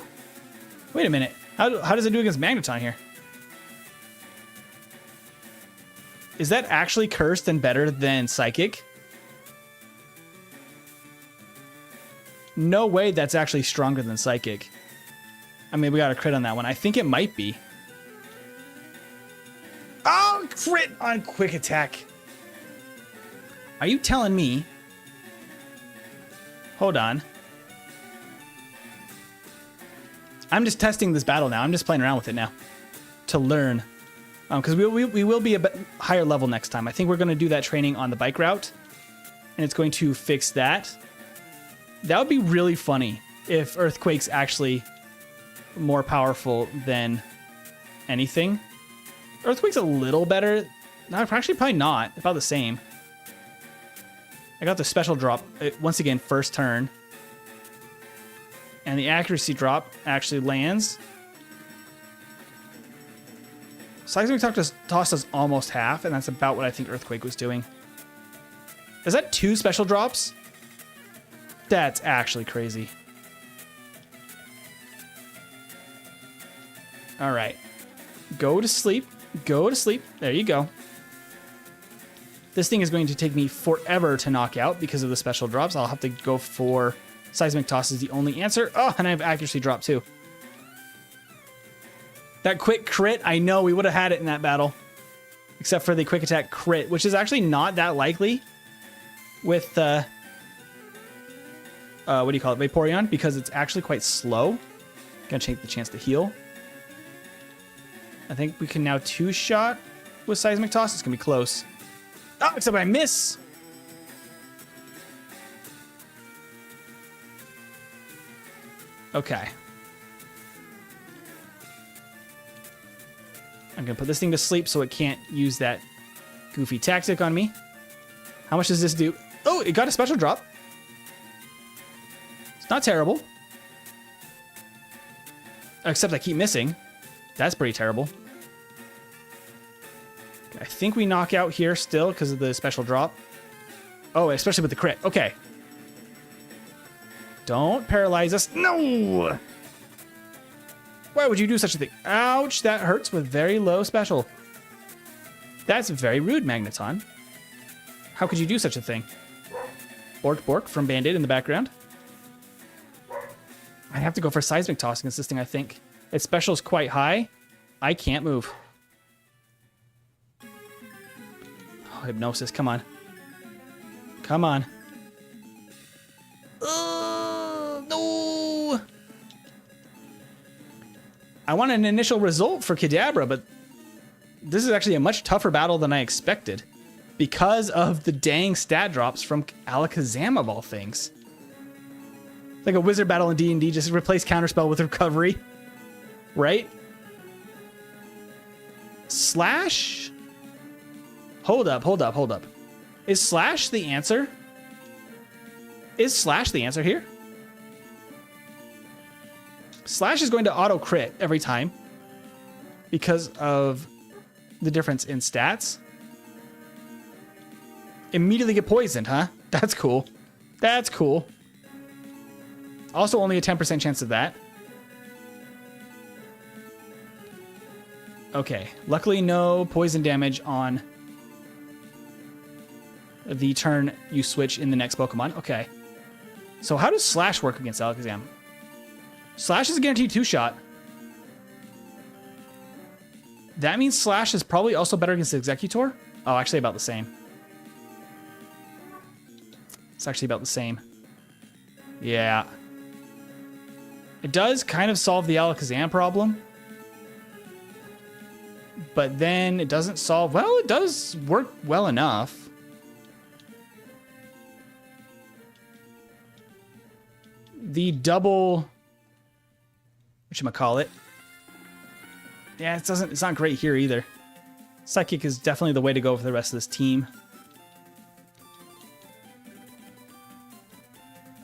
Wait a minute. How does it do against Magneton here? Is that actually cursed and better than Psychic? No way that's actually stronger than Psychic. I mean, we got a crit on that one. I think it might be. Oh, crit on Quick Attack. Are you telling me? Hold on. I'm just testing this battle now. I'm just playing around with it now to learn. Because we will be a bit higher level next time. I think we're going to do that training on the bike route. And it's going to fix that. That would be really funny if Earthquake's actually more powerful than anything. Earthquake's a little better. No, actually probably not. About the same. I got the special drop once again first turn. And the accuracy drop actually lands. Seismic Toss does almost half, and that's about what I think Earthquake was doing. Is that 2 special drops? That's actually crazy. All right. Go to sleep. Go to sleep. There you go. This thing is going to take me forever to knock out because of the special drops. I'll have to go for Seismic Toss is the only answer. Oh, and I have accuracy drop too. That quick crit, I know we would have had it in that battle. Except for the quick attack crit, which is actually not that likely with, what do you call it, Vaporeon, because it's actually quite slow. Gonna take the chance to heal. I think we can now 2-shot with Seismic Toss. It's gonna be close. Oh, except I miss. Okay. I'm going to put this thing to sleep so it can't use that goofy tactic on me. How much does this do? Oh, it got a special drop. It's not terrible. Except I keep missing. That's pretty terrible. I think we knock out here still because of the special drop. Oh, especially with the crit. Okay. Don't paralyze us. No! Why would you do such a thing? Ouch, that hurts with very low special. That's very rude, Magneton. How could you do such a thing? Bork Bork from Band-Aid in the background. I have to go for Seismic Toss against this thing, I think. Its special is quite high. I can't move. Oh, Hypnosis, come on. Come on. No! I want an initial result for Kadabra, but this is actually a much tougher battle than I expected because of the dang stat drops from Alakazam of all things. It's like a wizard battle in D&D, just replace Counterspell with Recovery, right? Slash? Hold up. Is Slash the answer? Is Slash the answer here? Slash is going to auto crit every time because of the difference in stats. Immediately get poisoned, huh? That's cool. That's cool. Also only a 10% chance of that. Okay, luckily no poison damage on the turn you switch in the next Pokemon. Okay. So how does Slash work against Alakazam? Slash is a guaranteed 2-shot. That means Slash is probably also better against Executor? Oh, actually about the same. It's actually about the same. Yeah. It does kind of solve the Alakazam problem. But then it doesn't solve... Well, it does work well enough. The double... whatchamacallit. Yeah, it's not great here either. Psychic is definitely the way to go for the rest of this team.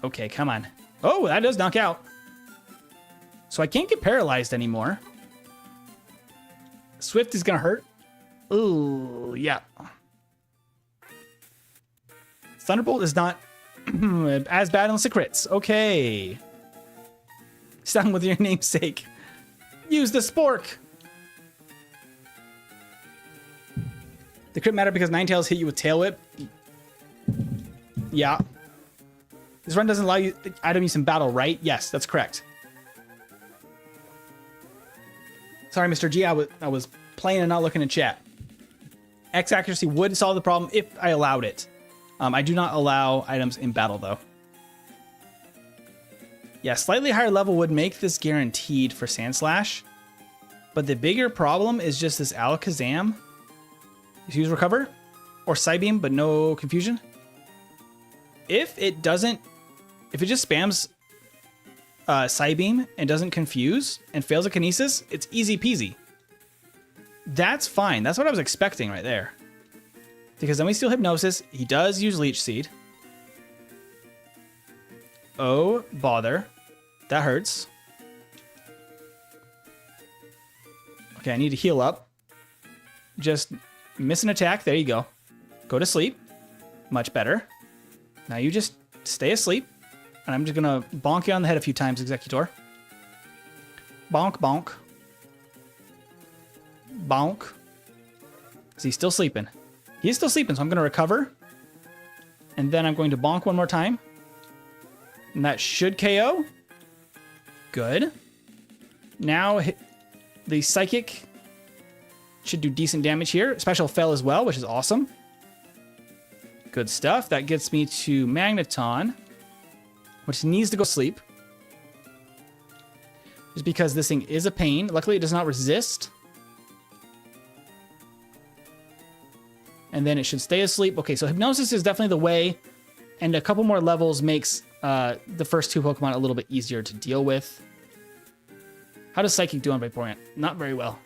Okay, come on. Oh, that does knock out. So I can't get paralyzed anymore. Swift is gonna hurt. Ooh, yeah. Thunderbolt is not as bad unless it crits. Okay. Sound with your namesake. Use the spork. The crit matter because Ninetales hit you with Tail Whip. Yeah. This run doesn't allow you item use in battle, right? Yes, that's correct. Sorry, Mr. G, I was playing and not looking in chat. X accuracy would solve the problem if I allowed it. I do not allow items in battle, though. Yeah, slightly higher level would make this guaranteed for Sandslash. But the bigger problem is just this Alakazam. Use Recover or Psybeam, but no Confusion. If it just spams Psybeam and doesn't confuse and fails a Kinesis, it's easy peasy. That's fine. That's what I was expecting right there. Because then we steal Hypnosis. He does use Leech Seed. Oh, bother. That hurts. Okay, I need to heal up. Just miss an attack. There you go. Go to sleep. Much better. Now you just stay asleep. And I'm just going to bonk you on the head a few times, Executor. Bonk, bonk. Bonk. Is he still sleeping? He is still sleeping, so I'm going to recover. And then I'm going to bonk one more time. And that should KO. Good. Now the Psychic should do decent damage here. Special fell as well, which is awesome. Good stuff. That gets me to Magneton, which needs to go sleep. Just because this thing is a pain. Luckily, it does not resist. And then it should stay asleep. Okay, so Hypnosis is definitely the way. And a couple more levels makes the first two Pokemon a little bit easier to deal with. How does Psychic do on Vaporeon? Not very well.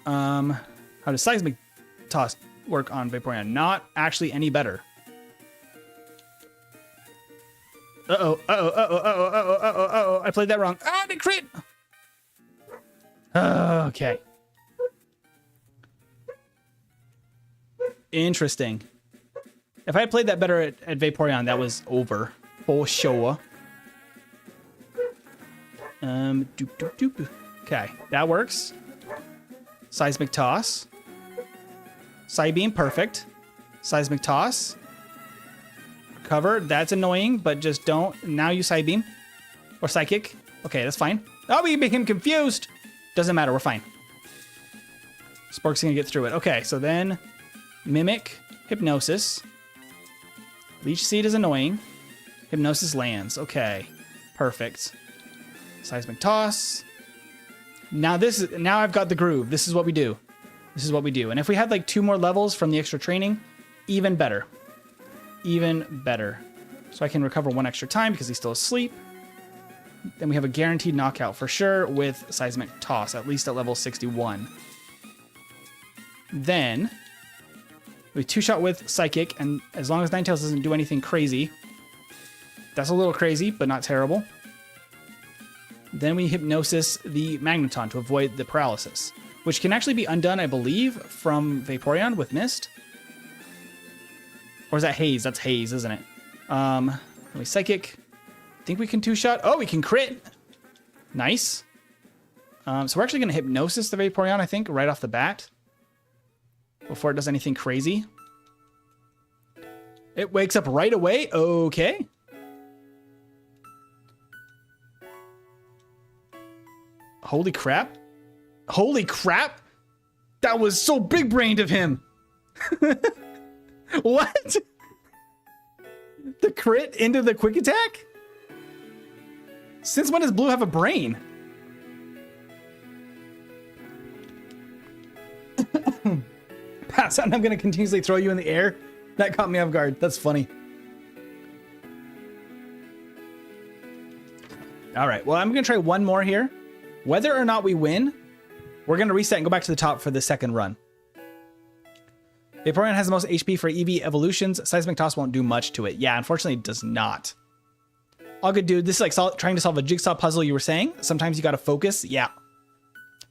How does Seismic Toss work on Vaporeon? Not actually any better. Uh-oh, uh-oh, uh-oh, uh-oh, uh-oh, uh-oh, uh-oh. I played that wrong. Ah, the crit! Okay. Interesting. If I had played that better at Vaporeon, that was over. For sure. Doop, doop, doop. Okay, that works. Seismic Toss. Psybeam, perfect. Seismic Toss. Recover, that's annoying, but just don't. Now you Psybeam. Or Psychic. Okay, that's fine. Oh, we make him confused. Doesn't matter, we're fine. Spork's gonna get through it. Okay, so then Mimic, Hypnosis. Leech Seed is annoying. Hypnosis lands. Okay, perfect. Seismic Toss. Now I've got the groove. This is what we do. This is what we do. And if we had like 2 more levels from the extra training, even better. Even better. So I can recover 1 extra time because he's still asleep. Then we have a guaranteed knockout for sure with Seismic Toss, at least at level 61. Then we 2-shot with Psychic, and as long as Ninetales doesn't do anything crazy, that's a little crazy, but not terrible. Then we Hypnosis the Magneton to avoid the paralysis, which can actually be undone, I believe, from Vaporeon with Mist. Or is that Haze? That's Haze, isn't it? We Psychic. Think we can 2-shot? Oh, we can crit. Nice. So we're actually going to Hypnosis the Vaporeon, I think, right off the bat. Before it does anything crazy. It wakes up right away. Okay. Holy crap. Holy crap. That was so big-brained of him. What? The crit into the quick attack? Since when does Blue have a brain? Pass out and I'm going to continuously throw you in the air. That caught me off guard. That's funny. All right. Well, I'm going to try one more here. Whether or not we win, we're going to reset and go back to the top for the second run. Vaporeon has the most HP for EV evolutions. Seismic Toss won't do much to it. Yeah, unfortunately, it does not. All good, dude. This is like trying to solve a jigsaw puzzle you were saying. Sometimes you got to focus. Yeah.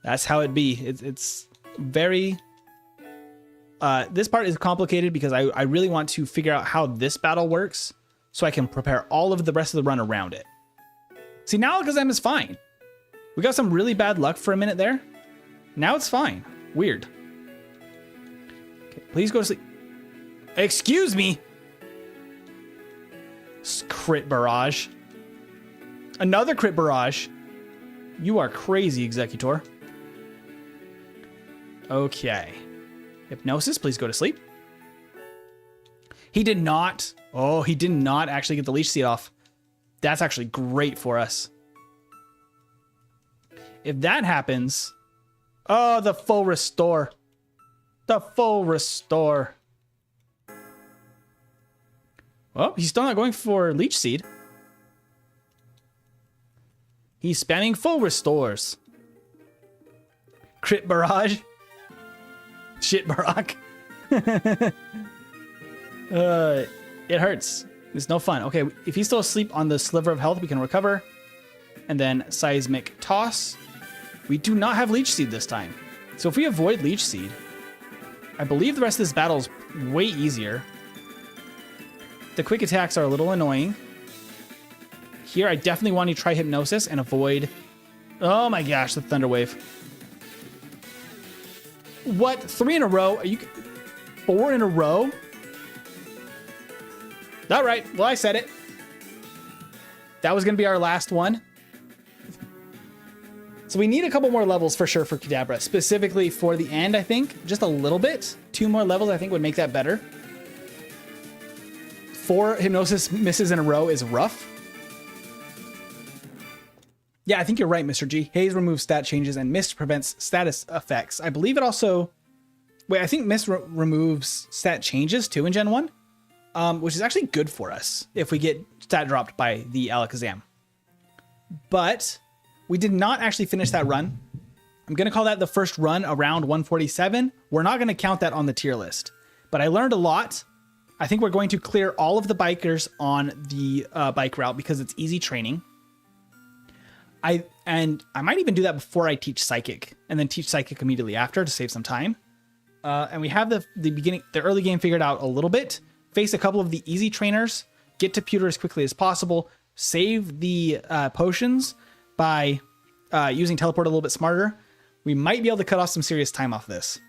That's how it be. It's very... this part is complicated because I really want to figure out how this battle works so I can prepare all of the rest of the run around it. See, now Alakazam is fine. We got some really bad luck for a minute there. Now it's fine. Weird. Okay, please go to sleep. Excuse me. Crit barrage. Another crit barrage. You are crazy, Executor. Okay. Hypnosis, please go to sleep. He did not. Oh, he did not actually get the leech seed off. That's actually great for us. If that happens... Oh, the full restore. The full restore. Well, he's still not going for leech seed. He's spamming full restores. Crit barrage. Shit Barack. It hurts. It's no fun. Okay, if he's still asleep on the sliver of health, we can recover. And then seismic toss. We do not have leech seed this time. So if we avoid leech seed, I believe the rest of this battle is way easier. The quick attacks are a little annoying. Here, I definitely want to try hypnosis and avoid... Oh my gosh, the thunder wave. What? 3 in a row? Are you... 4 in a row? All right. Well, I said it. That was going to be our last one. So we need a couple more levels for sure for Kadabra, specifically for the end, I think. Just a little bit. 2 more levels, I think, would make that better. 4 hypnosis misses in a row is rough. Yeah, I think you're right, Mr. G. Haze removes stat changes and Mist prevents status effects. I believe it also... Wait, I think Mist removes stat changes too in Gen 1, which is actually good for us if we get stat dropped by the Alakazam. But we did not actually finish that run. I'm going to call that the first run around 147. We're not going to count that on the tier list. But I learned a lot. I think we're going to clear all of the bikers on the bike route because it's easy training. I might even do that before I teach Psychic, and then teach Psychic immediately after to save some time. And we have the early game figured out a little bit. Face a couple of the easy trainers, get to Pewter as quickly as possible, save the potions by using teleport a little bit smarter. We might be able to cut off some serious time off this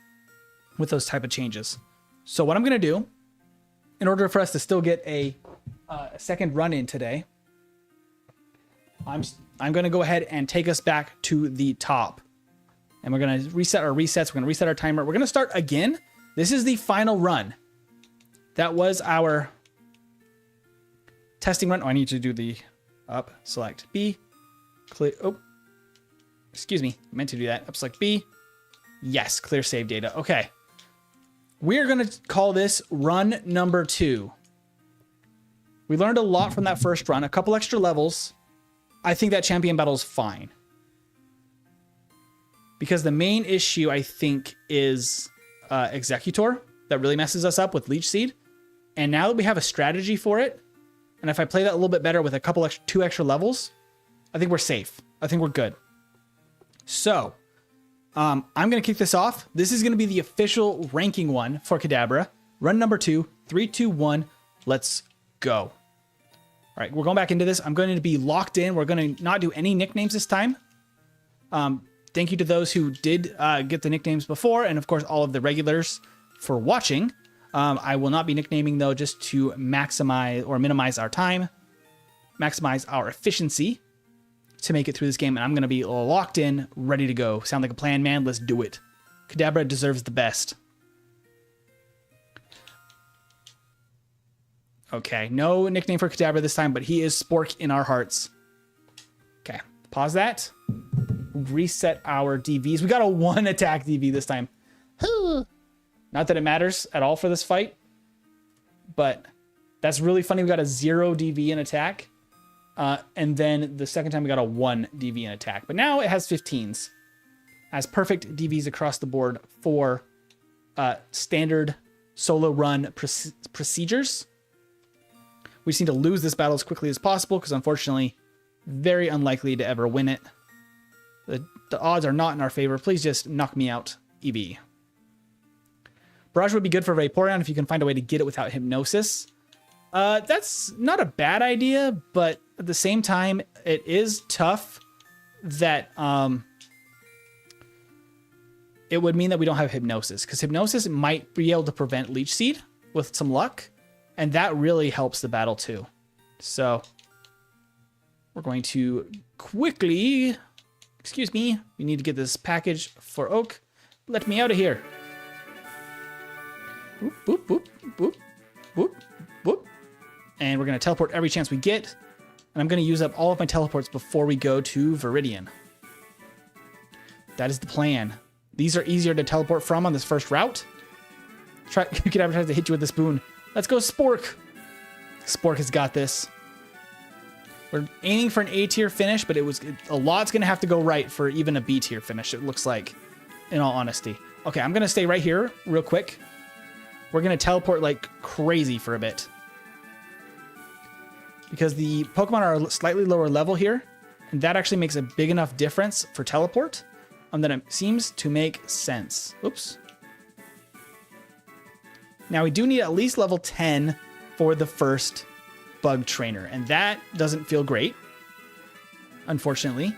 with those type of changes. So what I'm going to do, in order for us to still get a second run in today, I'm going to go ahead and take us back to the top. And we're going to reset our resets. We're going to reset our timer. We're going to start again. This is the final run. That was our testing run. Oh, I need to do the up, select B, clear. Oh, excuse me. I meant to do that. Up, select B. Yes, clear save data. Okay. We're going to call this run number 2. We learned a lot from that first run, a couple extra levels. I think that champion battle is fine. Because the main issue, I think, is Executor. That really messes us up with Leech Seed. And now that we have a strategy for it, and if I play that a little bit better with a couple extra, 2 extra levels, I think we're safe. I think we're good. So, I'm going to kick this off. This is going to be the official ranking one for Kadabra. Run number 2, 3, 2, 1. Let's go. All right, we're going back into this. I'm going to be locked in. We're going to not do any nicknames this time. Thank you to those who did get the nicknames before, and of course all of the regulars for watching. I will not be nicknaming though, just to maximize or minimize our time, maximize our efficiency to make it through this game. And I'm going to be locked in, ready to go. Sound like a plan, man? Let's do it. Kadabra deserves the best. Okay, no nickname for Kadabra this time, but he is Spork in our hearts. Okay, pause that. Reset our DVs. We got a 1 attack DV this time. Not that it matters at all for this fight, but that's really funny. We got a 0 DV in attack. And then the second time we got a 1 DV in attack. But now it has 15s. Has perfect DVs across the board for standard solo run procedures. We just need to lose this battle as quickly as possible because unfortunately, very unlikely to ever win it. The odds are not in our favor. Please just knock me out, EB. Barrage would be good for Vaporeon if you can find a way to get it without Hypnosis. That's not a bad idea, but at the same time, it is tough that it would mean that we don't have Hypnosis, because Hypnosis might be able to prevent Leech Seed with some luck, and that really helps the battle too. So we're going to quickly, excuse me, we need to get this package for Oak. Let me out of here. Boop, boop, boop, boop, boop, boop. And we're going to teleport every chance we get. And I'm going to use up all of my teleports before we go to Viridian. That is the plan. These are easier to teleport from on this first route. You could have to hit you with the spoon. Let's go, Spork. Spork has got this. We're aiming for an A tier finish, but a lot's going to have to go right for even a B tier finish, it looks like, in all honesty. Okay, I'm going to stay right here real quick. We're going to teleport like crazy for a bit, because the Pokemon are slightly lower level here, and that actually makes a big enough difference for teleport, and that it seems to make sense. Oops. Now we do need at least level 10 for the first bug trainer, and that doesn't feel great, unfortunately,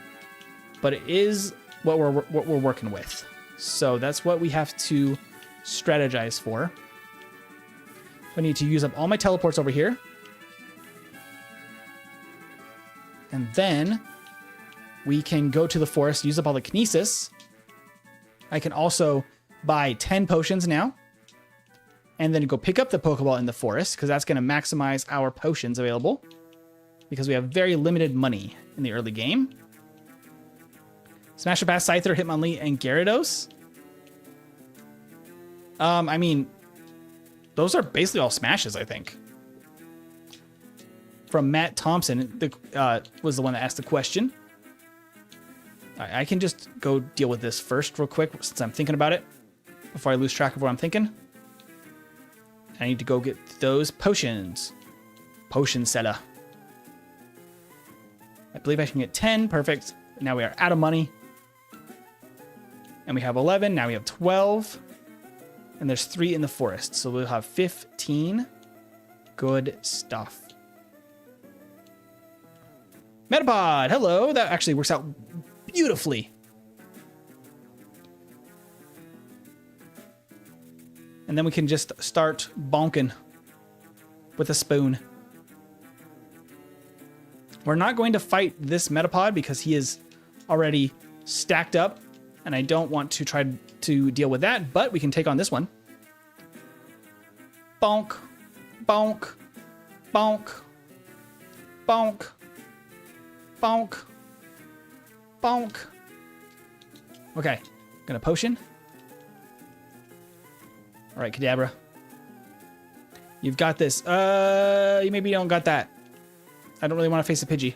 but it is what we're working with. So that's what we have to strategize for. I need to use up all my teleports over here. And then we can go to the forest, use up all the Kinesis. I can also buy 10 potions now, and then go pick up the Pokeball in the forest, because that's going to maximize our potions available, because we have very limited money in the early game. Smasher Pass, Scyther, Hitmonlee, and Gyarados. I mean, those are basically all smashes, I think. From Matt Thompson, was the one that asked the question. I can just go deal with this first real quick, since I'm thinking about it, before I lose track of what I'm thinking. I need to go get those potions. Potion seller. I believe I can get 10. Perfect. Now we are out of money. And we have 11. Now we have 12. And there's 3 in the forest. So we'll have 15. Good stuff. Metapod. Hello. That actually works out beautifully. And then we can just start bonking with a spoon. We're not going to fight this Metapod because he is already stacked up, and I don't want to try to deal with that, but we can take on this one. Bonk, bonk, bonk, bonk, bonk, bonk. Okay, gonna potion. All right, Kadabra. You've got this. You maybe don't got that. I don't really want to face a Pidgey.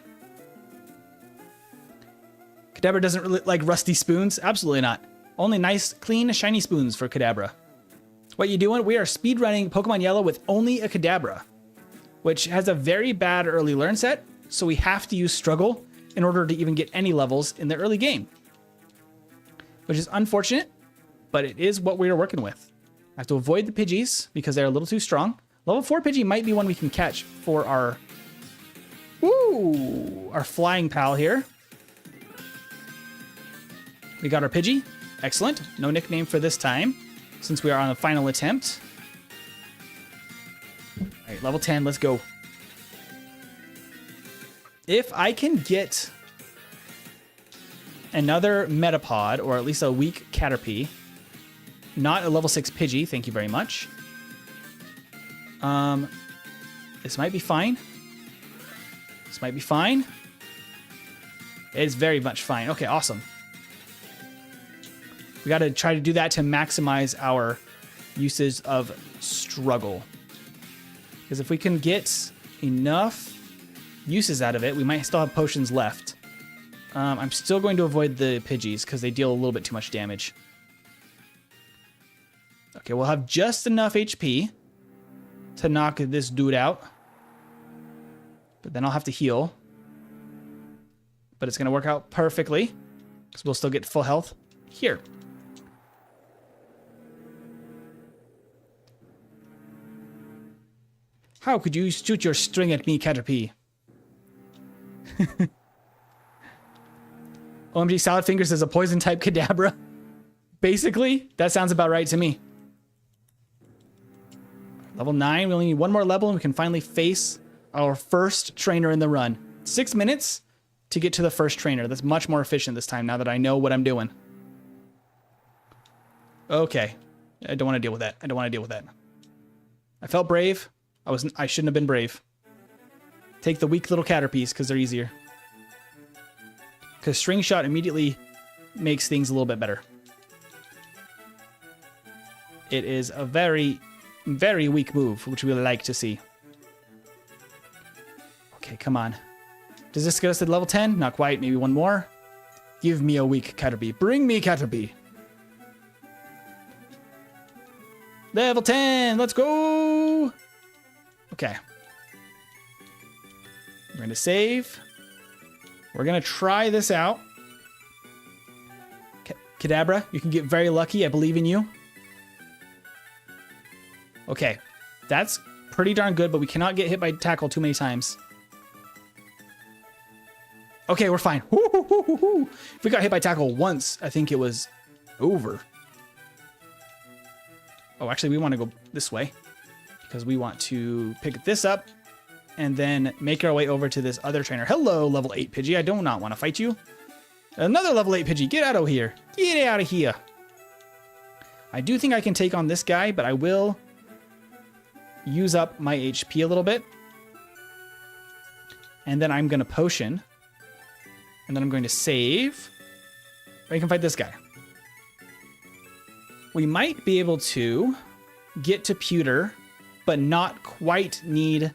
Kadabra doesn't really like rusty spoons. Absolutely not. Only nice, clean, shiny spoons for Kadabra. What you doing? We are speedrunning Pokemon Yellow with only a Kadabra, which has a very bad early learn set, so we have to use Struggle in order to even get any levels in the early game, which is unfortunate, but it is what we are working with. I have to avoid the Pidgeys because they're a little too strong. Level 4 Pidgey might be one we can catch for our flying pal here. We got our Pidgey. Excellent. No nickname for this time, since we are on the final attempt. All right, level 10, let's go. If I can get another Metapod, or at least a weak Caterpie, not a level 6 Pidgey, thank you very much. This might be fine. This might be fine. It's very much fine. Okay, awesome. We got to try to do that to maximize our usage of Struggle. Because if we can get enough uses out of it, we might still have potions left. I'm still going to avoid the Pidgeys because they deal a little bit too much damage. Okay, we'll have just enough HP to knock this dude out. But then I'll have to heal. But it's going to work out perfectly, because we'll still get full health here. How could you shoot your string at me, Caterpie? OMG, Salad Fingers is a poison type Kadabra. Basically, that sounds about right to me. Level 9, we only need one more level and we can finally face our first trainer in the run. 6 minutes to get to the first trainer. That's much more efficient this time now that I know what I'm doing. Okay. I don't want to deal with that. I don't want to deal with that. I felt brave. I shouldn't have been brave. Take the weak little Caterpies because they're easier. Because String Shot immediately makes things a little bit better. It is a very, very weak move, which we like to see. Okay, come on. Does this get us to level 10? Not quite. Maybe one more. Give me a weak Caterpie. Bring me Caterpie. Level 10. Let's go. Okay. We're going to save. We're going to try this out. Kadabra, you can get very lucky. I believe in you. Okay. That's pretty darn good, but we cannot get hit by tackle too many times. Okay, we're fine. If we got hit by tackle once, I think it was over. Oh, actually, we want to go this way because we want to pick this up and then make our way over to this other trainer. Hello, level 8 Pidgey. I do not want to fight you. Another level 8 Pidgey. Get out of here. Get out of here. I do think I can take on this guy, but I will use up my HP a little bit. And then I'm going to potion. And then I'm going to save. I can fight this guy. We might be able to get to Pewter, but not quite need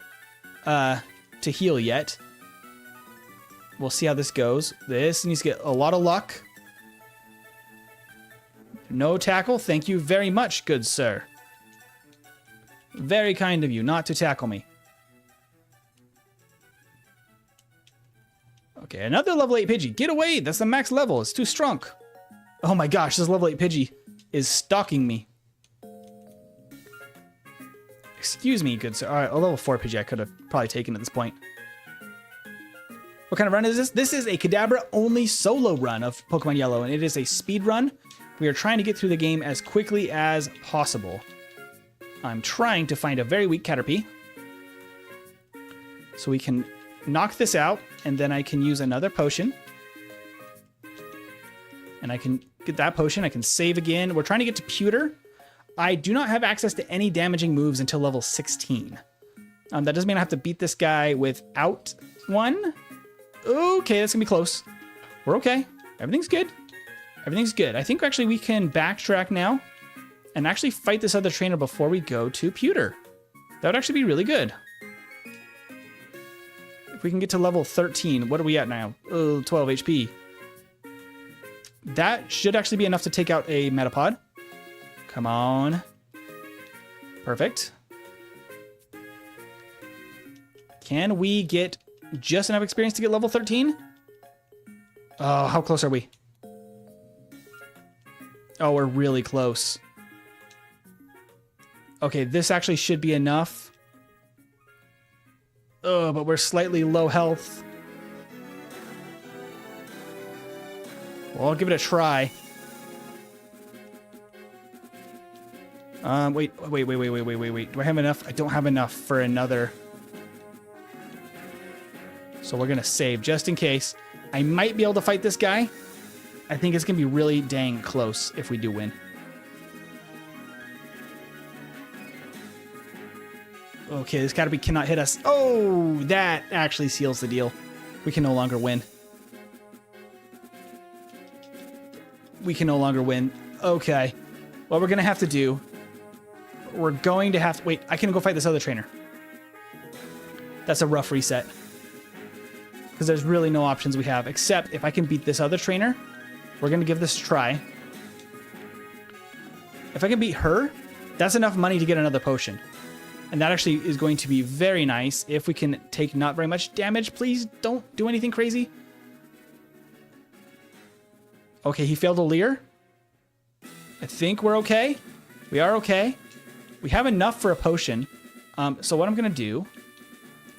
to heal yet. We'll see how this goes. This needs to get a lot of luck. No tackle. Thank you very much, good sir. Very kind of you not to tackle me. Okay, another level 8 Pidgey. Get away! That's the max level. It's too strong. Oh my gosh, this level 8 Pidgey is stalking me. Excuse me, good sir. All right, a level 4 Pidgey I could have probably taken at this point. What kind of run is this? This is a Kadabra only solo run of Pokemon Yellow, and it is a speed run. We are trying to get through the game as quickly as possible. I'm trying to find a very weak Caterpie so we can knock this out, and then I can use another potion. And I can get that potion. I can save again. We're trying to get to Pewter. I do not have access to any damaging moves until level 16. That doesn't mean I have to beat this guy without one. Okay, that's gonna be close. We're okay. Everything's good. Everything's good. I think actually we can backtrack now and actually fight this other trainer before we go to Pewter. That would actually be really good. If we can get to level 13, what are we at now? 12 HP. That should actually be enough to take out a Metapod. Come on. Perfect. Can we get just enough experience to get level 13? Oh, how close are we? Oh, we're really close. Okay, this actually should be enough. Oh, but we're slightly low health. Well, I'll give it a try. Wait. Do I have enough? I don't have enough for another. So we're gonna save just in case. I might be able to fight this guy. I think it's gonna be really dang close if we do win. Okay, this Caterpie cannot hit us. Oh, that actually seals the deal. We can no longer win. We can no longer win. Okay. What we're gonna have to do, we're going to have to, wait, I can go fight this other trainer. That's a rough reset. Because there's really no options we have, except if I can beat this other trainer, we're gonna give this a try. If I can beat her, that's enough money to get another potion. And that actually is going to be very nice if we can take not very much damage. Please don't do anything crazy. Okay, he failed a Leer. I think we're okay. We are okay. We have enough for a potion. So what I'm going to do,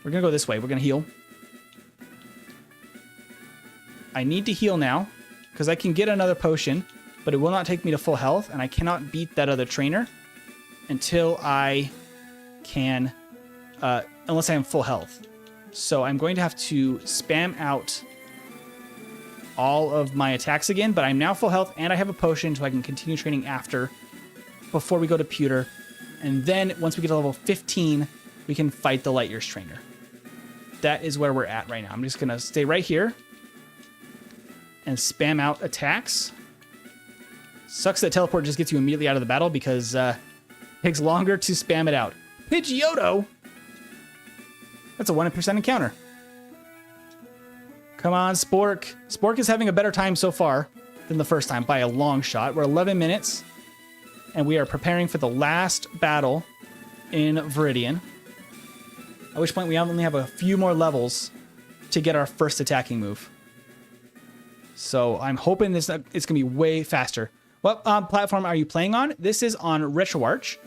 we're going to go this way. We're going to heal. I need to heal now. because I can get another potion, but it will not take me to full health, and I cannot beat that other trainer until I can, unless I am full health. So I'm going to have to spam out all of my attacks again, but I'm now full health, and I have a potion, so I can continue training after, before we go to pewter. And then once we get to level 15, we can fight the light years trainer. That is where we're at right now. I'm just going to stay right here and spam out attacks. Sucks that teleport just gets you immediately out of the battle because it takes longer to spam it out. Pidgeotto? That's a 1% encounter. Come on, Spork. Spork is having a better time so far than the first time by a long shot. We're 11 minutes, and we are preparing for the last battle in Viridian. At which point we only have a few more levels to get our first attacking move. So I'm hoping it's going to be way faster. What platform are you playing on? This is on RetroArch.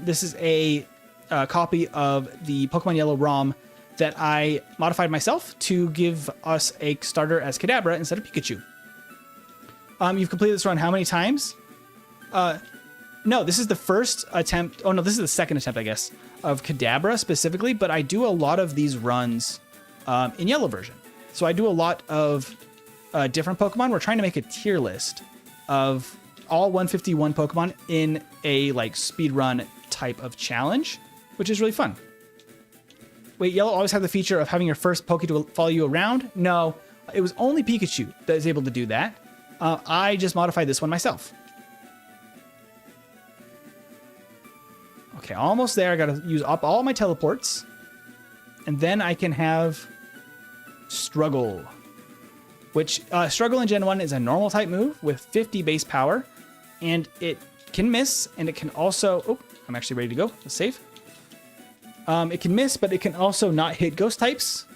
This is a copy of the Pokemon Yellow ROM that I modified myself to give us a starter as Kadabra instead of Pikachu. You've completed this run how many times? No, this is the first attempt. Oh, no, this is the second attempt, I guess, of Kadabra specifically, but I do a lot of these runs in Yellow version. So I do a lot of different Pokemon. We're trying to make a tier list of all 151 Pokemon in a like speedrun type of challenge, which is really fun. Wait, Yellow always had the feature of having your first Poke to follow you around? No, it was only Pikachu that is able to do that. I just modified this one myself. Okay, almost there. I gotta use up all my teleports. And then I can have Struggle. Which, Struggle in Gen 1 is a normal type move with 50 base power. And it can miss, and it can also... Oh, I'm actually ready to go. Let's save. It can miss, but it can also not hit ghost types.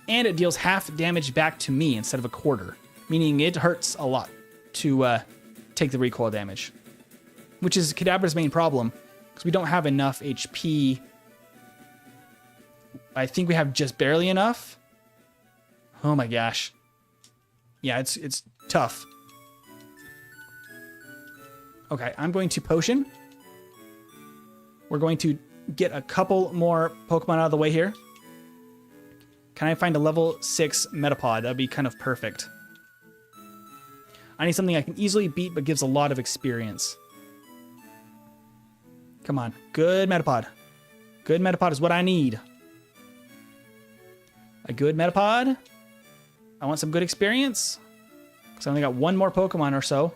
And it deals half damage back to me instead of a quarter. Meaning it hurts a lot to take the recoil damage. Which is Kadabra's main problem. Because we don't have enough HP. I think we have just barely enough. Oh my gosh. Yeah, it's tough. Okay, I'm going to potion. We're going to get a couple more Pokemon out of the way here. Can I find a level 6 Metapod? That'd be kind of perfect. I need something I can easily beat but gives a lot of experience. Come on. Good Metapod. Good Metapod is what I need. A good Metapod. I want some good experience. Because I only got one more Pokemon or so.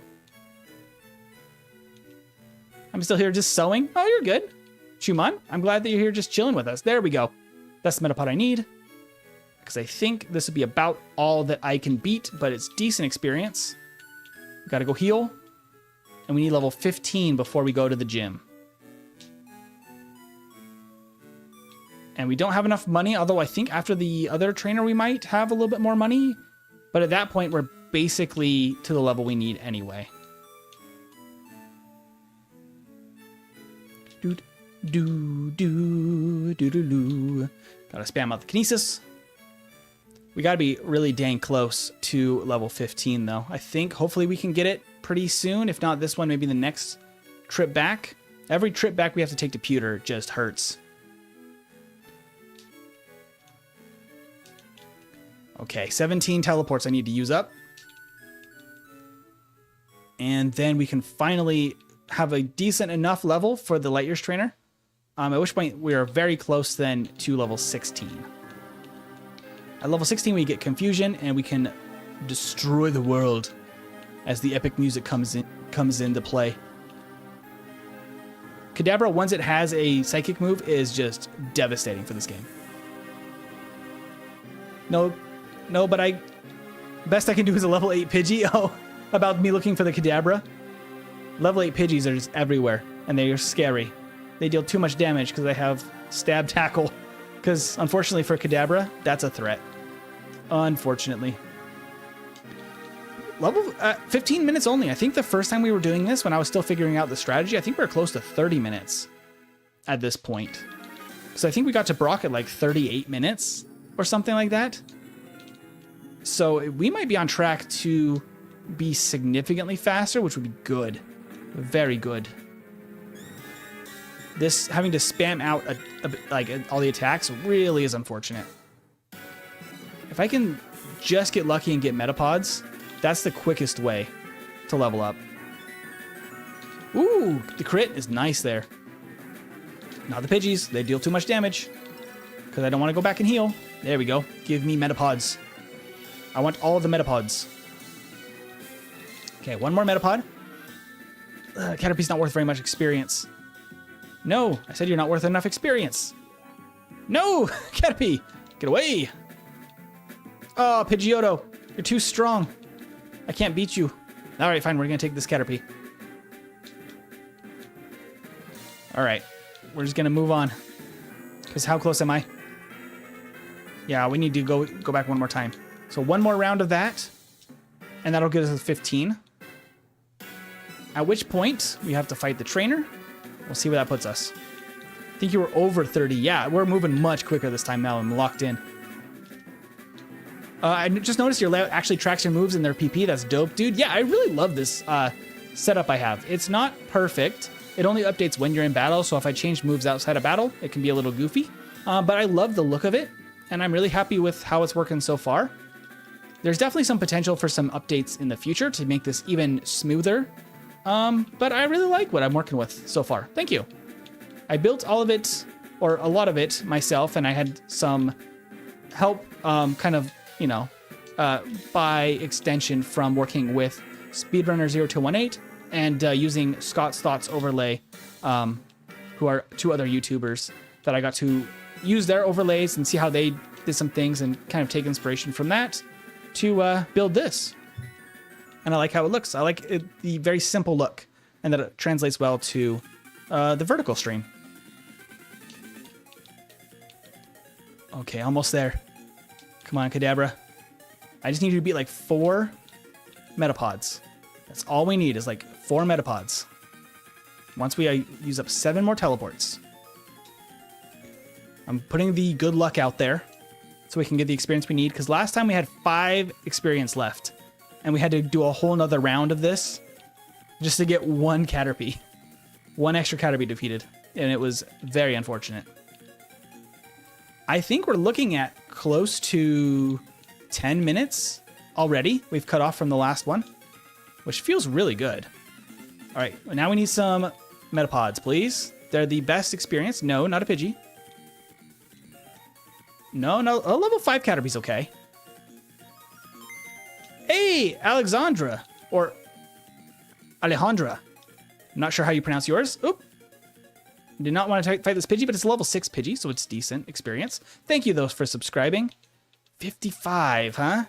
I'm still here just sewing. Oh, you're good. Shumon, I'm glad that you're here just chilling with us. There we go. That's the Metapod I need. Because I think this would be about all that I can beat, but it's decent experience. Gotta go heal. And we need level 15 before we go to the gym. And we don't have enough money, although I think after the other trainer we might have a little bit more money. But at that point, we're basically to the level we need anyway. Gotta spam out the Kinesis. We gotta be really dang close to level 15 though. I think hopefully we can get it pretty soon. If not this one, maybe the next trip back. Every trip back we have to take to Pewter just hurts. Okay, 17 teleports I need to use up. And then we can finally have a decent enough level for the Light Years trainer. At which point we are very close then to level 16. At level 16 we get Confusion and we can destroy the world as the epic music comes into play. Kadabra, once it has a psychic move, is just devastating for this game. No, but best I can do is a level 8 Pidgey. Oh, about me looking for the Kadabra. Level 8 Pidgeys are just everywhere, and they are scary. They deal too much damage because they have Stab Tackle. Because, unfortunately for Kadabra, that's a threat. Unfortunately. Level 15 minutes only. I think the first time we were doing this, when I was still figuring out the strategy, I think we were close to 30 minutes at this point. Because I think we got to Brock at like 38 minutes or something like that. So we might be on track to be significantly faster, which would be good. Very good. This having to spam out all the attacks really is unfortunate. If I can just get lucky and get metapods, that's the quickest way to level up. Ooh, the crit is nice there. Not the Pidgeys, they deal too much damage. Because I don't want to go back and heal. There we go. Give me metapods. I want all of the metapods. Okay, one more metapod. Caterpie's not worth very much experience. No, I said you're not worth enough experience. No, Caterpie, get away. Oh, Pidgeotto, you're too strong. I can't beat you. All right, fine, we're gonna take this Caterpie. All right, we're just gonna move on. Because how close am I? Yeah, we need to go back one more time. So one more round of that, and that'll get us to 15. At which point, we have to fight the trainer. We'll see where that puts us. I think you were over 30. Yeah, we're moving much quicker this time now. I'm locked in. I just noticed your layout actually tracks your moves in their PP. That's dope, dude. Yeah, I really love this setup I have. It's not perfect. It only updates when you're in battle, so if I change moves outside of battle, it can be a little goofy. But I love the look of it, and I'm really happy with how it's working so far. There's definitely some potential for some updates in the future to make this even smoother. But I really like what I'm working with so far. Thank you. I built all of it, or a lot of it, myself, and I had some help, kind of, you know, by extension from working with Speedrunner0218 and using Scott's Thoughts Overlay, who are two other YouTubers that I got to use their overlays and see how they did some things and kind of take inspiration from that to build this. And I like how it looks. I like the very simple look, and that it translates well to the vertical stream. Okay, almost there. Come on, Kadabra. I just need you to beat like 4 metapods. That's all we need is like 4 metapods. Once we use up 7 more teleports. I'm putting the good luck out there so we can get the experience we need, because last time we had 5 experience left. And we had to do a whole nother round of this just to get 1 Caterpie. 1 extra Caterpie defeated. And it was very unfortunate. I think we're looking at close to 10 minutes already. We've cut off from the last one, which feels really good. All right, now we need some metapods, please. They're the best experience. No, not a Pidgey. No, a level 5 Caterpie's okay. Hey, Alexandra, or Alejandra. I'm not sure how you pronounce yours. Oop. Did not want to fight this Pidgey, but it's a level 6 Pidgey, so it's decent experience. Thank you, though, for subscribing. 55, huh?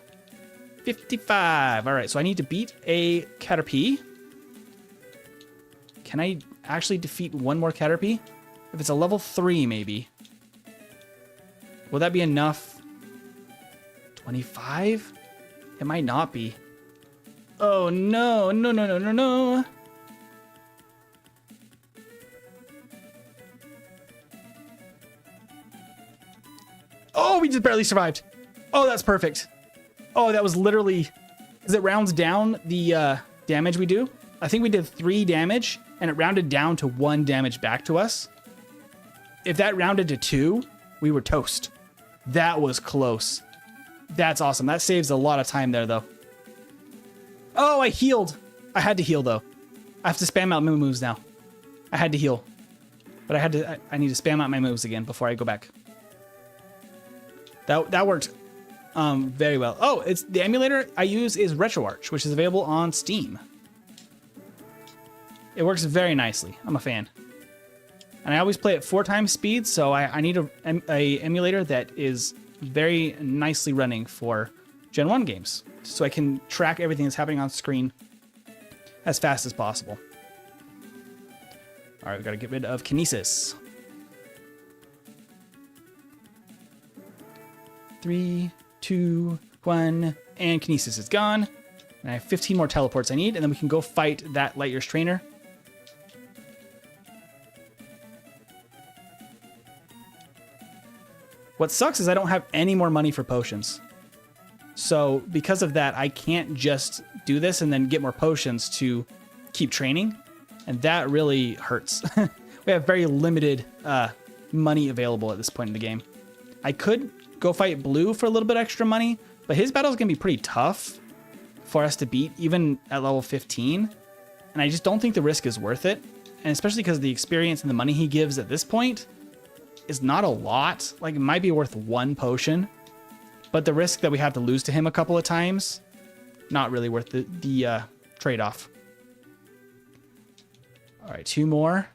55. All right, so I need to beat a Caterpie. Can I actually defeat 1 more Caterpie? If it's a level 3, maybe. Will that be enough? 25? It might not be. Oh, no. No. Oh, we just barely survived. Oh, that's perfect. Oh, that was literally... Because it rounds down the damage we do. I think we did 3 damage, and it rounded down to 1 damage back to us. If that rounded to 2, we were toast. That was close. That's awesome. That saves a lot of time there, though. Oh, I healed. I had to heal, though. I have to spam out my moves now. I had to heal. But I need to spam out my moves again before I go back. That worked very well. Oh, it's the emulator I use is RetroArch, which is available on Steam. It works very nicely. I'm a fan. And I always play at 4 times speed, so I need a emulator that is very nicely running for Gen 1 games, so I can track everything that's happening on screen as fast as possible. All right, we got to get rid of Kinesis. 3, 2, 1, and Kinesis is gone. And I have 15 more teleports I need, and then we can go fight that Light Years trainer. What sucks is I don't have any more money for potions. So because of that, I can't just do this and then get more potions to keep training. And that really hurts. We have very limited money available at this point in the game. I could go fight Blue for a little bit extra money, but his battle is going to be pretty tough for us to beat, even at level 15. And I just don't think the risk is worth it. And especially because the experience and the money he gives at this point is not a lot. Like, it might be worth 1 potion, but the risk that we have to lose to him a couple of times, not really worth the trade-off. All right, 2 more.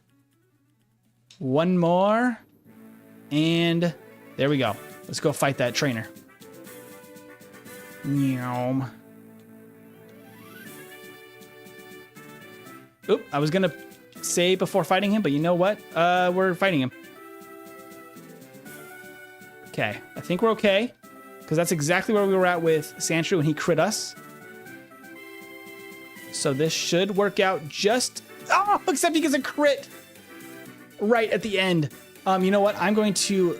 1 more. And there we go. Let's go fight that trainer. Meow. Oop, I was going to say before fighting him, but you know what? We're fighting him. Okay, I think we're okay, because that's exactly where we were at with Sandshrew when he crit us. So this should work out just... Oh, except he gets a crit right at the end. You know what? I'm going to...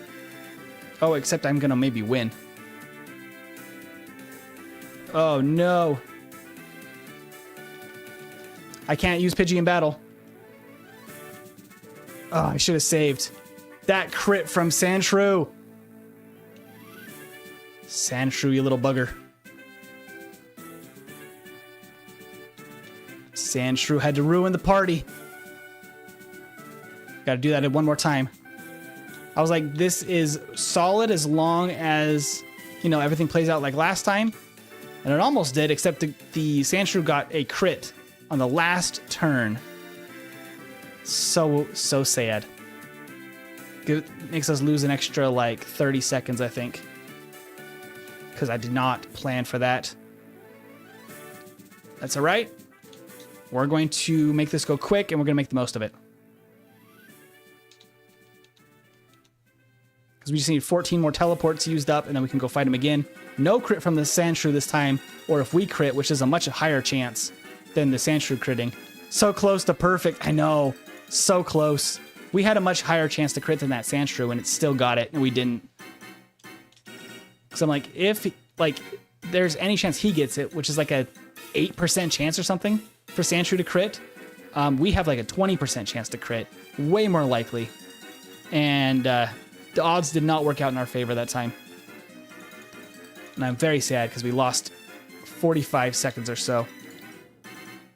Oh, except I'm going to maybe win. Oh, no. I can't use Pidgey in battle. Oh, I should have saved. That crit from Sandshrew. Sandshrew, you little bugger. Sandshrew had to ruin the party. Gotta do that one more time. I was like, this is solid as long as, you know, everything plays out like last time. And it almost did, except the Sandshrew got a crit on the last turn. So sad. It makes us lose an extra like 30 seconds, I think. Because I did not plan for that. That's all right. We're going to make this go quick, and we're going to make the most of it. Because we just need 14 more teleports used up, and then we can go fight him again. No crit from the Sandshrew this time, or if we crit, which is a much higher chance than the Sandshrew critting. So close to perfect. I know. So close. We had a much higher chance to crit than that Sandshrew, and it still got it, and we didn't. Because I'm like, if like there's any chance he gets it, which is like a 8% chance or something for Sandshrew to crit, we have like a 20% chance to crit. Way more likely. And the odds did not work out in our favor that time. And I'm very sad because we lost 45 seconds or so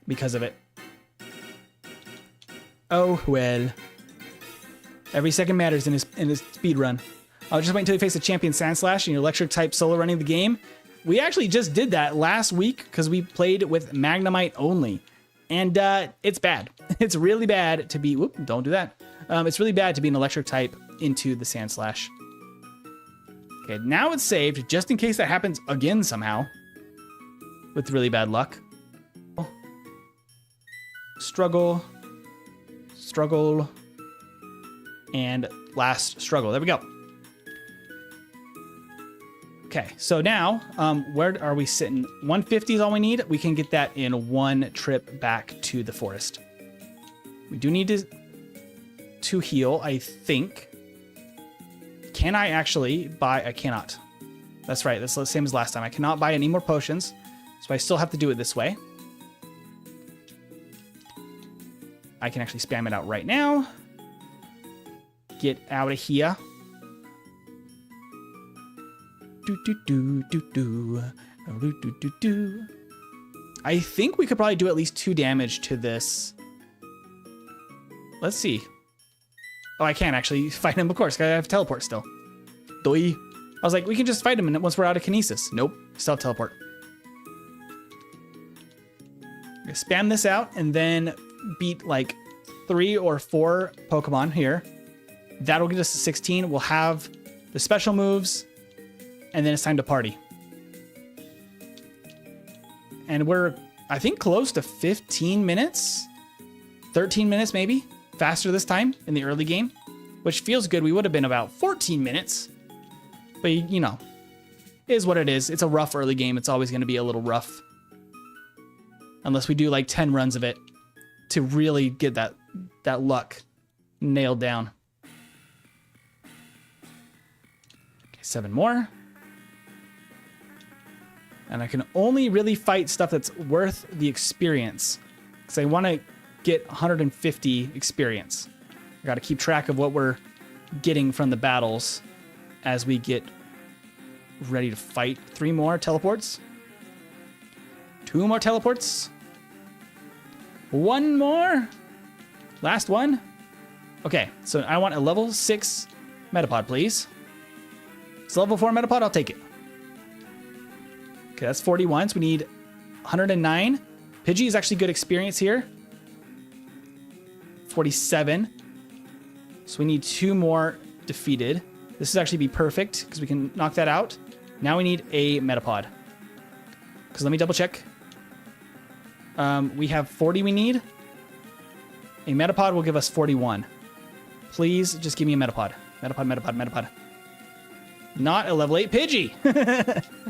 because of it. Oh, well. Every second matters in this speed run. I'll just wait until you face a champion Sandslash and your electric type solo running the game. We actually just did that last week because we played with Magnemite only. And it's bad. It's really bad to be... Whoop, don't do that. It's really bad to be an electric type into the Sandslash. Okay, now it's saved just in case that happens again somehow. With really bad luck. Struggle. Struggle. And last struggle. There we go. Okay, so now, where are we sitting? 150 is all we need. We can get that in 1 trip back to the forest. We do need to heal, I think. Can I actually buy... I cannot. That's right, that's the same as last time. I cannot buy any more potions, so I still have to do it this way. I can actually spam it out right now. Get out of here. I think we could probably do at least 2 damage to this. Let's see. Oh, I can't actually fight him, of course. I have teleport still. Doi. I was like, we can just fight him once we're out of kinesis. Nope, still have teleport. Spam this out and then beat like 3 or 4 Pokemon here. That'll get us to 16. We'll have the special moves. And then it's time to party. And we're, I think, close to 15 minutes. 13 minutes, maybe. Faster this time in the early game. Which feels good. We would have been about 14 minutes. But, you know, it is what it is. It's a rough early game. It's always going to be a little rough. Unless we do like 10 runs of it to really get that luck nailed down. Okay, 7 more. And I can only really fight stuff that's worth the experience. Because I want to get 150 experience. I got to keep track of what we're getting from the battles as we get ready to fight. 3 more teleports. 2 more teleports. 1 more. Last one. Okay, so I want a level 6 Metapod, please. It's level 4 Metapod, I'll take it. Okay, that's 41, so we need 109. Pidgey is actually good experience here. 47. So we need 2 more defeated. This would actually be perfect, because we can knock that out. Now we need a Metapod. Because let me double check. We have 40 we need. A Metapod will give us 41. Please just give me a Metapod. Metapod. Not a level 8 Pidgey.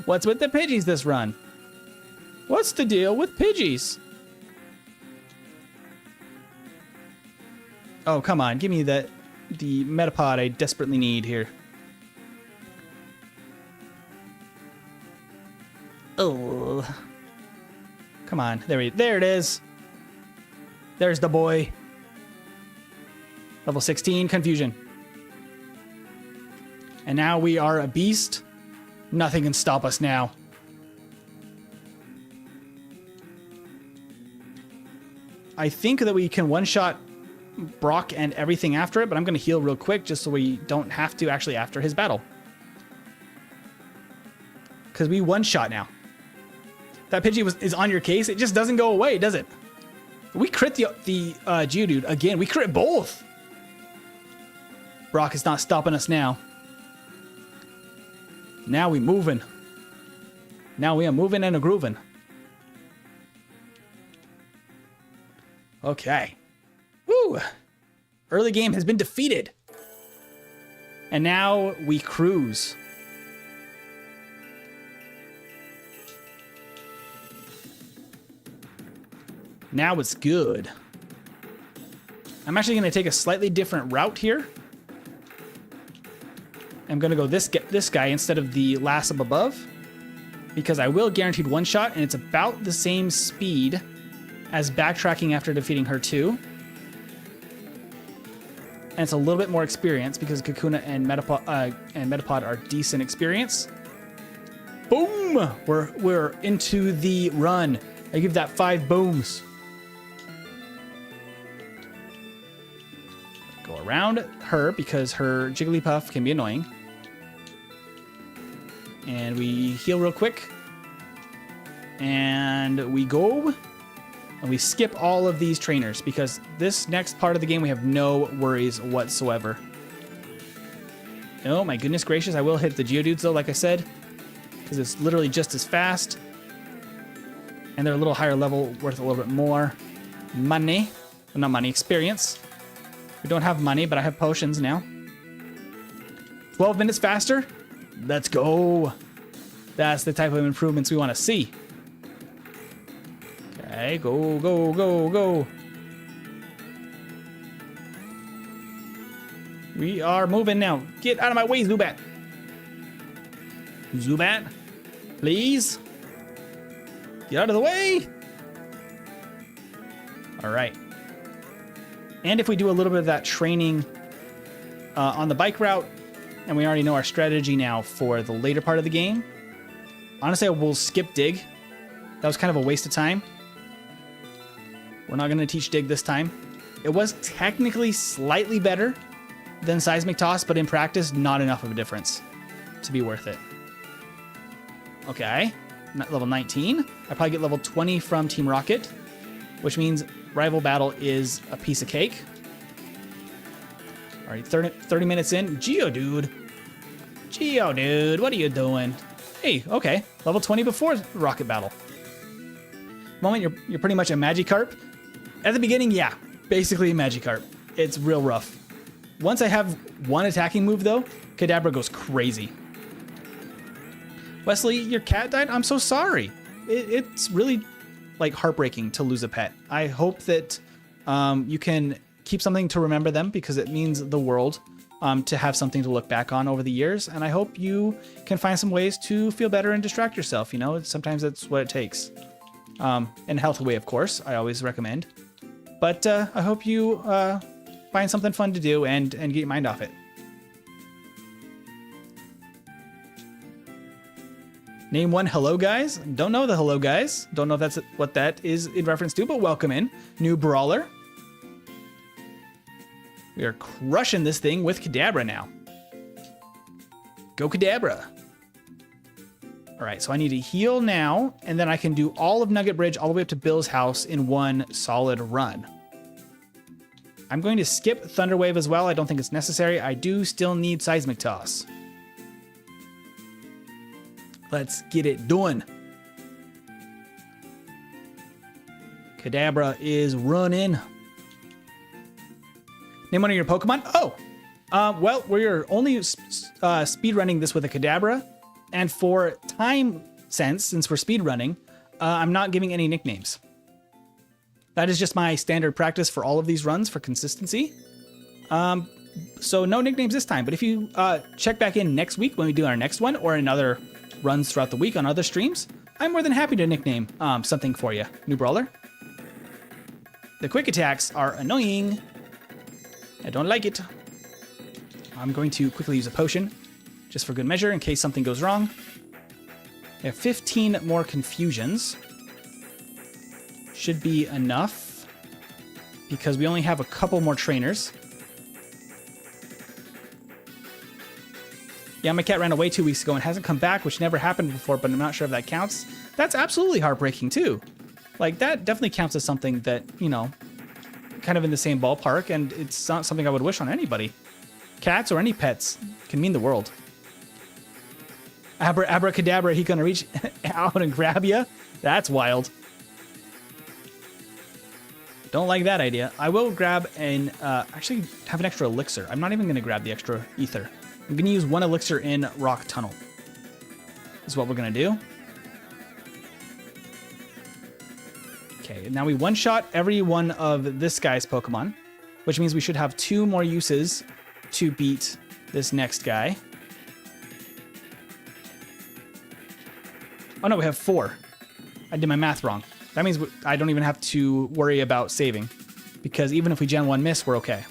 What's with the Pidgeys this run? What's the deal with Pidgeys? Oh, come on. Give me the Metapod I desperately need here. Oh. Come on. There it is. There's the boy. Level 16, Confusion. And now we are a beast. Nothing can stop us now. I think that we can one-shot Brock and everything after it, but I'm going to heal real quick just so we don't have to actually after his battle. Because we one-shot now. That Pidgey is on your case. It just doesn't go away, does it? We crit the Geodude again. We crit both. Brock is not stopping us now. Now we moving. Now we are moving and a grooving. Okay. Woo! Early game has been defeated. And now we cruise. Now it's good. I'm actually going to take a slightly different route here. I'm going to go this guy instead of the last up above. Because I will guaranteed one shot, and it's about the same speed as backtracking after defeating her too. And it's a little bit more experience because Kakuna and Metapod are decent experience. Boom! We're into the run. I give that 5 booms. Go around her because her Jigglypuff can be annoying. And we heal real quick. And we go. And we skip all of these trainers because this next part of the game we have no worries whatsoever. Oh my goodness gracious, I will hit the Geodudes though, like I said. Because it's literally just as fast. And they're a little higher level, worth a little bit more money. Well, not money, experience. We don't have money, but I have potions now. 12 minutes faster? Let's go. That's the type of improvements we want to see. Okay, go, go, go, go. We are moving now. Get out of my way, Zubat. Zubat, please. Get out of the way. All right. And if we do a little bit of that training on the bike route, and we already know our strategy now for the later part of the game, honestly, I will skip Dig. That was kind of a waste of time. We're not going to teach Dig this time. It was technically slightly better than Seismic Toss, but in practice, not enough of a difference to be worth it. Okay, level 19. I probably get level 20 from Team Rocket, which means Rival Battle is a piece of cake. All right, 30 minutes in. Geodude, what are you doing? Hey, okay, level 20 before Rocket Battle. Moment, you're pretty much a Magikarp. At the beginning, yeah, basically a Magikarp. It's real rough. Once I have one attacking move, though, Kadabra goes crazy. Wesley, your cat died? I'm so sorry. It's really, like, heartbreaking to lose a pet. I hope that you can keep something to remember them because it means the world to have something to look back on over the years. And I hope you can find some ways to feel better and distract yourself. You know, sometimes that's what it takes. In a healthy way, of course, I always recommend. But I hope you find something fun to do and get your mind off it. Name one Hello Guys. Don't know the Hello Guys. Don't know if that's what that is in reference to, but welcome in. New brawler. We are crushing this thing with Kadabra now. Go Kadabra. All right, so I need to heal now, and then I can do all of Nugget Bridge all the way up to Bill's house in one solid run. I'm going to skip Thunder Wave as well. I don't think it's necessary. I do still need Seismic Toss. Let's get it done. Kadabra is running. Name one of your Pokemon? Oh, well, we're only speedrunning this with a Kadabra. And for time sense, since we're speedrunning, I'm not giving any nicknames. That is just my standard practice for all of these runs for consistency. So no nicknames this time. But if you check back in next week when we do our next one, or in other runs throughout the week on other streams, I'm more than happy to nickname something for you. New brawler. The quick attacks are annoying. I don't like it. I'm going to quickly use a potion, just for good measure, in case something goes wrong. I have 15 more confusions. Should be enough, because we only have a couple more trainers. Yeah, my cat ran away 2 weeks ago and hasn't come back, which never happened before, but I'm not sure if that counts. That's absolutely heartbreaking, too. Like, that definitely counts as something that, you know, kind of in the same ballpark, and it's not something I would wish on anybody. Cats or any pets can mean the world. Abracadabra, he gonna reach out and grab you? That's wild. Don't like that idea. I will grab and actually have an extra elixir. I'm not even gonna grab the extra ether. I'm gonna use one elixir in Rock Tunnel. Is what we're gonna do. Okay, now we one-shot every one of this guy's Pokemon, which means we should have 2 more uses to beat this next guy. Oh no, we have 4. I did my math wrong. That means I don't even have to worry about saving, because even if we Gen 1 miss, we're okay.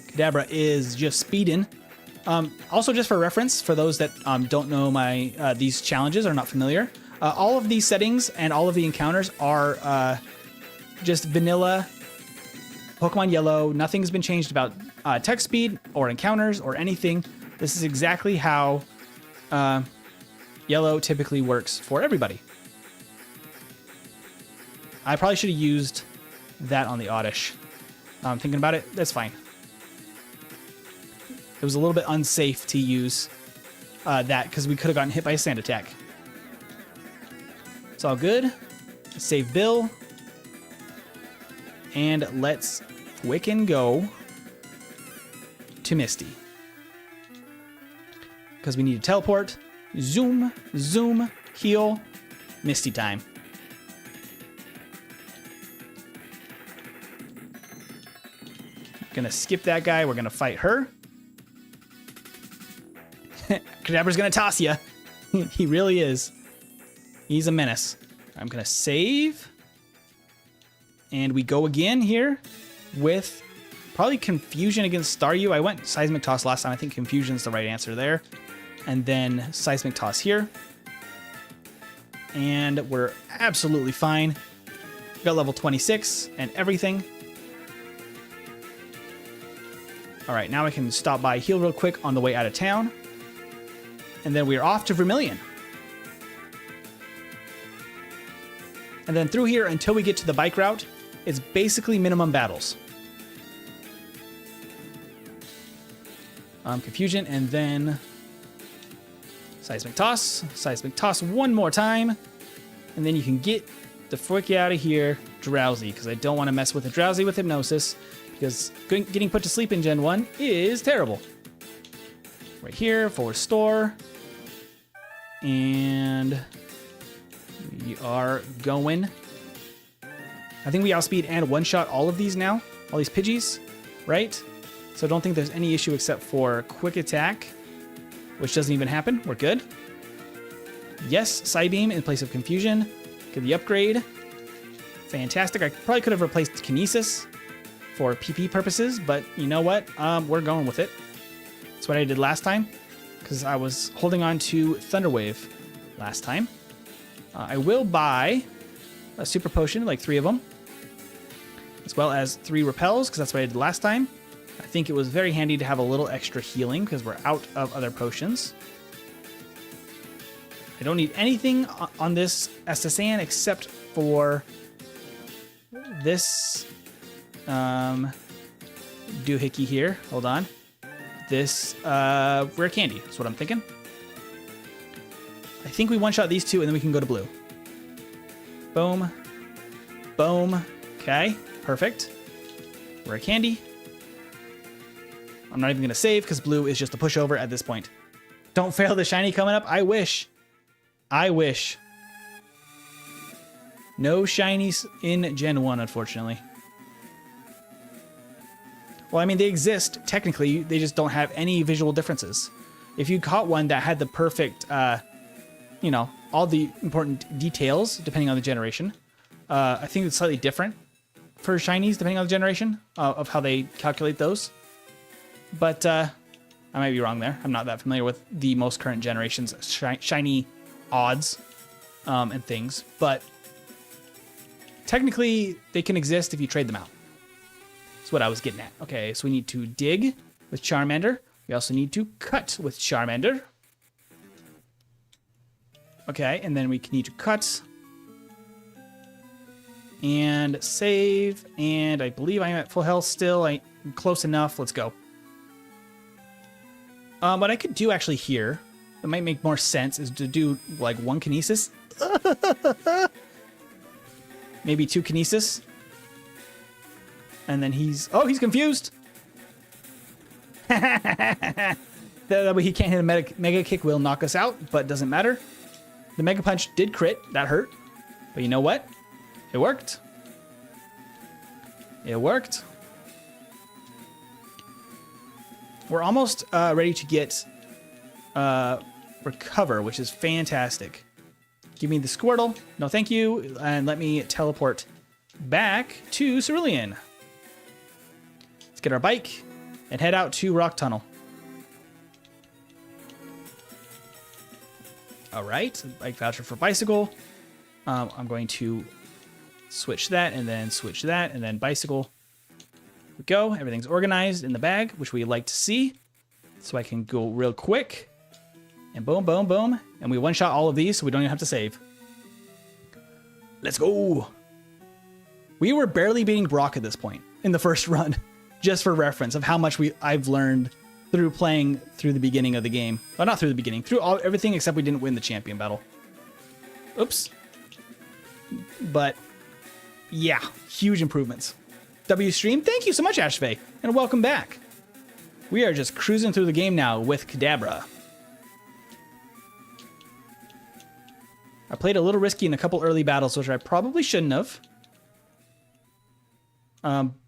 Kadabra is just speeding. Also, just for reference, for those that don't know these challenges, are not familiar, all of these settings and all of the encounters are just vanilla Pokemon Yellow. Nothing's been changed about text speed or encounters or anything. This is exactly how Yellow typically works for everybody. I probably should have used that on the Oddish. Thinking about it, that's fine. It was a little bit unsafe to use that because we could have gotten hit by a sand attack. It's all good. Save Bill. And let's quick and go to Misty. Because we need to teleport. Zoom, zoom, heal. Misty time. Gonna skip that guy. We're gonna fight her. Kadabra's gonna toss you. He really is. He's a menace. I'm gonna save. And we go again here with probably Confusion against Staryu. I went Seismic Toss last time. I think Confusion's the right answer there. And then Seismic Toss here. And we're absolutely fine. Got level 26 and everything. All right, now I can stop by, heal real quick on the way out of town. And then we're off to Vermilion. And then through here until we get to the bike route, it's basically minimum battles. Confusion, and then Seismic Toss. Seismic Toss one more time. And then you can get the frick out of here, Drowsy, because I don't want to mess with a Drowsy with Hypnosis, because getting put to sleep in Gen 1 is terrible. Right here, full restore. And we are going. I think we outspeed and one-shot all of these now. All these Pidgeys, right? So I don't think there's any issue except for quick attack, which doesn't even happen. We're good. Yes, Psybeam in place of Confusion. Get the upgrade. Fantastic. I probably could have replaced Kinesis for PP purposes, but you know what? We're going with it. That's what I did last time, because I was holding on to Thunderwave last time. I will buy a Super Potion, like 3 of them, as well as 3 Repels, because that's what I did last time. I think it was very handy to have a little extra healing, because we're out of other potions. I don't need anything on this SSN except for this doohickey here. Hold on. This rare candy. That's what I'm thinking. I think we one-shot these 2 and then we can go to blue. Boom. Boom. Okay. Perfect. Rare candy. I'm not even going to save because blue is just a pushover at this point. Don't fail the shiny coming up. I wish. I wish. No shinies in Gen 1, unfortunately. Well, I mean, they exist, technically. They just don't have any visual differences. If you caught one that had the perfect, you know, all the important details, depending on the generation, I think it's slightly different for shinies, depending on the generation, of how they calculate those. But I might be wrong there. I'm not that familiar with the most current generation's shiny odds and things. But technically, they can exist if you trade them out. That's what I was getting at. Okay, so we need to dig with Charmander. We also need to cut with Charmander. Okay, and then we need to cut. And save. And I believe I'm at full health still. I'm close enough. Let's go. What I could do actually here, that might make more sense, is to do like 1 Kinesis. Maybe 2 Kinesis. And then he's confused. That way he can't hit a Mega Kick will knock us out, but doesn't matter. The Mega Punch did crit. That hurt. But you know what? It worked. It worked. We're almost ready to get Recover, which is fantastic. Give me the Squirtle. No, thank you. And let me teleport back to Cerulean. Let's get our bike and head out to Rock Tunnel. All right, bike voucher for bicycle. I'm going to switch that and then switch that and then bicycle. Here we go. Everything's organized in the bag, which we like to see. So I can go real quick. And boom, boom, boom. And we one-shot all of these, so we don't even have to save. Let's go. We were barely beating Brock at this point in the first run, just for reference of how much I've learned through playing through the beginning of the game. Well, not through the beginning, through everything except we didn't win the champion battle. Oops. But yeah, huge improvements. W Stream, thank you so much, Ashvey, and welcome back. We are just cruising through the game now with Kadabra. I played a little risky in a couple early battles, which I probably shouldn't have.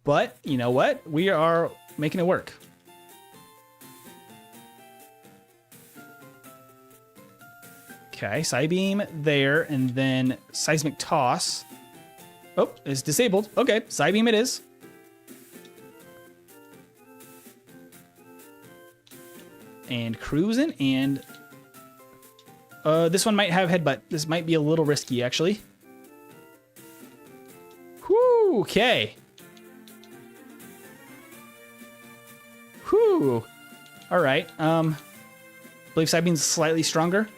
But you know what? We are making it work. Okay, Psybeam there, and then Seismic Toss. Oh, it's disabled. Okay, Psybeam it is. And cruising, and this one might have headbutt. This might be a little risky, actually. Whew, okay. Whew. All right. I believe Psybeam's slightly stronger.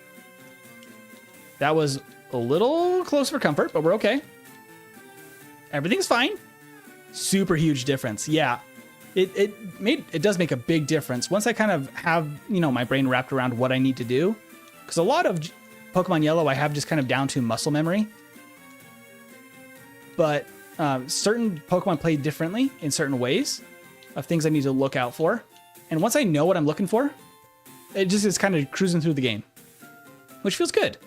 That was a little close for comfort, but we're okay. Everything's fine. Super huge difference. Yeah. It does make a big difference once I kind of have, you know, my brain wrapped around what I need to do. Because a lot of Pokemon Yellow I have just kind of down to muscle memory. But certain Pokemon play differently in certain ways of things I need to look out for. And once I know what I'm looking for, it just is kind of cruising through the game, which feels good.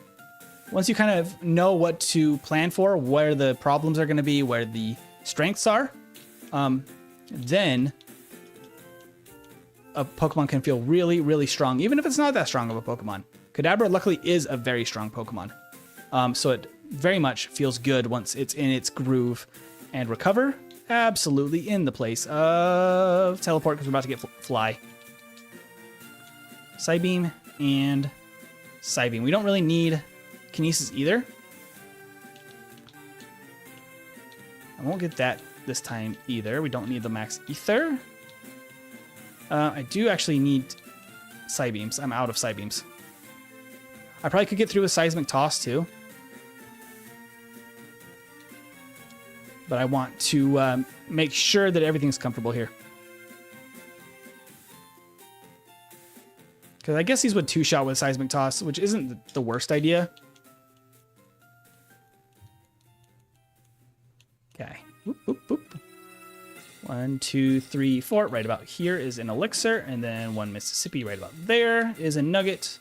Once you kind of know what to plan for, where the problems are going to be, where the strengths are, then a Pokemon can feel really, really strong, even if it's not that strong of a Pokemon. Kadabra, luckily, is a very strong Pokemon. So it very much feels good once it's in its groove. And recover, absolutely in the place of teleport, because we're about to get fly. Psybeam and Psybeam. We don't really need Kinesis either. I won't get that this time either. We don't need the max ether. I do actually need Psybeams. I'm out of Psybeams. I probably could get through with Seismic Toss too. But I want to make sure that everything's comfortable here. Because I guess these would two-shot with Seismic Toss, which isn't the worst idea. Okay. Whoop, whoop, whoop. 1, 2, 3, 4. Right about here is an Elixir, and then 1 Mississippi right about there is a Nugget.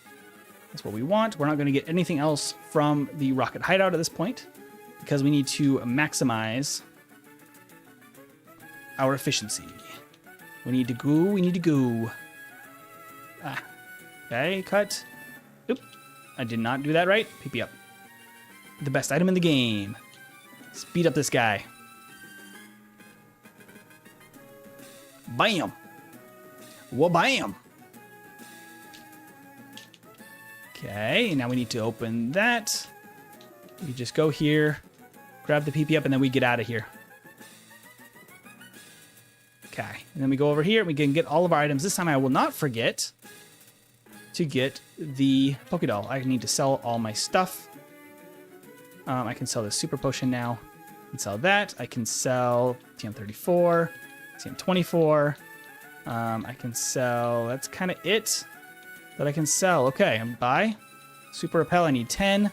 That's what we want. We're not going to get anything else from the Rocket Hideout at this point, because we need to maximize our efficiency. We need to go. We need to go. Ah. Okay, cut. Oop. I did not do that right. PP up. The best item in the game. Speed up this guy. Bam. Wha-bam. Okay, now we need to open that. We just go here, grab the PP up, and then we get out of here. Okay, and then we go over here, and we can get all of our items. This time I will not forget to get the Pokédoll. I need to sell all my stuff. I can sell this Super Potion now. I can sell that. I can sell TM34, TM24. I can sell... That's kind of it that I can sell. Okay, I'm buy. Super Repel, I need 10.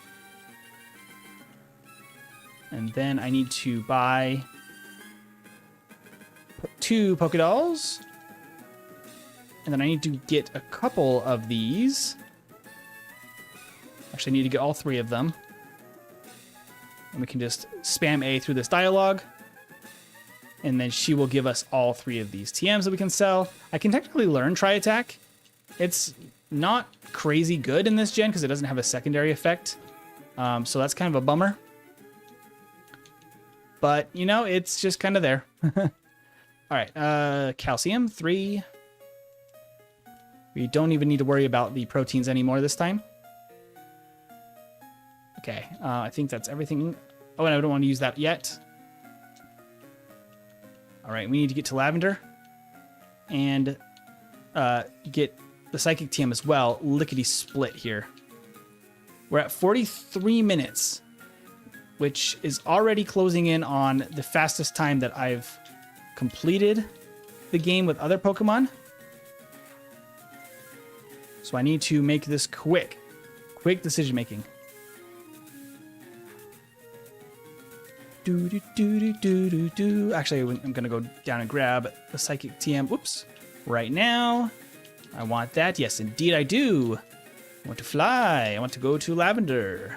And then I need to buy 2 Pokédolls. And then I need to get a couple of these. Actually, I need to get all 3 of them. And we can just spam A through this dialogue. And then she will give us all 3 of these TMs that we can sell. I can technically learn Tri-Attack. It's not crazy good in this gen because it doesn't have a secondary effect. So that's kind of a bummer. But, you know, it's just kind of there. All right, calcium, 3. We don't even need to worry about the proteins anymore this time. Okay, I think that's everything. Oh, and I don't want to use that yet. All right, we need to get to Lavender and get the Psychic TM as well. Lickety split here. We're at 43 minutes, which is already closing in on the fastest time that I've completed the game with other Pokemon. So I need to make this quick. Quick decision making. Actually, I'm going to go down and grab the Psychic TM. Whoops. Right now. I want that. Yes, indeed I do. I want to fly. I want to go to Lavender.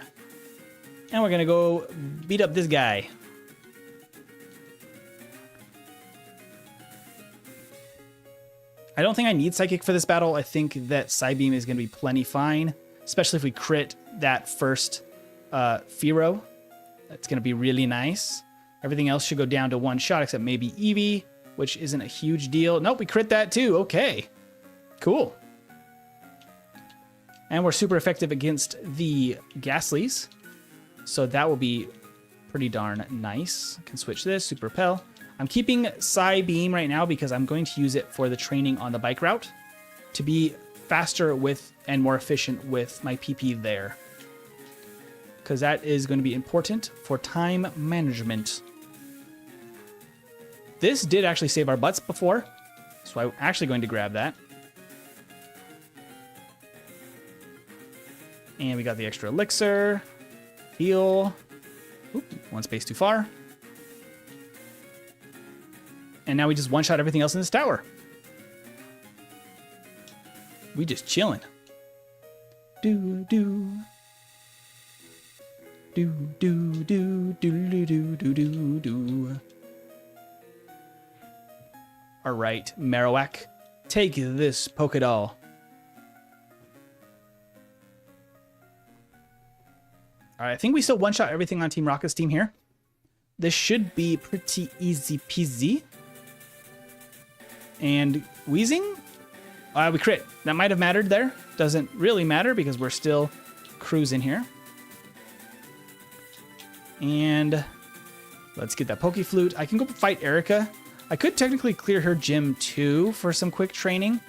And we're going to go beat up this guy. I don't think I need Psychic for this battle. I think that Psybeam is going to be plenty fine, especially if we crit that first Fearow. That's going to be really nice. Everything else should go down to 1 shot, except maybe Eevee, which isn't a huge deal. Nope, we crit that too. Okay. Cool. And we're super effective against the Ghastlies. So that will be pretty darn nice. I can switch this, Super Repel. I'm keeping Psybeam right now because I'm going to use it for the training on the bike route to be faster with and more efficient with my PP there. Because that is going to be important for time management. This did actually save our butts before, so I'm actually going to grab that. And we got the extra elixir. Heal. Oop, 1 space too far. And now we just one-shot everything else in this tower. We just chilling. Do do. Do do do do do do do do. All right, Marowak. Take this, Poké Doll. All right, I think we still one-shot everything on Team Rocket's team here. This should be pretty easy peasy. And Wheezing? We crit. That might have mattered there. Doesn't really matter because we're still cruising here. And let's get that Poke Flute. I can go fight Erica. I could technically clear her gym too for some quick training.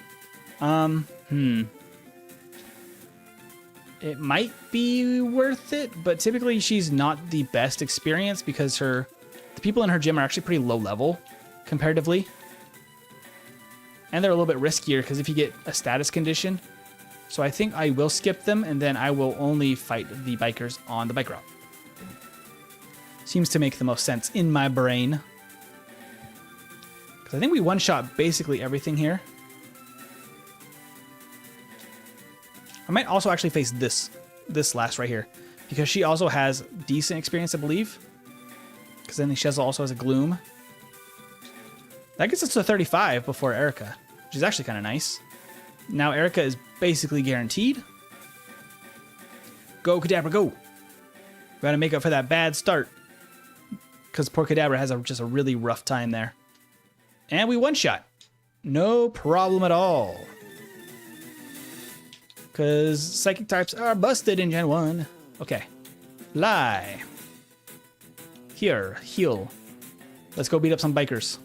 It might be worth it, but typically she's not the best experience because the people in her gym are actually pretty low level comparatively. And they're a little bit riskier because if you get a status condition. So I think I will skip them and then I will only fight the bikers on the bike route. Seems to make the most sense in my brain. Because I think we one-shot basically everything here. I might also actually face this last right here. Because she also has decent experience, I believe. Because then Shizzle also has a Gloom. That gets us to 35 before Erica, which is actually kind of nice. Now Erica is basically guaranteed. Go, Kadabra, go! Gotta make up for that bad start. Because poor Kadabra has just a really rough time there. And we one-shot. No problem at all. Because Psychic types are busted in Gen 1. Okay. Lie. Here, heal. Let's go beat up some bikers.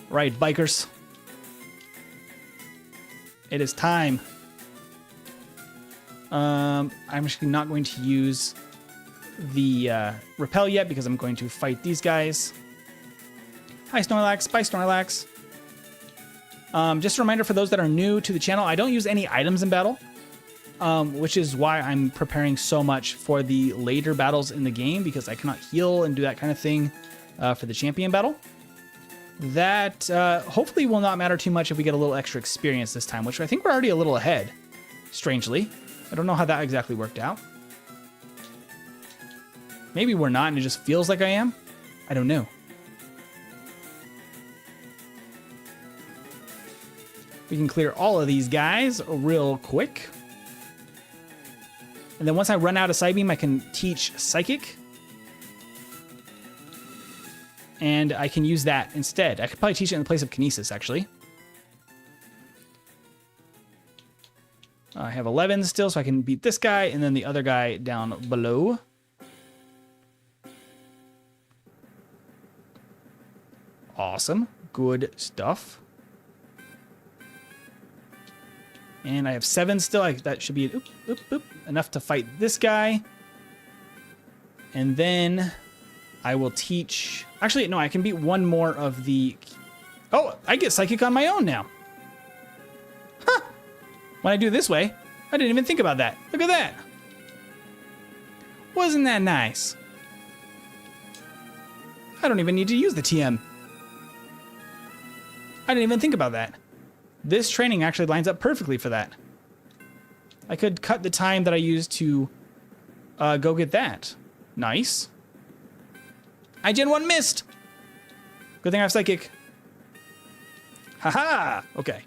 Right, bikers. It is time. I'm actually not going to use the repel yet because I'm going to fight these guys. Hi Snorlax, bye Snorlax. Just a reminder for those that are new to the channel, I don't use any items in battle, which is why I'm preparing so much for the later battles in the game because I cannot heal and do that kind of thing for the champion battle. That hopefully will not matter too much if we get a little extra experience this time, which I think we're already a little ahead, strangely. I don't know how that exactly worked out. Maybe we're not and it just feels like I am. I don't know. We can clear all of these guys real quick. And then once I run out of Psybeam, I can teach Psychic. And I can use that instead. I could probably teach it in place of Kinesis, actually. I have 11 still, so I can beat this guy and then the other guy down below. Awesome. Good stuff. And I have 7 still. That should be enough to fight this guy. And then I will teach... Actually, no, I can beat one more of the... Oh, I get Psychic on my own now. Huh. When I do it this way, I didn't even think about that. Look at that. Wasn't that nice? I don't even need to use the TM. I didn't even think about that. This training actually lines up perfectly for that. I could cut the time that I used to go get that. Nice. I Gen 1 missed. Good thing I have Psychic. Haha. Okay.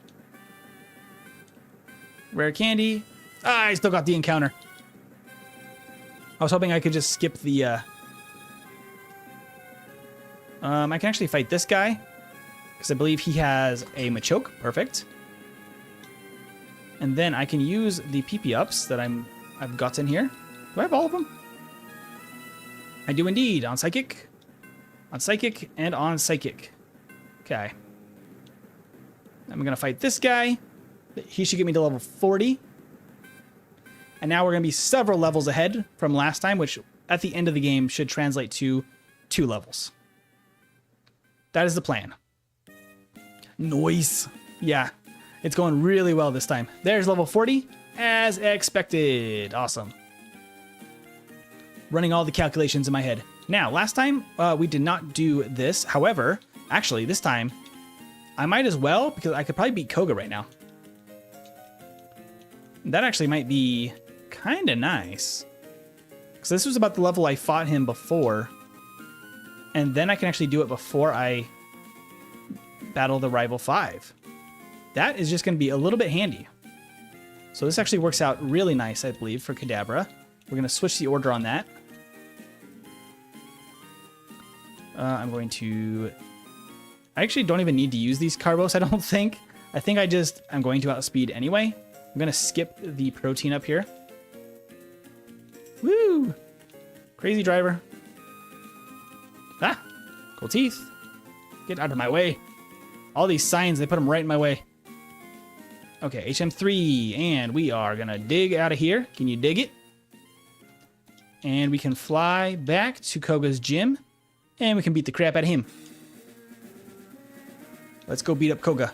Rare candy. Ah, I still got the encounter. I was hoping I could just skip the... I can actually fight this guy. Because I believe he has a Machoke. Perfect. And then I can use the PP ups that I've gotten here. Do I have all of them? I do indeed. On Psychic. On Psychic and on Psychic. Okay. I'm going to fight this guy. He should get me to level 40. And now we're going to be several levels ahead from last time, which at the end of the game should translate to 2 levels. That is the plan. Nice. Yeah, it's going really well this time. There's level 40 as expected. Awesome. Running all the calculations in my head. Now, last time we did not do this. However, actually this time I might as well because I could probably beat Koga right now. That actually might be kind of nice. Because this was about the level I fought him before. And then I can actually do it before I battle the rival 5. That is just going to be a little bit handy. So this actually works out really nice, I believe, for Kadabra. We're going to switch the order on that. I'm going to... I actually don't even need to use these carbos, I don't think. I think I'm going to outspeed anyway. I'm going to skip the protein up here. Woo! Crazy driver. Ah! Cool teeth. Get out of my way. All these signs, they put them right in my way. Okay, HM3, and we are going to dig out of here. Can you dig it? And we can fly back to Koga's gym, and we can beat the crap out of him. Let's go beat up Koga.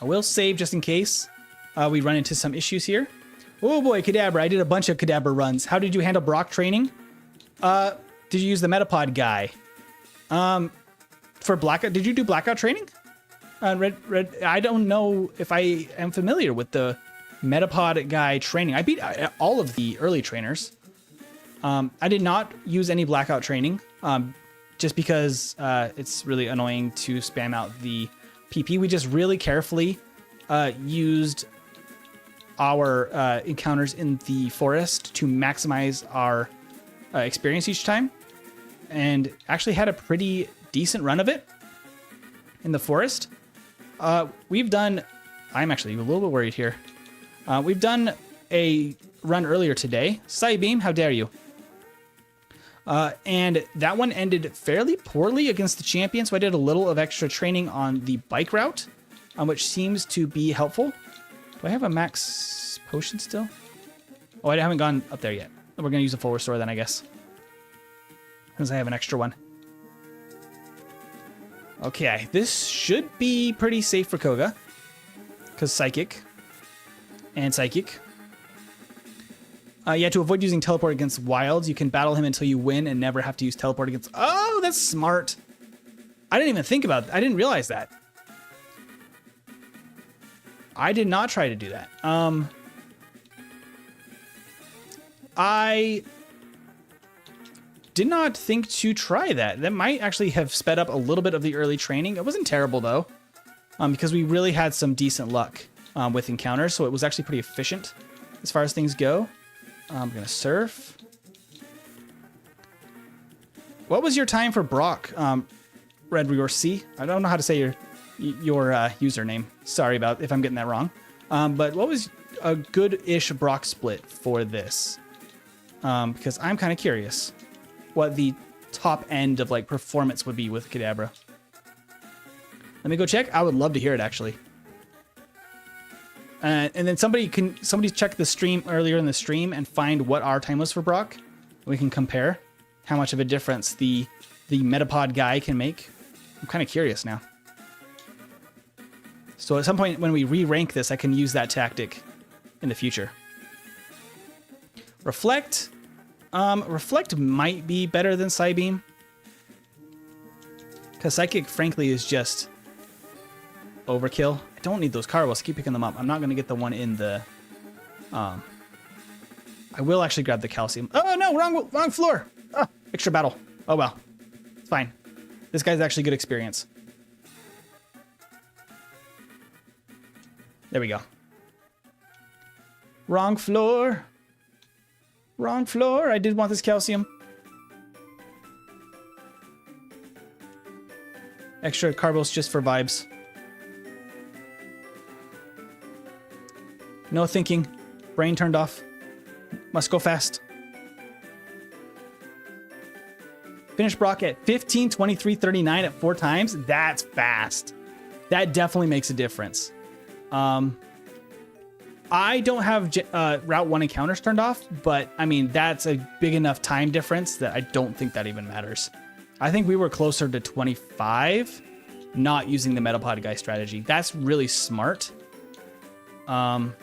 I will save just in case we run into some issues here. Oh boy, Kadabra. I did a bunch of Kadabra runs. How did you handle Brock training? Did you use the Metapod guy? For Blackout, did you do Blackout training? Red, I don't know if I am familiar with the Metapod guy training. I beat all of the early trainers. I did not use any Blackout training, just because it's really annoying to spam out the PP. We just really carefully used our encounters in the forest to maximize our experience each time, and actually had a pretty decent run of it in the forest. We've done... I'm actually a little bit worried here. We've done a run earlier today. Psybeam, how dare you? And that one ended fairly poorly against the champion, so I did a little of extra training on the bike route, which seems to be helpful. Do I have a max potion still? Oh, I haven't gone up there yet. We're going to use a full restore then, I guess, since I have an extra one. Okay, this should be pretty safe for Koga, because Psychic and Psychic. Yeah, to avoid using Teleport against Wilds, you can battle him until you win and never have to use Teleport against... Oh, that's smart. I didn't even think about that. I didn't realize that. I did not try to do that. I did not think to try that. That might actually have sped up a little bit of the early training. It wasn't terrible, though, because we really had some decent luck with encounters, so it was actually pretty efficient as far as things go. I'm going to surf. What was your time for Brock, Red Rior C? I don't know how to say your username. Sorry about if I'm getting that wrong. But what was a good-ish Brock split for this? Because I'm kind of curious what the top end of like performance would be with Kadabra. Let me go check. I would love to hear it, actually. And then somebody check the stream earlier in the stream and find what our time was for Brock. We can compare how much of a difference the Metapod guy can make. I'm kind of curious now. So at some point when we re-rank this, I can use that tactic in the future. Reflect. Reflect might be better than Psybeam, because Psychic, frankly, is just overkill. I don't need those Carwells. Keep picking them up. I'm not going to get the one in the... I will actually grab the calcium. Oh, no, wrong floor. Oh, extra battle. Oh, well. It's fine. This guy's actually good experience. There we go. Wrong floor. Wrong floor. I did want this calcium. Extra carbos just for vibes. No thinking. Brain turned off. Must go fast. Finish Brock at 15, 23, 39 at 4 times. That's fast. That definitely makes a difference. I don't have Route 1 encounters turned off, but I mean, that's a big enough time difference that I don't think that even matters. I think we were closer to 25, not using the Metapod guy strategy. That's really smart. I'll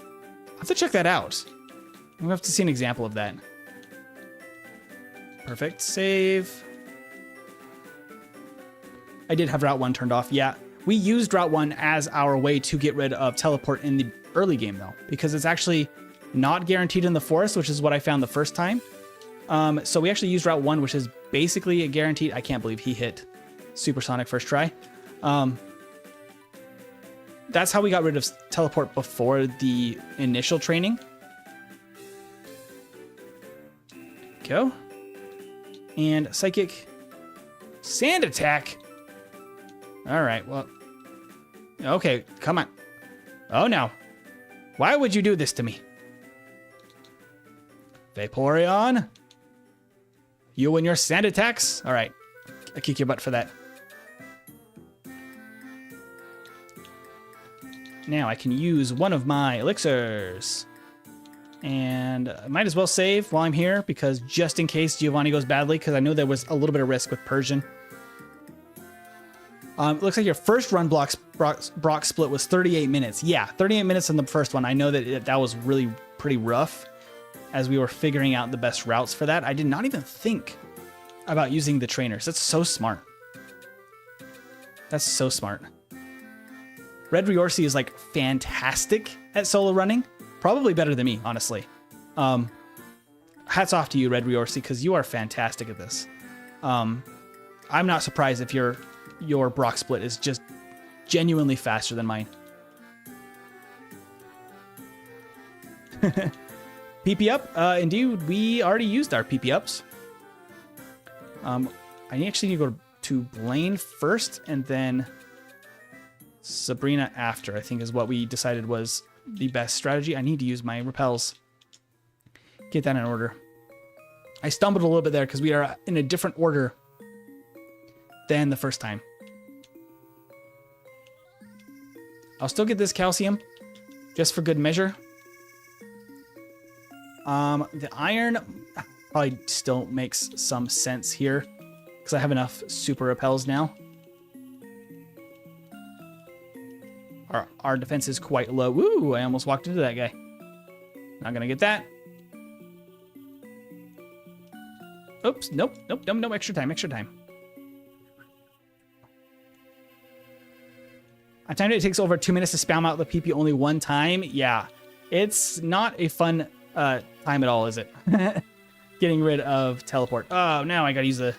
have to check that out. We'll have to see an example of that. Perfect. Save. I did have Route 1 turned off. Yeah, we used Route 1 as our way to get rid of Teleport in the early game, though, because it's actually not guaranteed in the forest, which is what I found the first time. So we actually used Route 1, which is basically a guaranteed. I can't believe he hit Supersonic first try. That's how we got rid of Teleport before the initial training. Go. And Psychic. Sand Attack. All right, well. Okay, come on. Oh, no. Why would you do this to me? Vaporeon. You and your sand attacks. All right. I kick your butt for that. Now I can use one of my elixirs. And I might as well save while I'm here, because just in case Giovanni goes badly, because I know there was a little bit of risk with Persian. It looks like your first run Brock split was 38 minutes. Yeah, 38 minutes in the first one. I know that that was really pretty rough as we were figuring out the best routes for that. I did not even think about using the trainers. That's so smart. That's so smart. Red Riorsi is like fantastic at solo running. Probably better than me, honestly. Hats off to you, Red Riorsi, because you are fantastic at this. I'm not surprised if your Brock split is just genuinely faster than mine. PP up. Indeed, we already used our PP ups. I actually need to go to Blaine first and then Sabrina after, I think is what we decided was the best strategy. I need to use my repels. Get that in order. I stumbled a little bit there because we are in a different order than the first time. I'll still get this calcium just for good measure. The iron probably still makes some sense here because I have enough super repels now. Our defense is quite low. Woo, I almost walked into that guy. Not gonna get that. Oops, nope, extra time. I timed it takes over 2 minutes to spam out the PP only one time. Yeah, it's not a fun time at all, is it? Getting rid of teleport. Oh, now I gotta use the...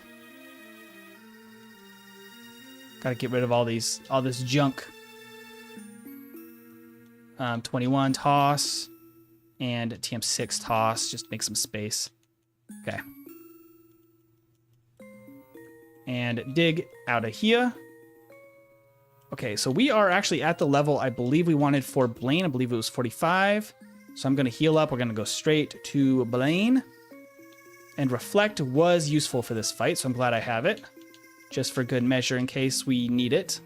Gotta get rid of all this junk. 21 toss and TM6 toss. Just make some space. Okay. And dig out of here. Okay, so we are actually at the level I believe we wanted for Blaine. I believe it was 45. So I'm going to heal up. We're going to go straight to Blaine. And Reflect was useful for this fight, so I'm glad I have it. Just for good measure in case we need it.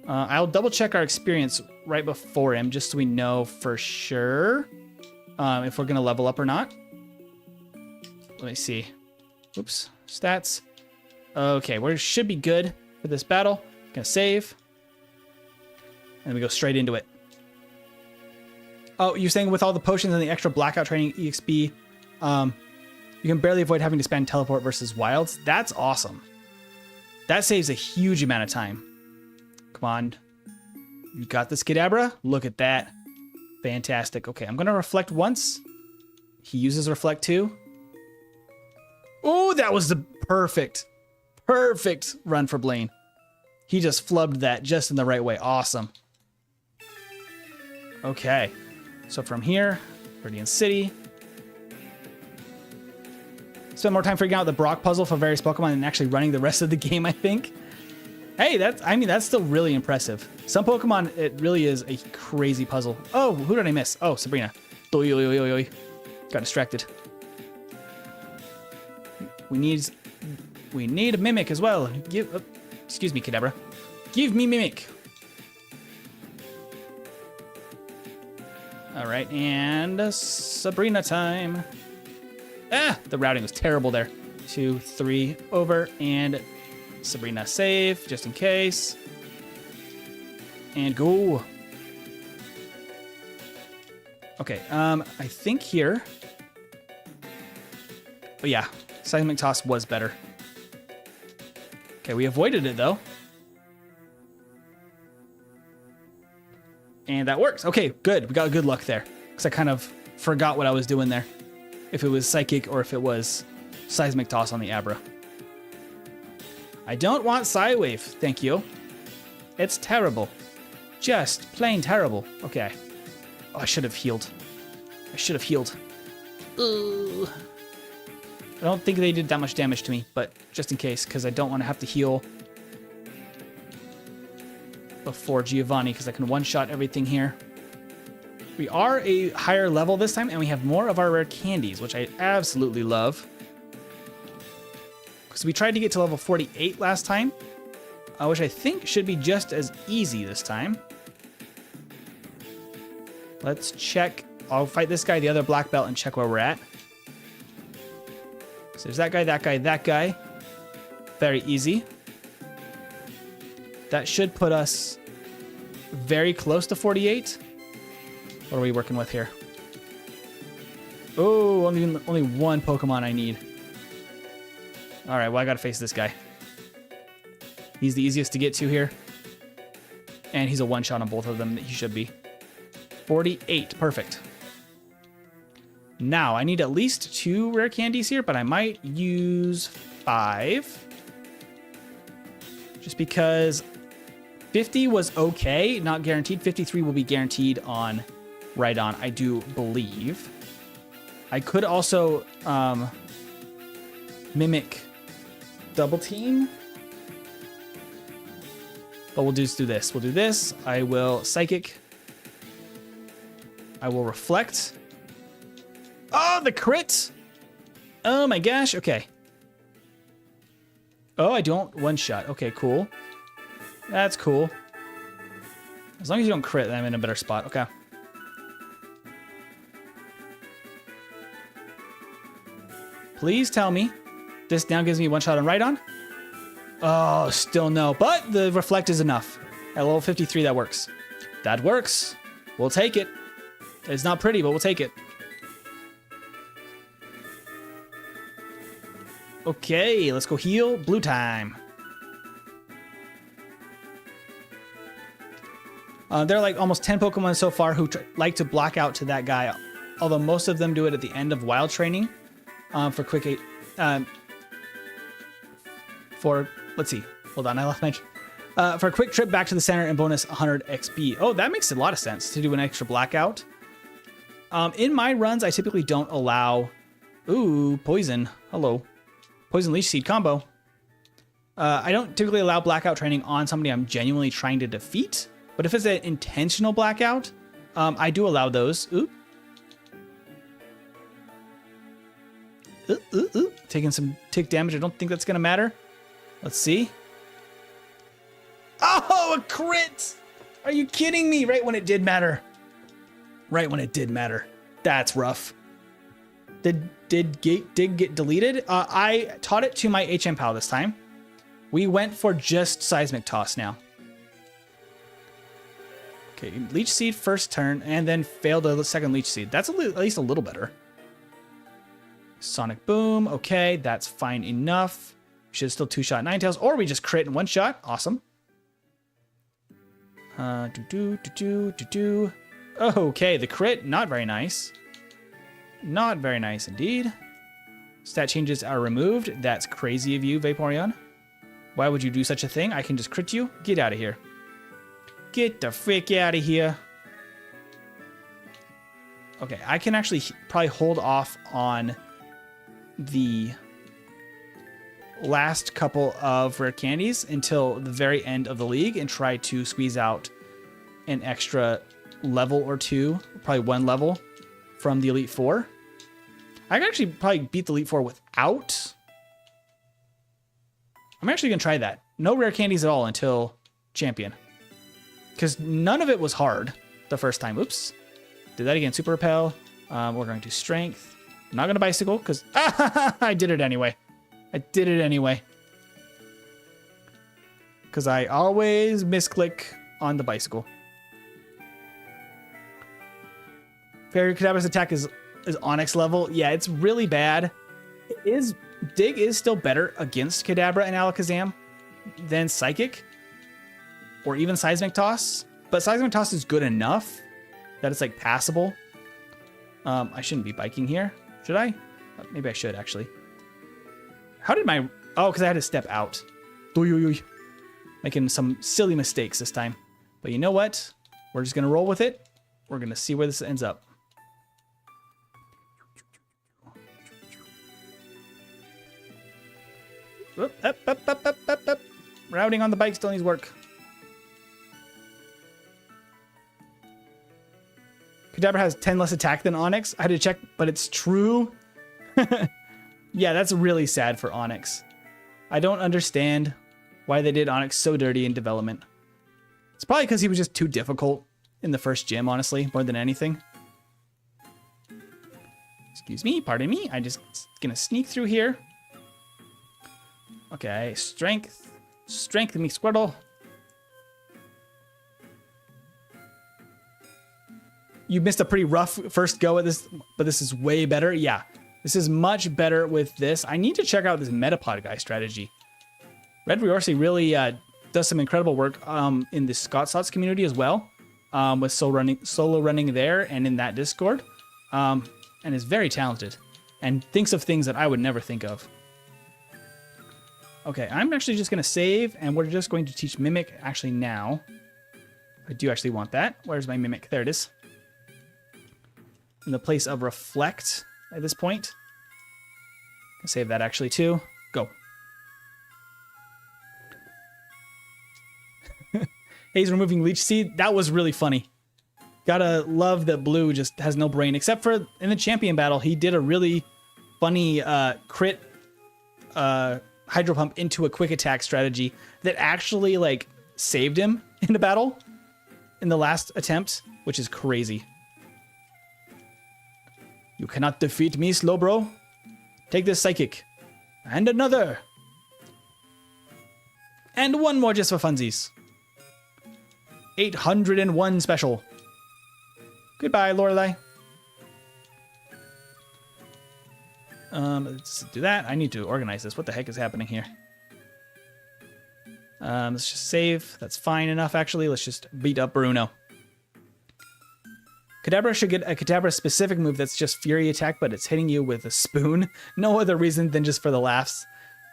I'll double check our experience right before him just so we know for sure if we're going to level up or not. Let me see. Oops. Stats. Okay, we should be good for this battle. Gonna save. And we go straight into it. Oh, you're saying with all the potions and the extra blackout training EXP, you can barely avoid having to spend teleport versus wilds. That's awesome. That saves a huge amount of time. Come on. You got this, Kadabra? Look at that. Fantastic. Okay, I'm going to reflect once. He uses reflect too. Oh, that was the perfect run for Blaine. He just flubbed that just in the right way. Awesome. Okay. So from here, Viridian City. Spend more time figuring out the Brock puzzle for various Pokemon than actually running the rest of the game, I think. Hey, that's still really impressive. Some Pokemon, it really is a crazy puzzle. Oh, who did I miss? Oh, Sabrina. Got distracted. We need a Mimic as well. Excuse me, Kadabra. Give me Mimic. All right, and Sabrina time. Ah, the routing was terrible there. 2, 3, over, and Sabrina save, just in case. And go. Okay, I think here. Oh yeah, Seismic Toss was better. Okay, we avoided it though. And that works. Okay, good. We got good luck there. Because I kind of forgot what I was doing there. If it was Psychic or if it was Seismic Toss on the Abra. I don't want Psywave, thank you. It's terrible. Just plain terrible. Okay. Oh, I should have healed. I should have healed. Ugh. I don't think they did that much damage to me, but just in case, because I don't want to have to heal before Giovanni, because I can one-shot everything here. We are a higher level this time, and we have more of our rare candies, which I absolutely love. Because we tried to get to level 48 last time, which I think should be just as easy this time. Let's check. I'll fight this guy, the other black belt, and check where we're at. So there's that guy, that guy, that guy. Very easy. That should put us very close to 48. What are we working with here? Oh, only one Pokemon I need. All right, well, I got to face this guy. He's the easiest to get to here. And he's a one-shot on both of them. He should be. 48, perfect. Now, I need at least 2 rare candies here, but I might use 5. Just because 50 was okay, not guaranteed. 53 will be guaranteed on Rhydon, I do believe. I could also mimic Double Team. But we'll just do this. We'll do this. I will Psychic. I will Reflect. Oh, the crit! Oh my gosh, okay. Oh, I don't one-shot. Okay, cool. That's cool. As long as you don't crit, then I'm in a better spot. Okay. Please tell me this now gives me one shot on Rhydon. Oh, still no. But the Reflect is enough. At level 53, that works. That works. We'll take it. It's not pretty, but we'll take it. Okay, let's go heal. Blue time. There are like almost 10 Pokemon so far who like to block out to that guy, although most of them do it at the end of wild training for quick eight. Let's see. Hold on, I lost my... for a quick trip back to the center and bonus 100 XP. Oh, that makes a lot of sense to do an extra blackout. In my runs, I typically don't allow... Ooh, poison. Hello. Poison Leech Seed combo. I don't typically allow blackout training on somebody I'm genuinely trying to defeat. But if it's an intentional blackout, I do allow those. Ooh. Taking some tick damage. I don't think that's going to matter. Let's see. Oh, a crit! Are you kidding me? Right when it did matter. Right when it did matter. That's rough. Did get deleted? I taught it to my HM pal this time. We went for just Seismic Toss now. Okay, Leech Seed first turn, and then failed the second Leech Seed. That's at least a little better. Sonic Boom. Okay, that's fine enough. Should still two-shot Ninetales, or we just crit in one shot. Awesome. Okay, the crit, not very nice. Not very nice indeed. Stat changes are removed. That's crazy of you, Vaporeon. Why would you do such a thing? I can just crit you. Get out of here. Get the frick out of here. Okay, I can actually probably hold off on the last couple of rare candies until the very end of the league and try to squeeze out an extra level or two, probably 1 level from the Elite Four. I can actually probably beat the Elite Four without. I'm actually going to try that. No rare candies at all until Champion. Because none of it was hard the first time. Oops. Did that again. Super Repel. We're going to Strength. I'm not going to Bicycle because I did it anyway. I did it anyway. Because I always misclick on the Bicycle. Fairy Kadabra's attack is Onyx level. Yeah, it's really bad. Dig is still better against Kadabra and Alakazam than Psychic or even Seismic Toss. But seismic toss is good enough that it's like passable. I shouldn't be biking here. Should I? Maybe I should actually. How did my... Oh, because I had to step out. Making some silly mistakes this time. But you know what? We're just going to roll with it. We're going to see where this ends up. Up. Routing on the bike still needs work. Kadabra has 10 less attack than Onyx. I had to check, but it's true. Yeah, that's really sad for Onyx. I don't understand why they did Onyx so dirty in development. It's probably because he was just too difficult in the first gym, honestly, more than anything. Excuse me, pardon me. I'm just gonna sneak through here. Okay, strength. Strength me, Squirtle. You missed a pretty rough first go at this, but this is way better. Yeah, this is much better with this. I need to check out this Metapod guy strategy. Red Riorsi really does some incredible work in the Scott Sots community as well, with solo running there and in that Discord, and is very talented and thinks of things that I would never think of. Okay, I'm actually just going to save, and we're just going to teach Mimic actually now. I do actually want that. Where's my Mimic? There it is. In the place of Reflect at this point. I'll save that actually too. Go. He's removing Leech Seed. That was really funny. Gotta love that Blue just has no brain, except for in the champion battle, he did a really funny crit Hydro Pump into a quick attack strategy that actually like saved him in the battle in the last attempt, which is crazy. You cannot defeat me, Slowbro. Take this Psychic. And another. And one more just for funsies. 801 special. Goodbye, Lorelei. Let's do that. I need to organize this. What the heck is happening here? Let's just save. That's fine enough, actually. Let's just beat up Bruno. Kadabra should get a Kadabra-specific move that's just Fury Attack, but it's hitting you with a spoon. No other reason than just for the laughs.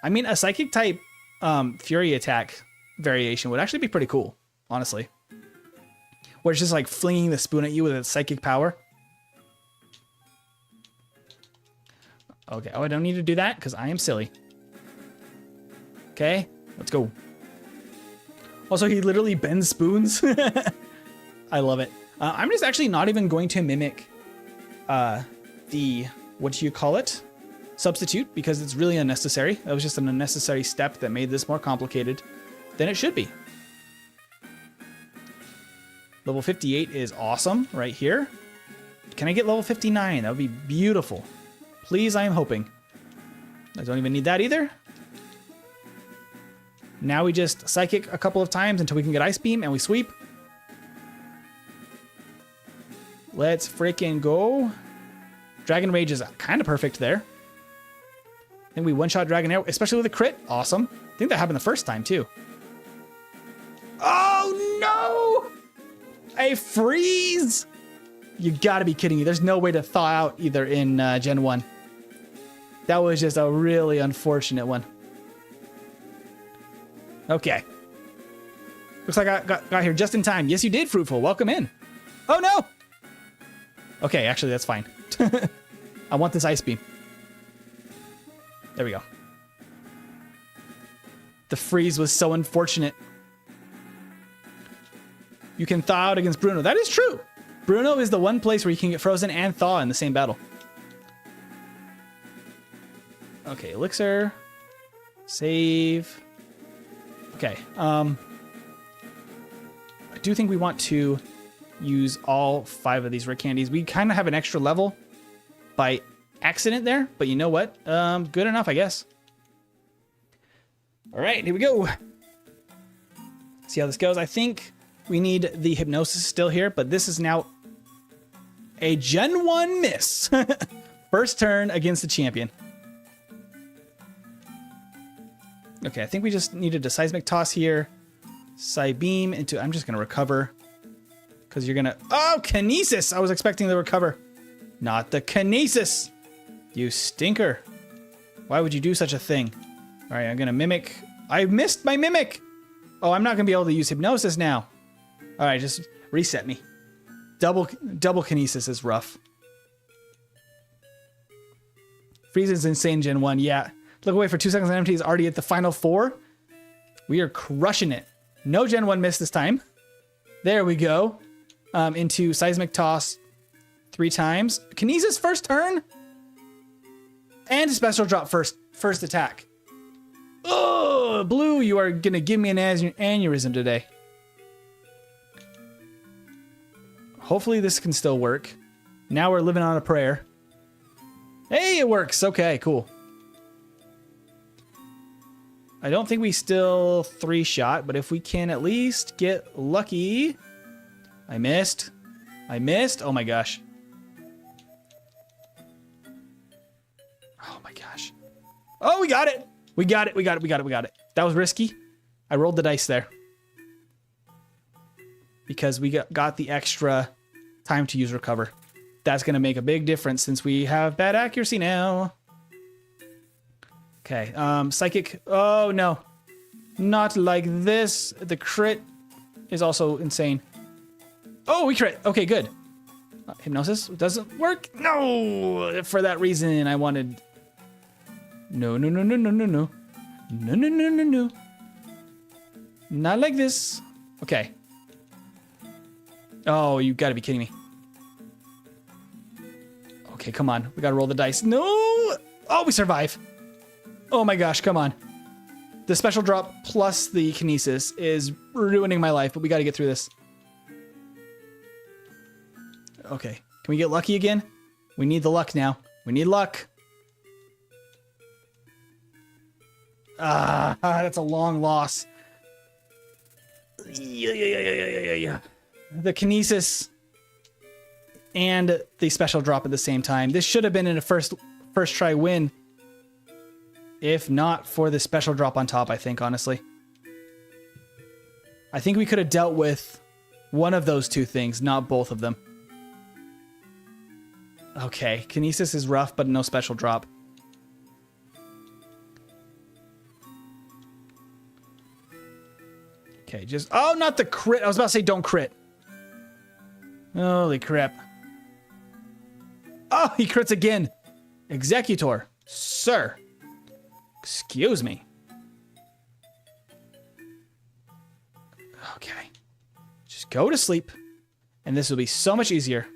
I mean, a Psychic-type Fury Attack variation would actually be pretty cool, honestly. Where it's just like flinging the spoon at you with its Psychic power. Okay, oh, I don't need to do that because I am silly. Okay, let's go. Also, he literally bends spoons. I love it. I'm just actually not even going to mimic the, what do you call it? Substitute, because it's really unnecessary. That was just an unnecessary step that made this more complicated than it should be. Level 58 is awesome right here. Can I get level 59? That would be beautiful. Please, I am hoping. I don't even need that either. Now we just Psychic a couple of times until we can get Ice Beam, and we sweep. Let's freaking go. Dragon Rage is kind of perfect there. I think we one-shot Dragon Arrow, especially with a crit. Awesome. I think that happened the first time, too. Oh, no! A freeze! You gotta be kidding me. There's no way to thaw out either in Gen 1. That was just a really unfortunate one. Okay. Looks like I got here just in time. Yes, you did, Fruitful. Welcome in. Oh, no! Okay, actually, that's fine. I want this Ice Beam. There we go. The freeze was so unfortunate. You can thaw out against Bruno. That is true. Bruno is the one place where you can get frozen and thaw in the same battle. Okay, Elixir. Save. Okay. I do think we want to use all 5 of these rare candies. We kind of have an extra level by accident there, but you know what? Good enough, I guess. All right, here we go. See how this goes. I think we need the Hypnosis still here, but this is now a Gen 1 miss. First turn against the champion. Okay, I think we just needed a Seismic Toss here. Psybeam into... I'm just going to recover. Because you're gonna... Oh, Kinesis! I was expecting the recover. Not the Kinesis! You stinker. Why would you do such a thing? All right, I'm gonna Mimic. I missed my Mimic! Oh, I'm not gonna be able to use Hypnosis now. All right, just reset me. Double Kinesis is rough. Frieza's insane Gen 1, yeah. Look away for 2 seconds on empty is already at the final 4. We are crushing it. No Gen 1 miss this time. There we go. Into Seismic Toss 3 times. Kinesis first turn. And Special Drop first attack. Oh, Blue, you are going to give me an aneurysm today. Hopefully this can still work. Now we're living on a prayer. Hey, it works. Okay, cool. I don't think we still 3-shot, but if we can at least get lucky. I missed. Oh my gosh. Oh my gosh. Oh, we got it. We got it. That was risky. I rolled the dice there. Because we got the extra time to use recover. That's going to make a big difference since we have bad accuracy now. Okay, Psychic. Oh, no. Not like this. The crit is also insane. Oh, we crit. Okay, good. Hypnosis doesn't work. No! For that reason, I wanted... No. No. Not like this. Okay. Oh, you gotta be kidding me. Okay, come on. We gotta roll the dice. No! Oh, we survive. Oh my gosh, come on. The special drop plus the Kinesis is ruining my life, but we gotta get through this. Okay, can we get lucky again? We need the luck now. We need luck. That's a long loss. Yeah. The Kinesis and the special drop at the same time. This should have been in a first try win. If not for the special drop on top, I think, honestly. I think we could have dealt with one of those two things, not both of them. Okay, Kinesis is rough, but no special drop. Okay, just... Oh, not the crit. I was about to say don't crit. Holy crap. Oh, he crits again. Executor. Sir. Excuse me. Okay. Just go to sleep. And this will be so much easier.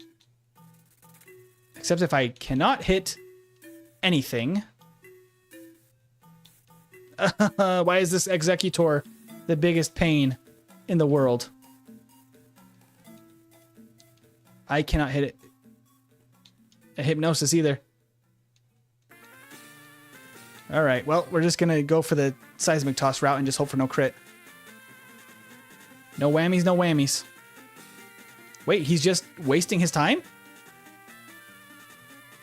Except if I cannot hit anything. Why is this Executor the biggest pain in the world? I cannot hit it. A Hypnosis either. Alright, well, we're just gonna go for the Seismic Toss route and just hope for no crit. No whammies, no whammies. Wait, he's just wasting his time?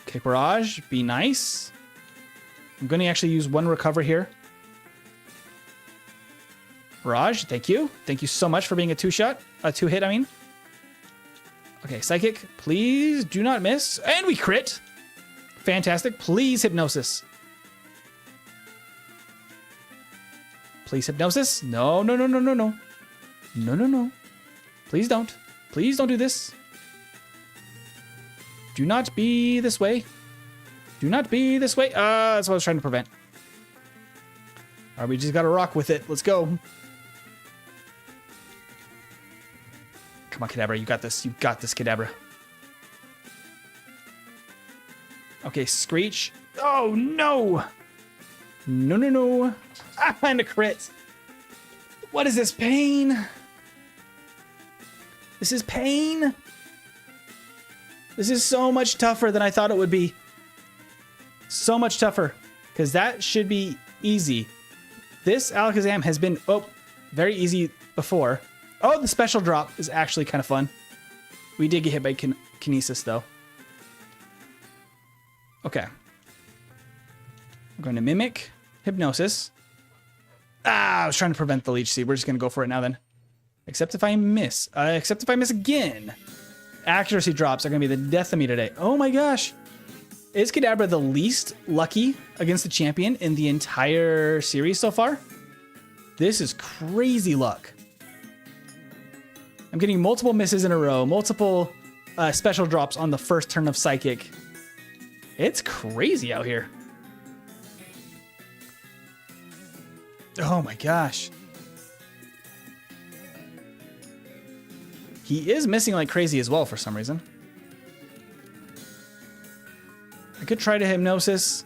Okay, Barrage, be nice. I'm gonna actually use one recover here. Barrage, thank you. Thank you so much for being a two-hit, I mean. Okay, Psychic, please do not miss. And we crit. Fantastic. Please, Hypnosis. Please, Hypnosis. No. No. Please don't. Please don't do this. Do not be this way. Do not be this way. That's what I was trying to prevent. All right, we just got to rock with it. Let's go. Come on, Kadabra. You got this. You got this, Kadabra. Okay, Screech. Oh, no. No. And a crit. What is this? Pain? This is pain? This is so much tougher than I thought it would be. So much tougher. Because that should be easy. This Alakazam has been, very easy before. Oh, the special drop is actually kind of fun. We did get hit by Kinesis, though. Okay. I'm going to Mimic Hypnosis. I was trying to prevent the Leech Seed. We're just going to go for it now, then. Except if I miss. Except if I miss again. Accuracy drops are going to be the death of me today. Oh my gosh. Is Kadabra the least lucky against the champion in the entire series so far? This is crazy luck. I'm getting multiple misses in a row, multiple special drops on the first turn of Psychic. It's crazy out here. Oh my gosh. He is missing like crazy as well for some reason. I could try to Hypnosis.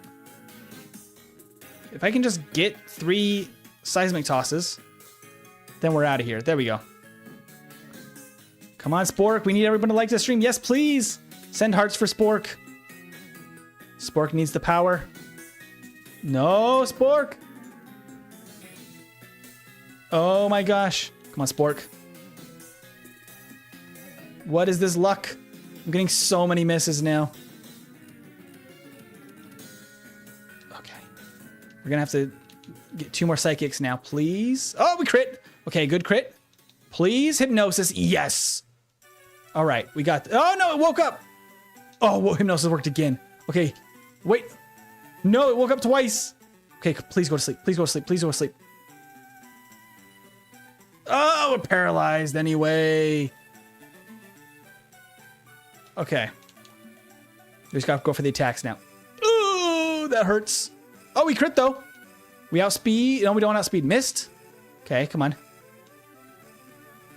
If I can just get 3 Seismic Tosses, then we're out of here. There we go. Come on, Spork. We need everyone to like the stream. Yes, please. Send hearts for Spork. Spork needs the power. No, Spork. Oh my gosh. Come on, Spork. What is this luck? I'm getting so many misses now. Okay. We're gonna have to get 2 more Psychics now, please. Oh, we crit. Okay, good crit. Please, Hypnosis. Yes. All right, we got... Oh, no, it woke up. Oh, well, Hypnosis worked again. Okay, wait. No, it woke up twice. Okay, please go to sleep. Please go to sleep. Please go to sleep. Oh, we're paralyzed anyway. Okay. We just gotta go for the attacks now. Ooh, that hurts. Oh, we crit, though. We outspeed. No, we don't outspeed. Missed. Okay, come on.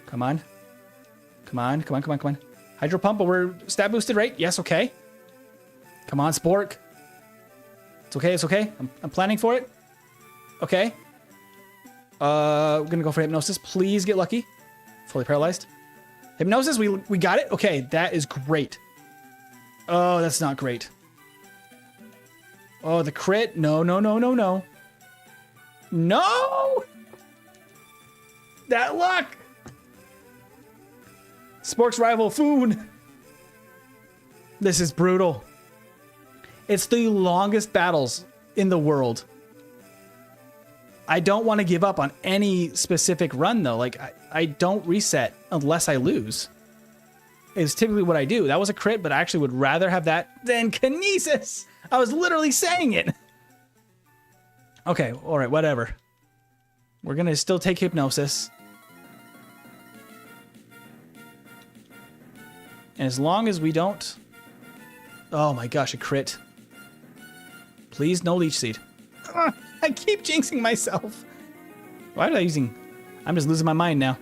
Come on. Come on, come on, come on, come on. Hydro Pump, but we're stat boosted, right? Yes, okay. Come on, Spork. It's okay, it's okay. I'm planning for it. Okay. We're gonna go for Hypnosis. Please get lucky. Fully paralyzed. Hypnosis, we got it. Okay, that is great. Oh, that's not great. Oh, the crit. No, no, no, no, no. No! That luck! Spork's rival, Foon. This is brutal. It's the longest battles in the world. I don't want to give up on any specific run, though. Like, I don't reset unless I lose. It's typically what I do. That was a crit, but I actually would rather have that than Kinesis. I was literally saying it. Okay, all right, whatever. We're going to still take Hypnosis. And as long as we don't... Oh my gosh, a crit. Please, no Leech Seed. I keep jinxing myself. Why am I using... I'm just losing my mind now.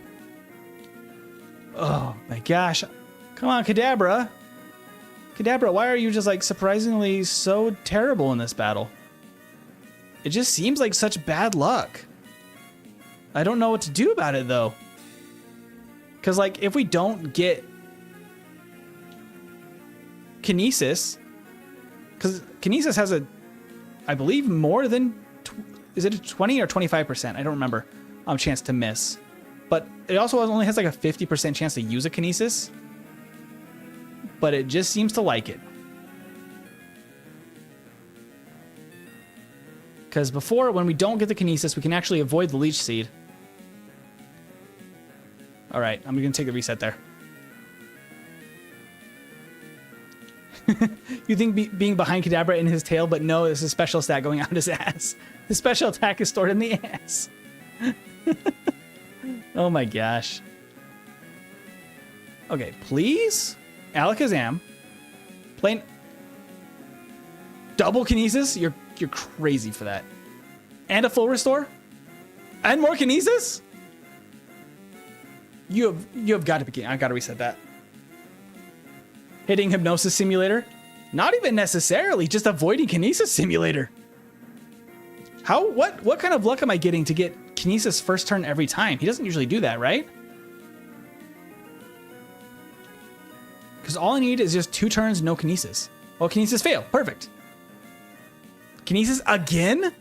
Oh my gosh. Come on, Kadabra. Kadabra, why are you just like surprisingly so terrible in this battle? It just seems like such bad luck. I don't know what to do about it though. Because like if we don't get Kinesis, because Kinesis has a, I believe more than, is it a 20 or 25%? I don't remember. Chance to miss. But it also only has like a 50% chance to use a Kinesis. But it just seems to like it. Because before, when we don't get the Kinesis, we can actually avoid the Leech Seed. Alright, I'm going to take the reset there. You think being behind Kadabra in his tail, but no, it's a special stat going out his ass. The special attack is stored in the ass. Oh my gosh. Okay, please? Alakazam. Plain... Double Kinesis? You're crazy for that. And a full restore? And more Kinesis? You have got to be kidding. I got to reset that. Hitting Hypnosis Simulator? Not even necessarily, just avoiding Kinesis Simulator. What kind of luck am I getting to get Kinesis first turn every time? He doesn't usually do that, right? Because all I need is just 2 turns, no Kinesis. Well, Kinesis fail. Perfect. Kinesis again?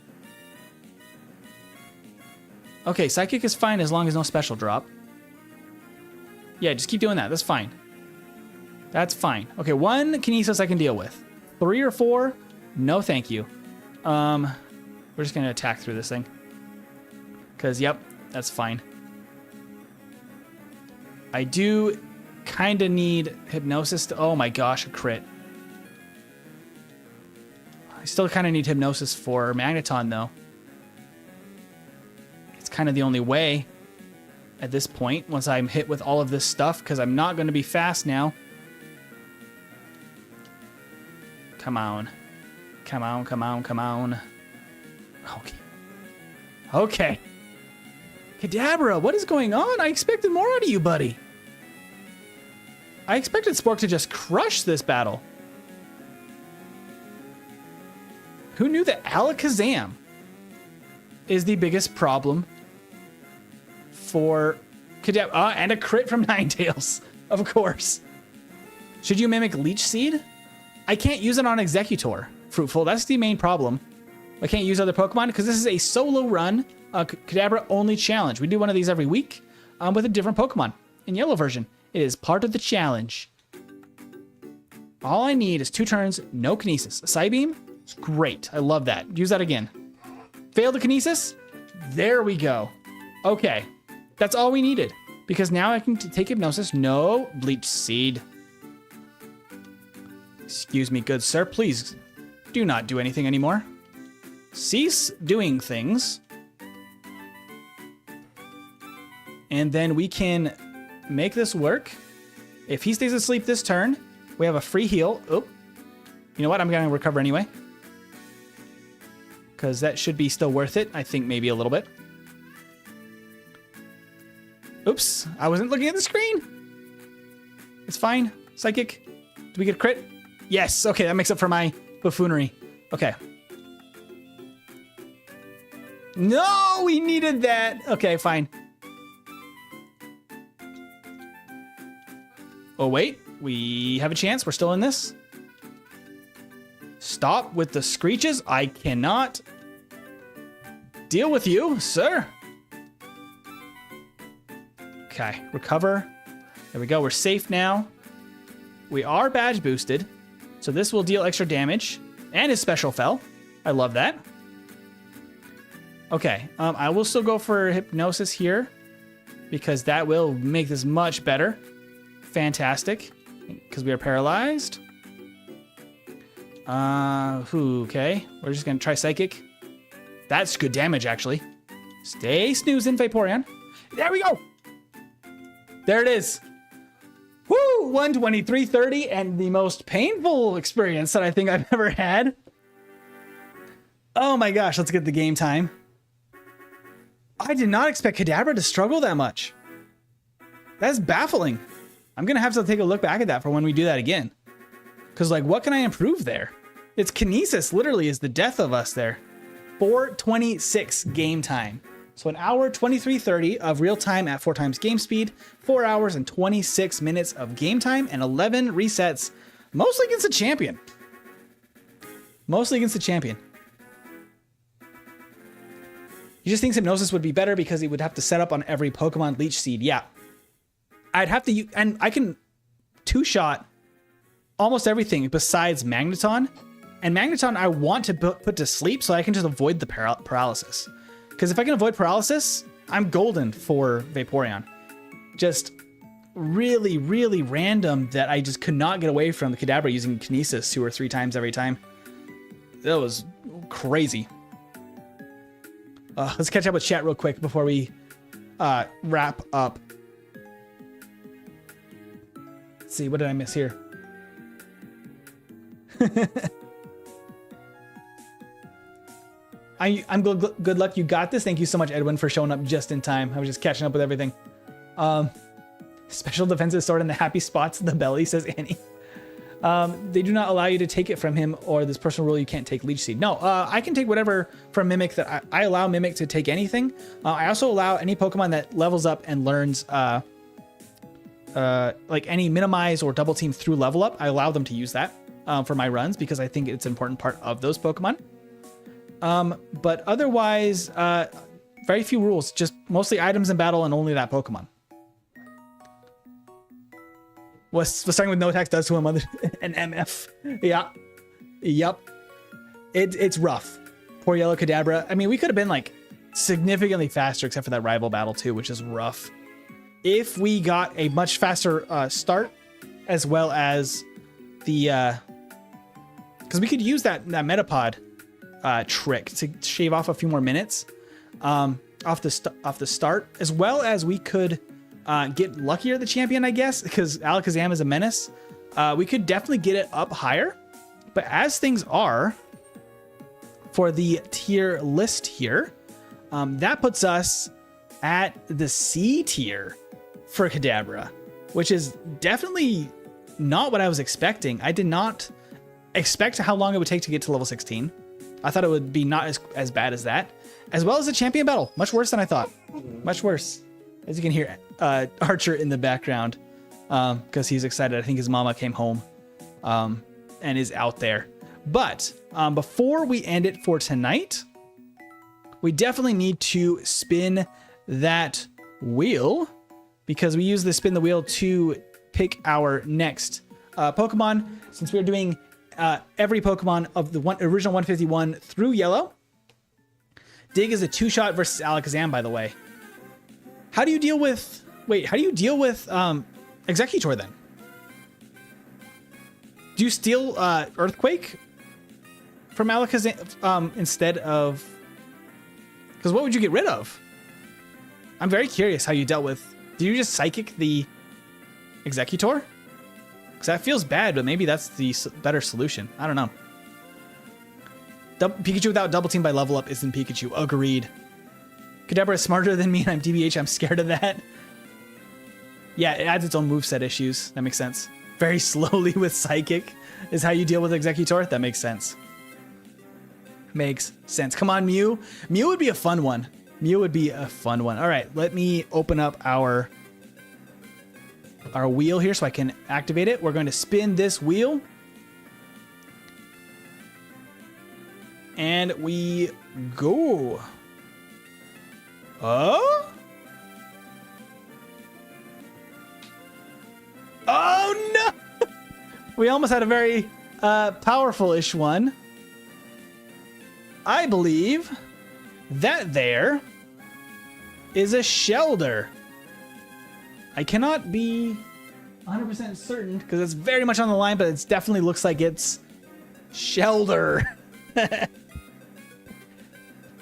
Okay, Psychic is fine as long as no special drop. Yeah, just keep doing that. That's fine. That's fine. Okay, 1 Kinesis I can deal with. 3 or 4? No, thank you. We're just going to attack through this thing. Because, yep, that's fine. I do kind of need Hypnosis to... Oh my gosh, a crit. I still kind of need Hypnosis for Magneton, though. It's kind of the only way at this point, once I'm hit with all of this stuff, because I'm not going to be fast now. Come on. Come on, come on, come on. Okay. Okay. Kadabra, what is going on? I expected more out of you, buddy. I expected Spork to just crush this battle. Who knew that Alakazam is the biggest problem for Kadabra? And a crit from Ninetales, of course. Should you mimic Leech Seed? I can't use it on Executor. Fruitful, that's the main problem. I can't use other Pokemon because this is a solo run, Kadabra only challenge. We do one of these every week with a different Pokemon in yellow version. It is part of the challenge. All I need is 2 turns, no Kinesis. Psybeam, it's great. I love that. Use that again. Fail the Kinesis. There we go. Okay, that's all we needed because now I can take Hypnosis. No Bleach Seed. Excuse me, good sir. Please do not do anything anymore. Cease doing things. And then we can make this work. If he stays asleep this turn, we have a free heal. Oh, you know what? I'm going to recover anyway. Because that should be still worth it. I think maybe a little bit. Oops, I wasn't looking at the screen. It's fine. Psychic. Do we get a crit? Yes. Okay, that makes up for my buffoonery. Okay. No, we needed that. Okay, fine. Oh, wait. We have a chance. We're still in this. Stop with the screeches. I cannot deal with you, sir. Okay, recover. There we go. We're safe now. We are badge boosted. So this will deal extra damage. And his special fell. I love that. Okay, I will still go for Hypnosis here. Because that will make this much better. Fantastic. Because we are paralyzed. Okay. We're just going to try Psychic. That's good damage, actually. Stay snoozing, Vaporeon. There we go. There it is. Woo! 123.30 and the most painful experience that I think I've ever had. Oh my gosh, let's get the game time. I did not expect Kadabra to struggle that much. That's baffling. I'm going to have to take a look back at that for when we do that again. Because, like, what can I improve there? It's Kinesis literally is the death of us there. 4:26 game time. So an hour 23:30 of real time at 4 times game speed, 4 hours and 26 minutes of game time, and 11 resets, mostly against the champion. Mostly against the champion. He just thinks Hypnosis would be better because he would have to set up on every Pokemon Leech Seed. Yeah. I'd have to, and I can 2-shot almost everything besides Magneton. And Magneton I want to put to sleep so I can just avoid the paralysis. Because if I can avoid paralysis, I'm golden for Vaporeon. Just really, really random that I just could not get away from the Kadabra using Kinesis 2 or 3 times every time. That was crazy. Let's catch up with chat real quick before we wrap up. Let's see, what did I miss here? I'm good luck. You got this. Thank you so much, Edwin, for showing up just in time. I was just catching up with everything. Special defenses stored in the happy spots of the belly, says Annie. They do not allow you to take it from him or this personal rule you can't take Leech Seed. No, I can take whatever from Mimic that I allow Mimic to take anything. I also allow any Pokemon that levels up and learns like any minimize or double team through level up. I allow them to use that for my runs because I think it's an important part of those Pokemon. But otherwise, very few rules, just mostly items in battle and only that Pokemon. What's starting with no attacks does to him other an MF. Yeah. Yep. It's rough. Poor Yellow Kadabra. I mean, we could have been like significantly faster except for that rival battle too, which is rough. if we got a much faster start, as well as the because we could use that Metapod trick to shave off a few more minutes off the start, as well as we could get luckier the champion, I guess, because Alakazam is a menace. We could definitely get it up higher, but as things are for the tier list here, that puts us at the C tier for Kadabra, which is definitely not what I was expecting. I did not expect how long it would take to get to level 16. I thought it would be not as bad as that, as well as the champion battle. Much worse than I thought. Much worse. As you can hear Archer in the background, because he's excited. I think his mama came home and is out there. But before we end it for tonight, we definitely need to spin that wheel, because we use the spin the wheel to pick our next Pokemon. Since we're doing every Pokemon of the original 151 through yellow. Dig is a 2-shot versus Alakazam, by the way. How do you deal with... Wait, how do you deal with Executor then? Do you steal Earthquake from Alakazam instead of... Because what would you get rid of? I'm very curious how you dealt with... Do you just Psychic the Executor? Because that feels bad, but maybe that's the better solution. I don't know. Pikachu without double team by level up isn't Pikachu. Agreed. Kadabra is smarter than me and I'm DBH. I'm scared of that. Yeah, it adds its own moveset issues. That makes sense. Very slowly with Psychic is how you deal with Executor. That makes sense. Makes sense. Come on, Mew. Mew would be a fun one. Mew would be a fun one. All right, let me open up our wheel here so I can activate it. We're going to spin this wheel. And we go. Oh? Oh no! We almost had a very powerful-ish one. I believe that there is a Shelder. I cannot be 100% certain because it's very much on the line, but it definitely looks like it's Shelder.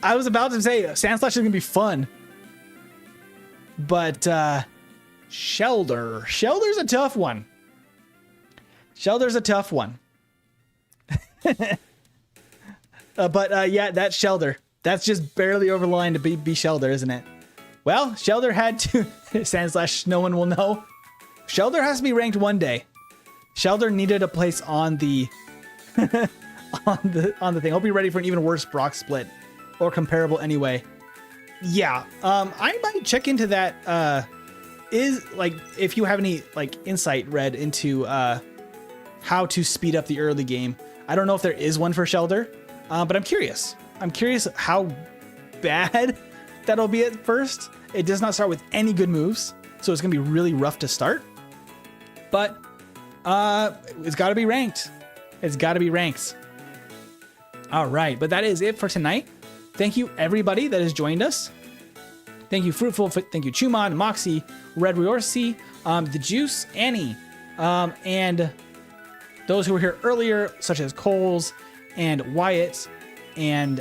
I was about to say Sandslash is going to be fun, but Shelder's a tough one. Shelder's a tough one. But yeah, that's Shelder. That's just barely over the line to be Shelder, isn't it? Well, Shelder had to... Sandslash, no one will know. Shelder has to be ranked one day. Shelder needed a place on the... on the thing. Hope you're ready for an even worse Brock split. Or comparable anyway. Yeah, I might check into that. If you have any insight read into how to speed up the early game. I don't know if there is one for Shelder, but I'm curious. I'm curious how bad that'll be at first. It does not start with any good moves, so it's gonna be really rough to start. But it's got to be ranked. It's got to be ranked. All right, but that is it for tonight. Thank you, everybody that has joined us. Thank you, Fruitful. Thank you, Chumon, Moxie, Red Riorsi, The Juice, Annie, and those who were here earlier, such as Coles and Wyatt, and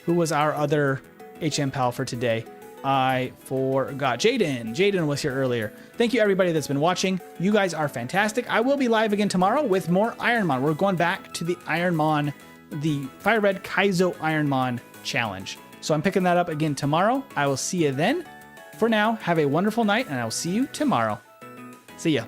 who was our other HM pal for today? I forgot. Jaden. Jaden was here earlier. Thank you, everybody that's been watching. You guys are fantastic. I will be live again tomorrow with more Ironmon. We're going back to the Ironmon, the Fire Red Kaizo Ironmon challenge. So I'm picking that up again tomorrow. I will see you then. For now, have a wonderful night, and I will see you tomorrow. See ya.